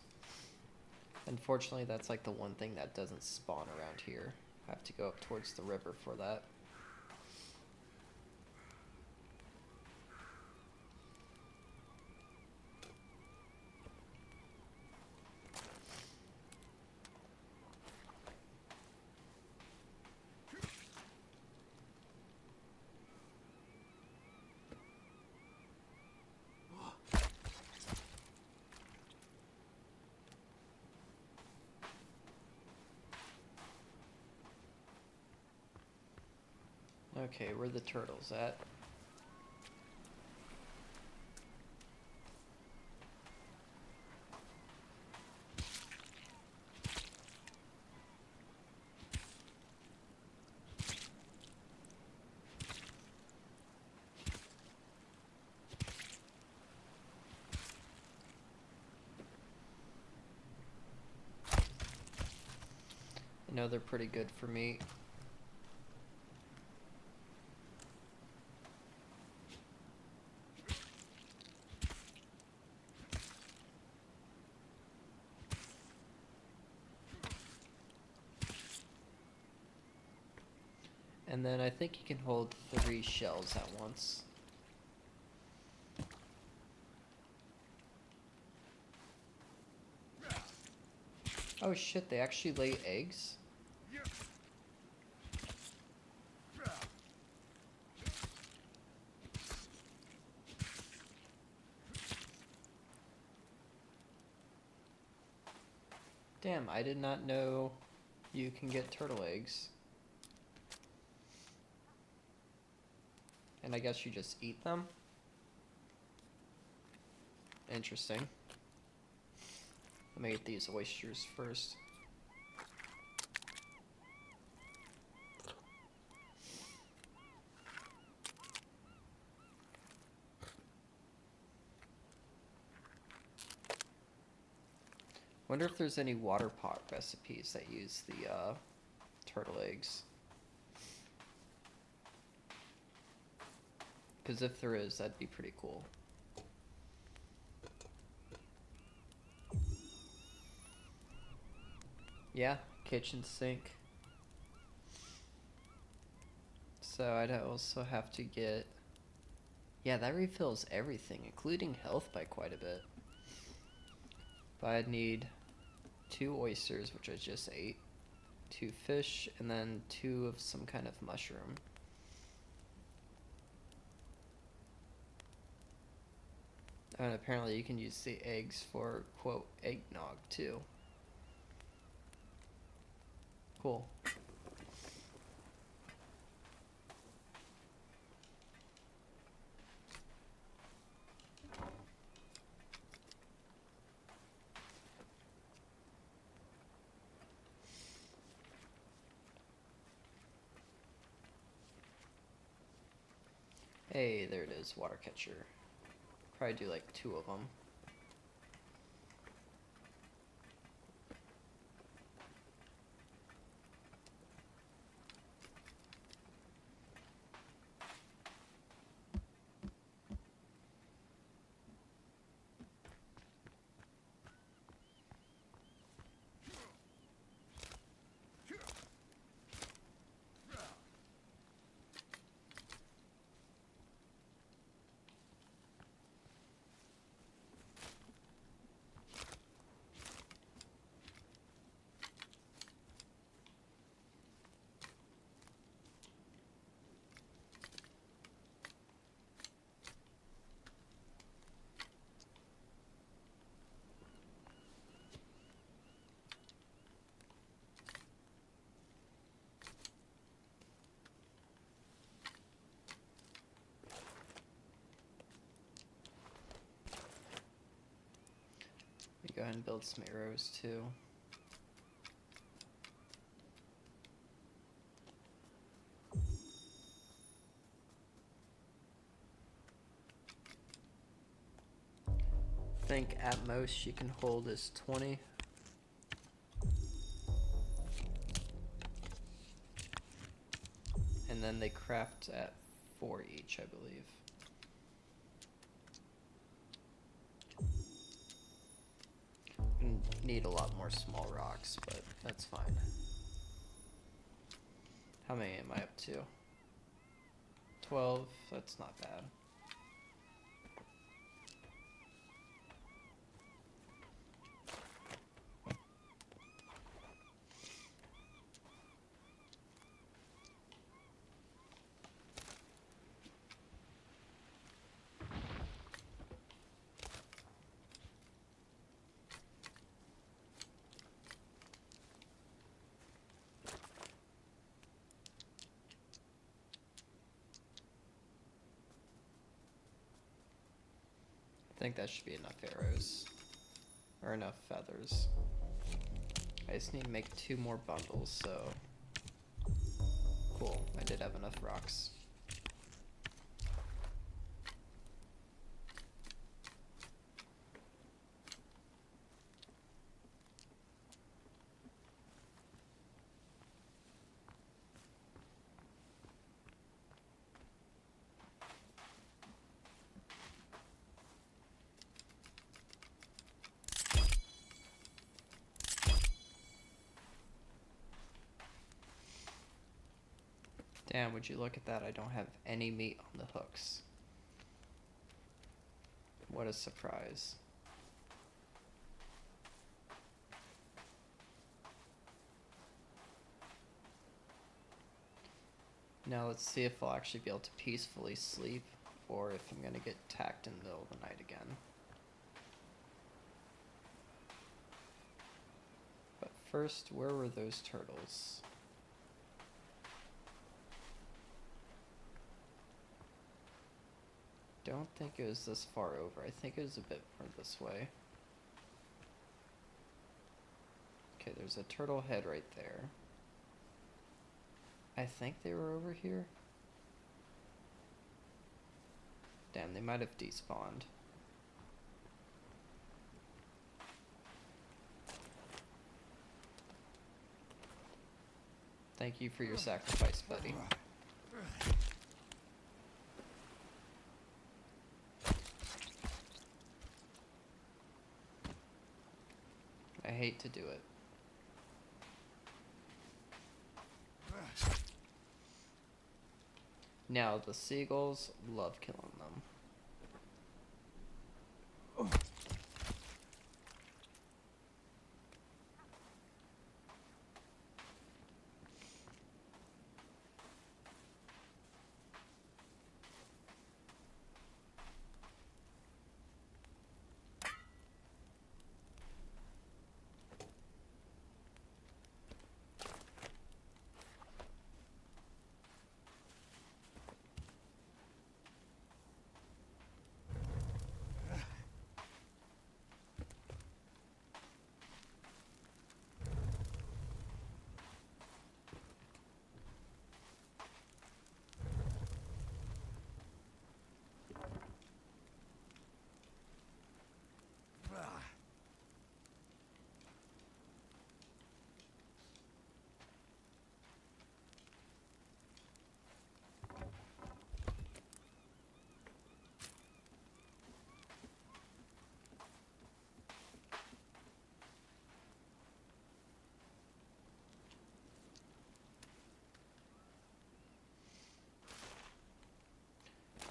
Unfortunately, that's like the one thing that doesn't spawn around here. I have to go up towards the river for that. Okay, where are the turtles at? I know they're pretty good for meat. And then I think you can hold 3 shells at once. Oh shit, they actually lay eggs? Damn, I did not know you can get turtle eggs. And I guess you just eat them? Interesting. Let me eat these oysters first. Wonder if there's any water pot recipes that use the turtle eggs. Because if there is, that'd be pretty cool. Yeah, kitchen sink. So I'd also have to get... Yeah, that refills everything, including health by quite a bit. But I'd need 2 oysters, which I just ate, 2 fish, and then 2 of some kind of mushroom. And apparently you can use the eggs for, quote, eggnog, too. Cool. Hey, there it is, water catcher. Probably do like 2 of them. Let me go ahead and build some arrows too. I think at most she can hold is 20. And then they craft at 4 each, I believe. Need a lot more small rocks, but that's fine. How many am I up to? 12, that's not bad. I think that should be enough arrows. Or enough feathers. I just need to make 2 more bundles, so... Cool, I did have enough rocks. Damn, would you look at that, I don't have any meat on the hooks. What a surprise. Now let's see if I'll actually be able to peacefully sleep, or if I'm gonna get attacked in the middle of the night again. But first, where were those turtles? don't think it was this far over. I think it was a bit more this way. Okay, there's a turtle head right there. I think they were over here. Damn, they might have despawned. Thank you for your sacrifice, buddy. I hate to do it. Now, the seagulls, love killing them.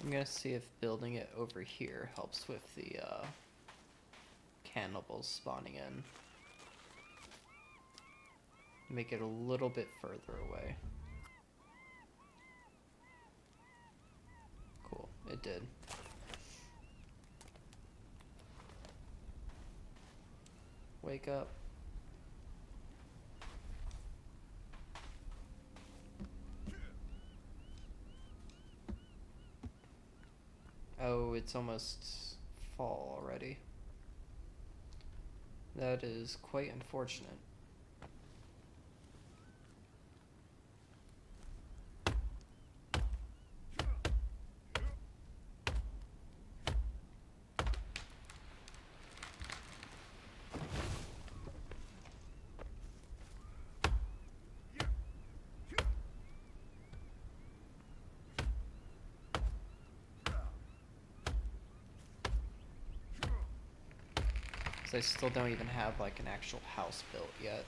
I'm gonna see if building it over here helps with the cannibals spawning in. Make it a little bit further away. Cool, it did. Wake up. Oh, it's almost fall already. That is quite unfortunate. I still don't even have like an actual house built yet.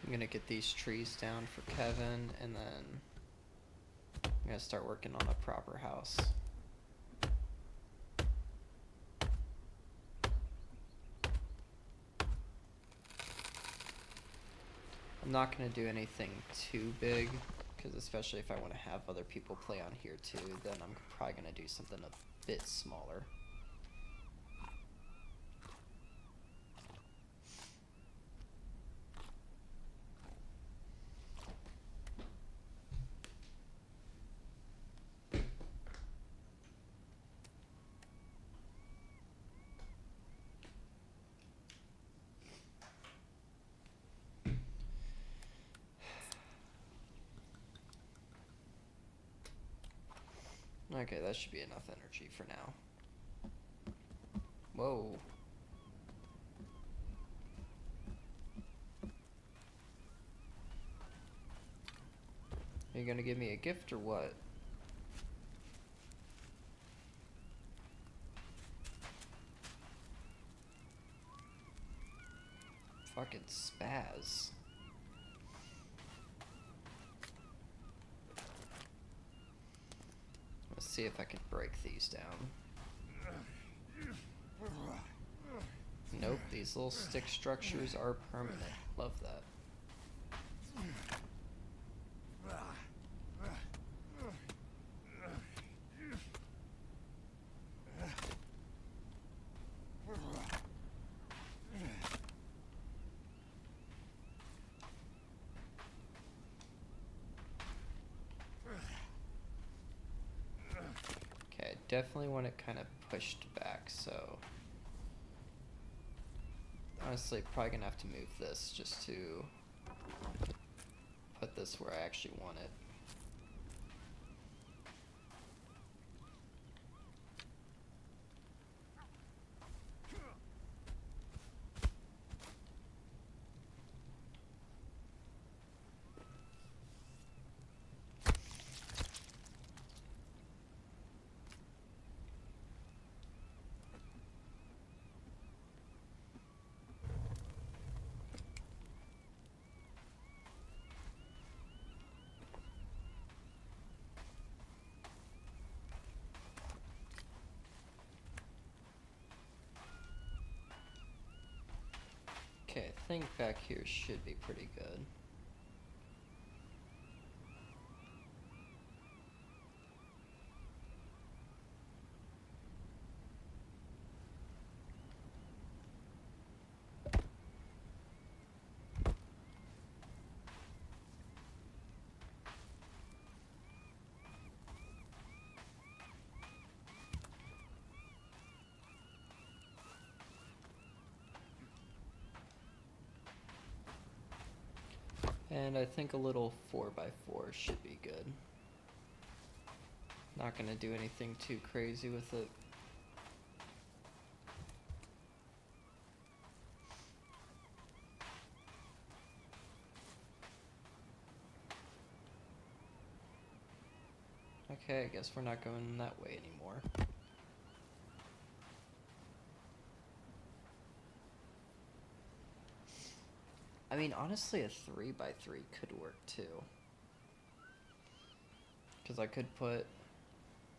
I'm gonna get these trees down for Kevin, and then I'm gonna start working on a proper house. I'm not going to do anything too big, because especially if I want to have other people play on here too, then I'm probably going to do something a bit smaller. Okay, that should be enough energy for now. Whoa. Are you gonna give me a gift or what? Fucking spaz. Let's see if I can break these down. Nope, these little stick structures are permanent. Love that. definitely want it kind of pushed back, so honestly probably gonna have to move this just to put this where I actually want it. Okay, I think back here should be pretty good. And I think a little 4x4 should be good. Not gonna do anything too crazy with it. Okay, I guess we're not going that way anymore. I mean, honestly, a 3x3 could work too. Because I could put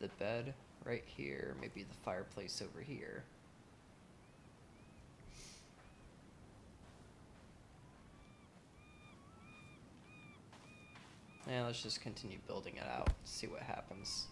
the bed right here, maybe the fireplace over here. And let's just continue building it out, see what happens.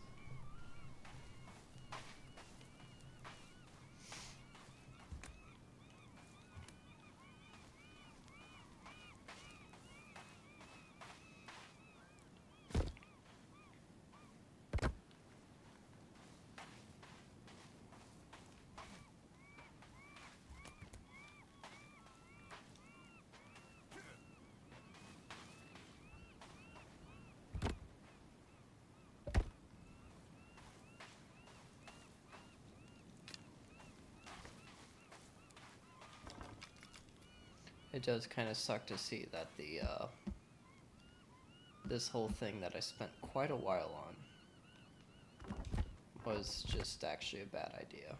It does kind of suck to see that the this whole thing that I spent quite a while on was just actually a bad idea.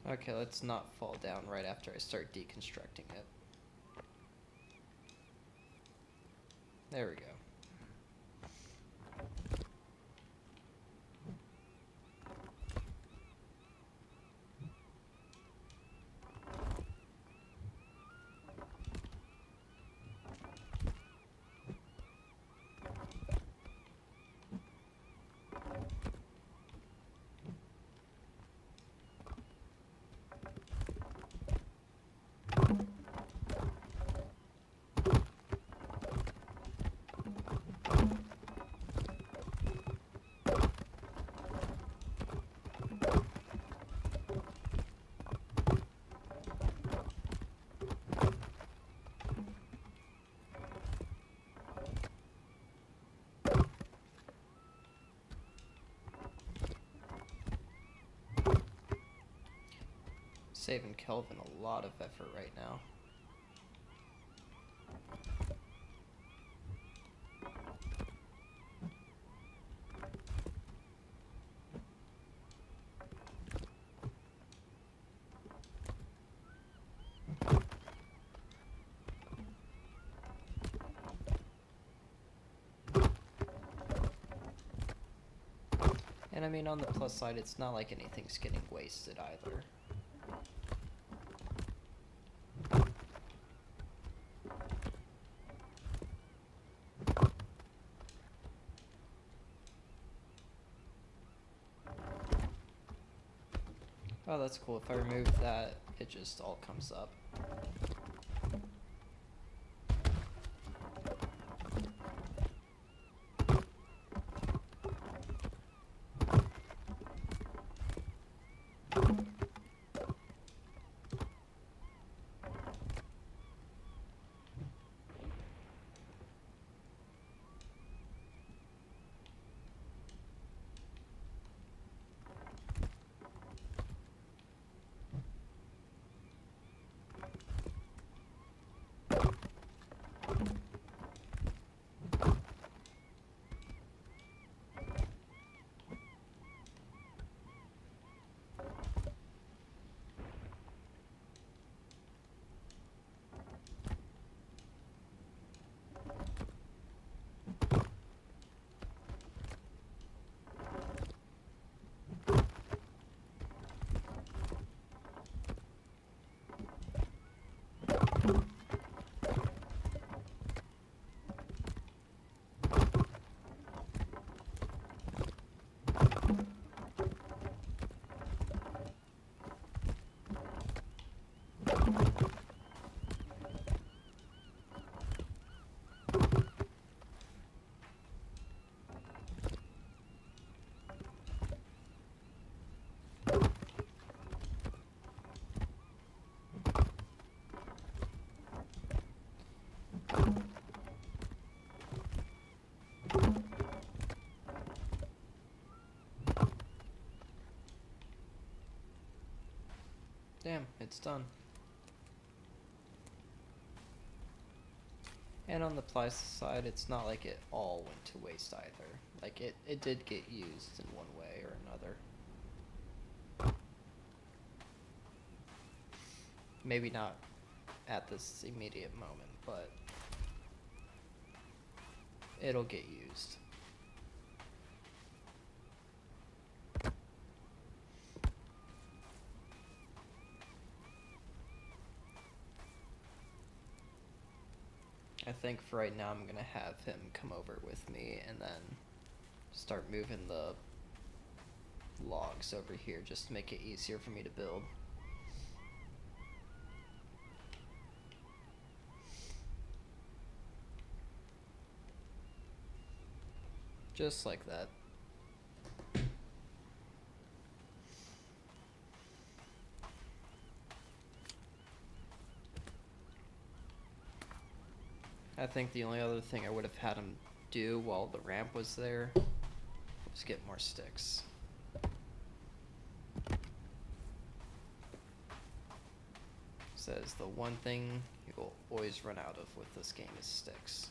Okay, let's not fall down right after I start deconstructing it. There we go. Saving Kelvin a lot of effort right now. And I mean, on the plus side, it's not like anything's getting wasted either. Oh, that's cool. If I remove that, it just all comes up. Damn, it's done. And on the plus side, it's not like it all went to waste either. Like, it did get used in one way or another. Maybe not at this immediate moment, but it'll get used. I think for right now I'm gonna have him come over with me and then start moving the logs over here just to make it easier for me to build. Just like that. I think the only other thing I would have had him do while the ramp was there was get more sticks. Says the one thing you'll always run out of with this game is sticks.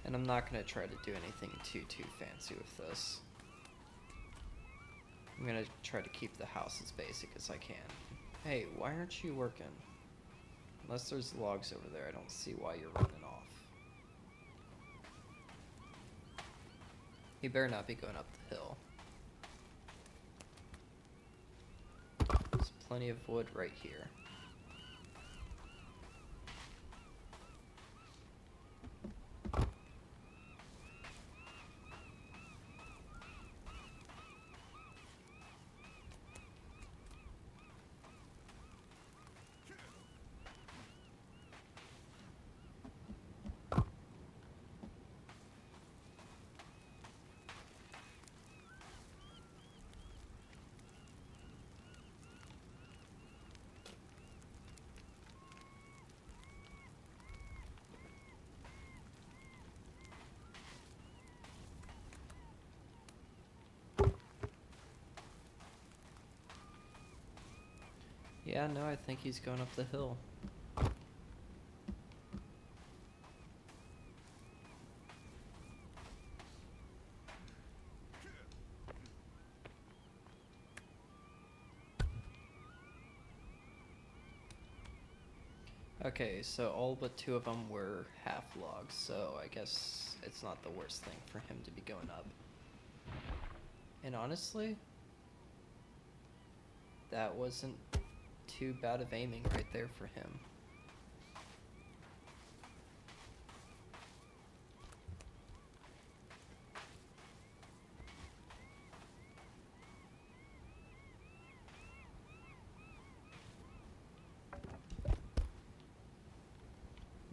And I'm not going to try to do anything too fancy with this. I'm going to try to keep the house as basic as I can. Hey, why aren't you working? Unless there's logs over there, I don't see why you're running off. You better not be going up the hill. There's plenty of wood right here. Yeah, no, I think he's going up the hill. Okay, so all but 2 of them were half logs, so I guess it's not the worst thing for him to be going up. And honestly, that wasn't too bad of aiming right there for him.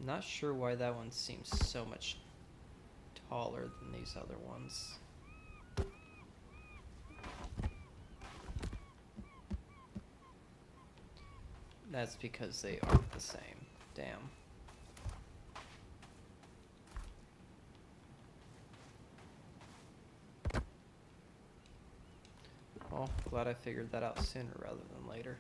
Not sure why that one seems so much taller than these other ones. That's because they aren't the same. Damn. Well, glad I figured that out sooner rather than later.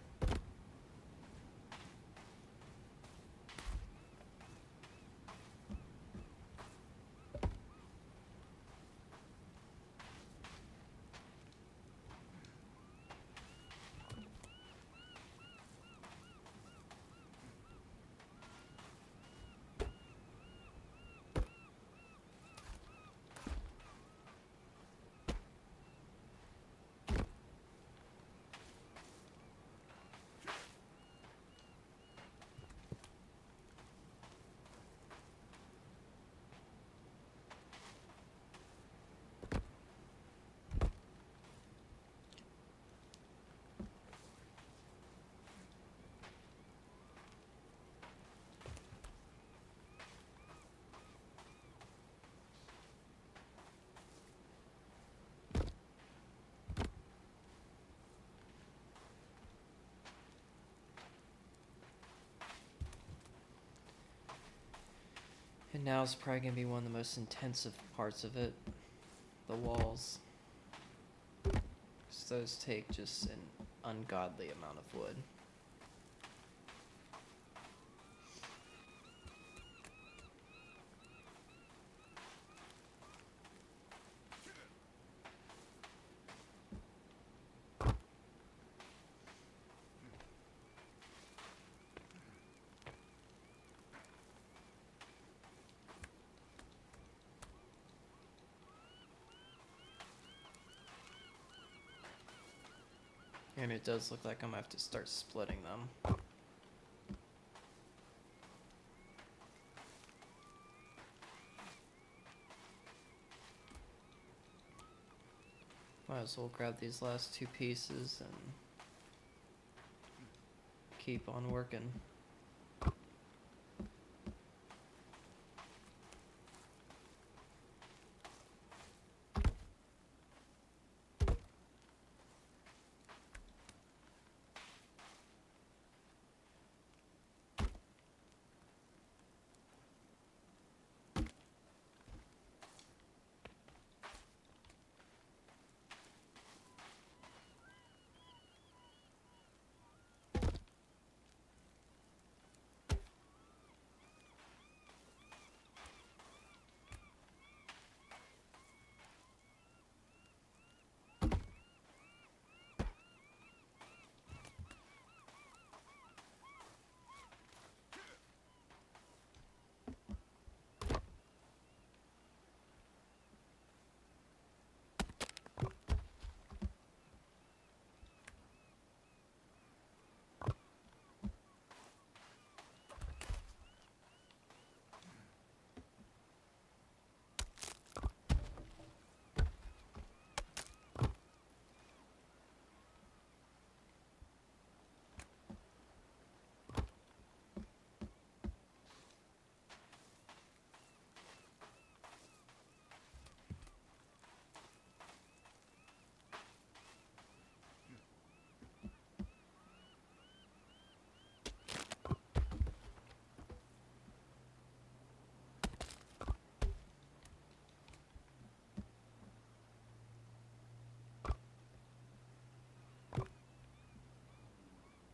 And now it's probably going to be one of the most intensive parts of it. The walls. 'Cause those take just an ungodly amount of wood. And it does look like I'm going to have to start splitting them. Might as well grab these last 2 pieces and keep on working.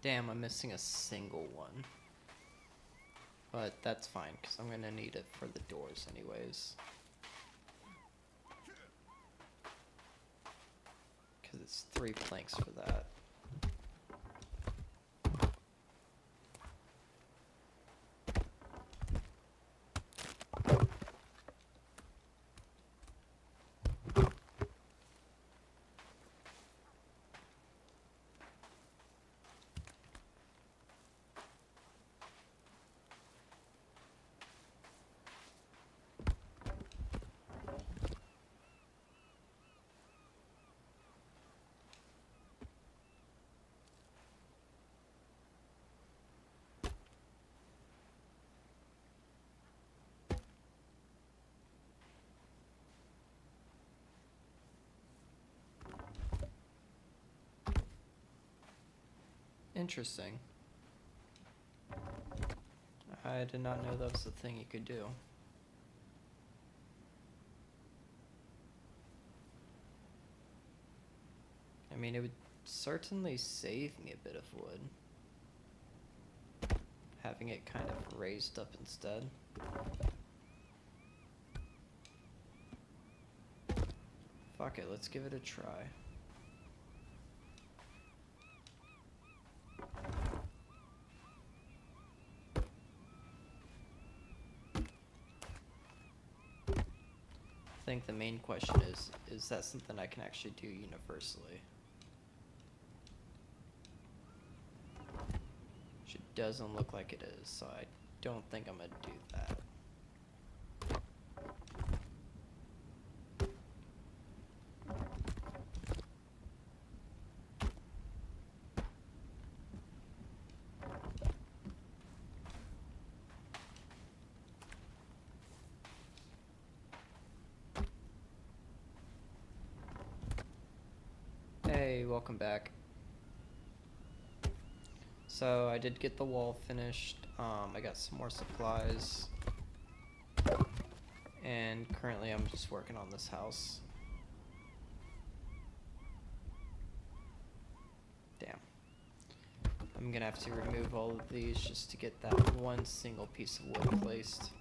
Damn, I'm missing a single one. But that's fine, because I'm gonna need it for the doors anyways. Because it's 3 planks for that. Interesting. I did not know that was a thing you could do. I mean, it would certainly save me a bit of wood. Having it kind of raised up instead. Fuck it, let's give it a try. I think the main question is that something I can actually do universally? Which it doesn't look like it is, so I don't think I'm gonna do that. Hey, welcome back. So I did get the wall finished. I got some more supplies. And currently I'm just working on this house. Damn. I'm gonna have to remove all of these just to get that one single piece of wood placed.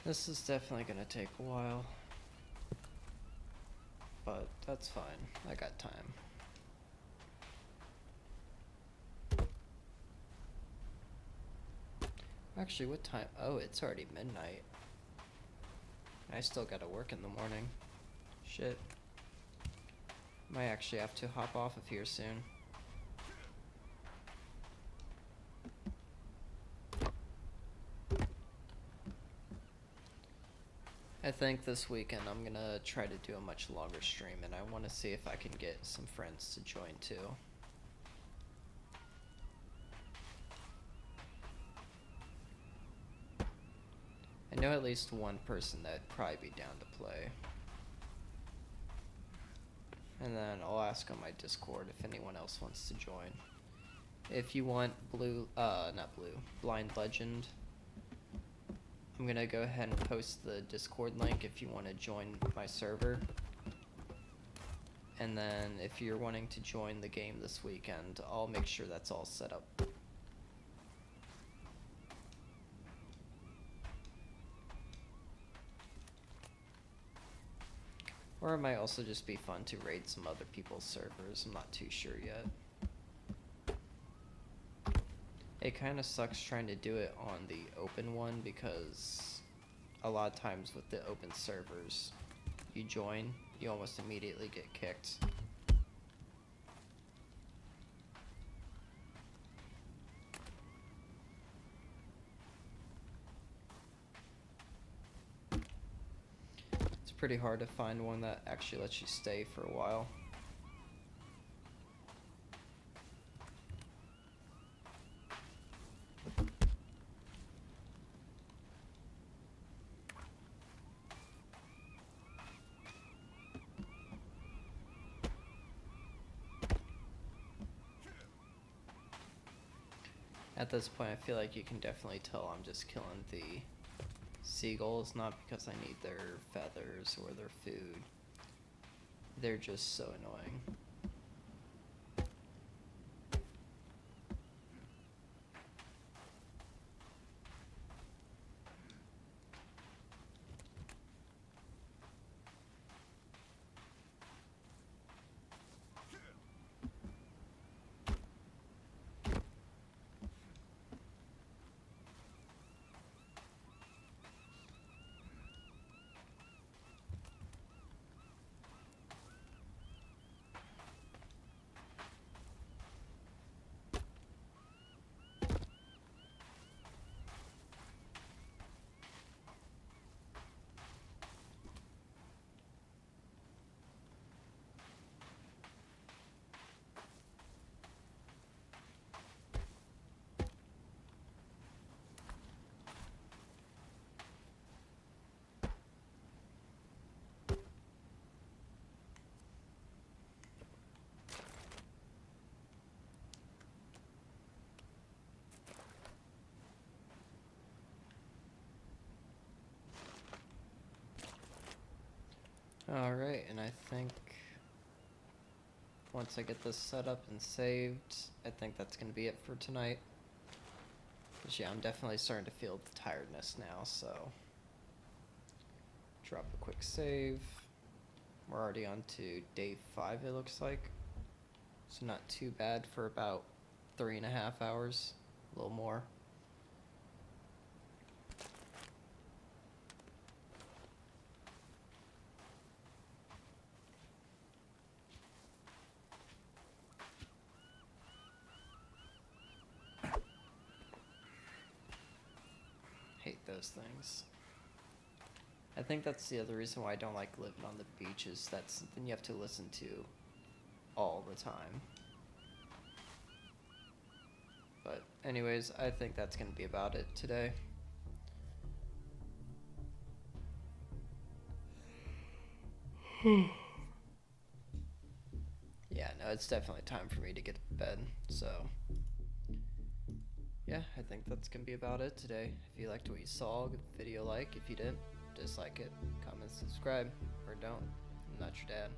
This is definitely gonna take a while, but that's fine. I got time. Actually, what time? Oh, it's already midnight. I still gotta work in the morning. Shit. Might actually have to hop off of here soon. I think this weekend I'm gonna try to do a much longer stream, and I want to see if I can get some friends to join too. I know at least one person that'd probably be down to play. And then I'll ask on my Discord if anyone else wants to join. If you want Blind Legend, I'm gonna go ahead and post the Discord link if you want to join my server. And then if you're wanting to join the game this weekend, I'll make sure that's all set up. Or it might also just be fun to raid some other people's servers. I'm not too sure yet. It kind of sucks trying to do it on the open one because a lot of times with the open servers, you join, you almost immediately get kicked. It's pretty hard to find one that actually lets you stay for a while. At this point, I feel like you can definitely tell I'm just killing the seagulls, not because I need their feathers or their food. They're just so annoying. Alright, and I think once I get this set up and saved, I think that's going to be it for tonight. Because yeah, I'm definitely starting to feel the tiredness now, so drop a quick save. We're already on to day 5, it looks like. So not too bad for about 3.5 hours, a little more. Hate those things. I think that's the other reason why I don't like living on the beach, is that's something you have to listen to all the time. But anyways, I think that's going to be about it today. Yeah, no, it's definitely time for me to get to bed, so yeah, I think that's going to be about it today. If you liked what you saw, give the video a like. If you didn't, dislike it, comment, subscribe, or don't. I'm not your dad.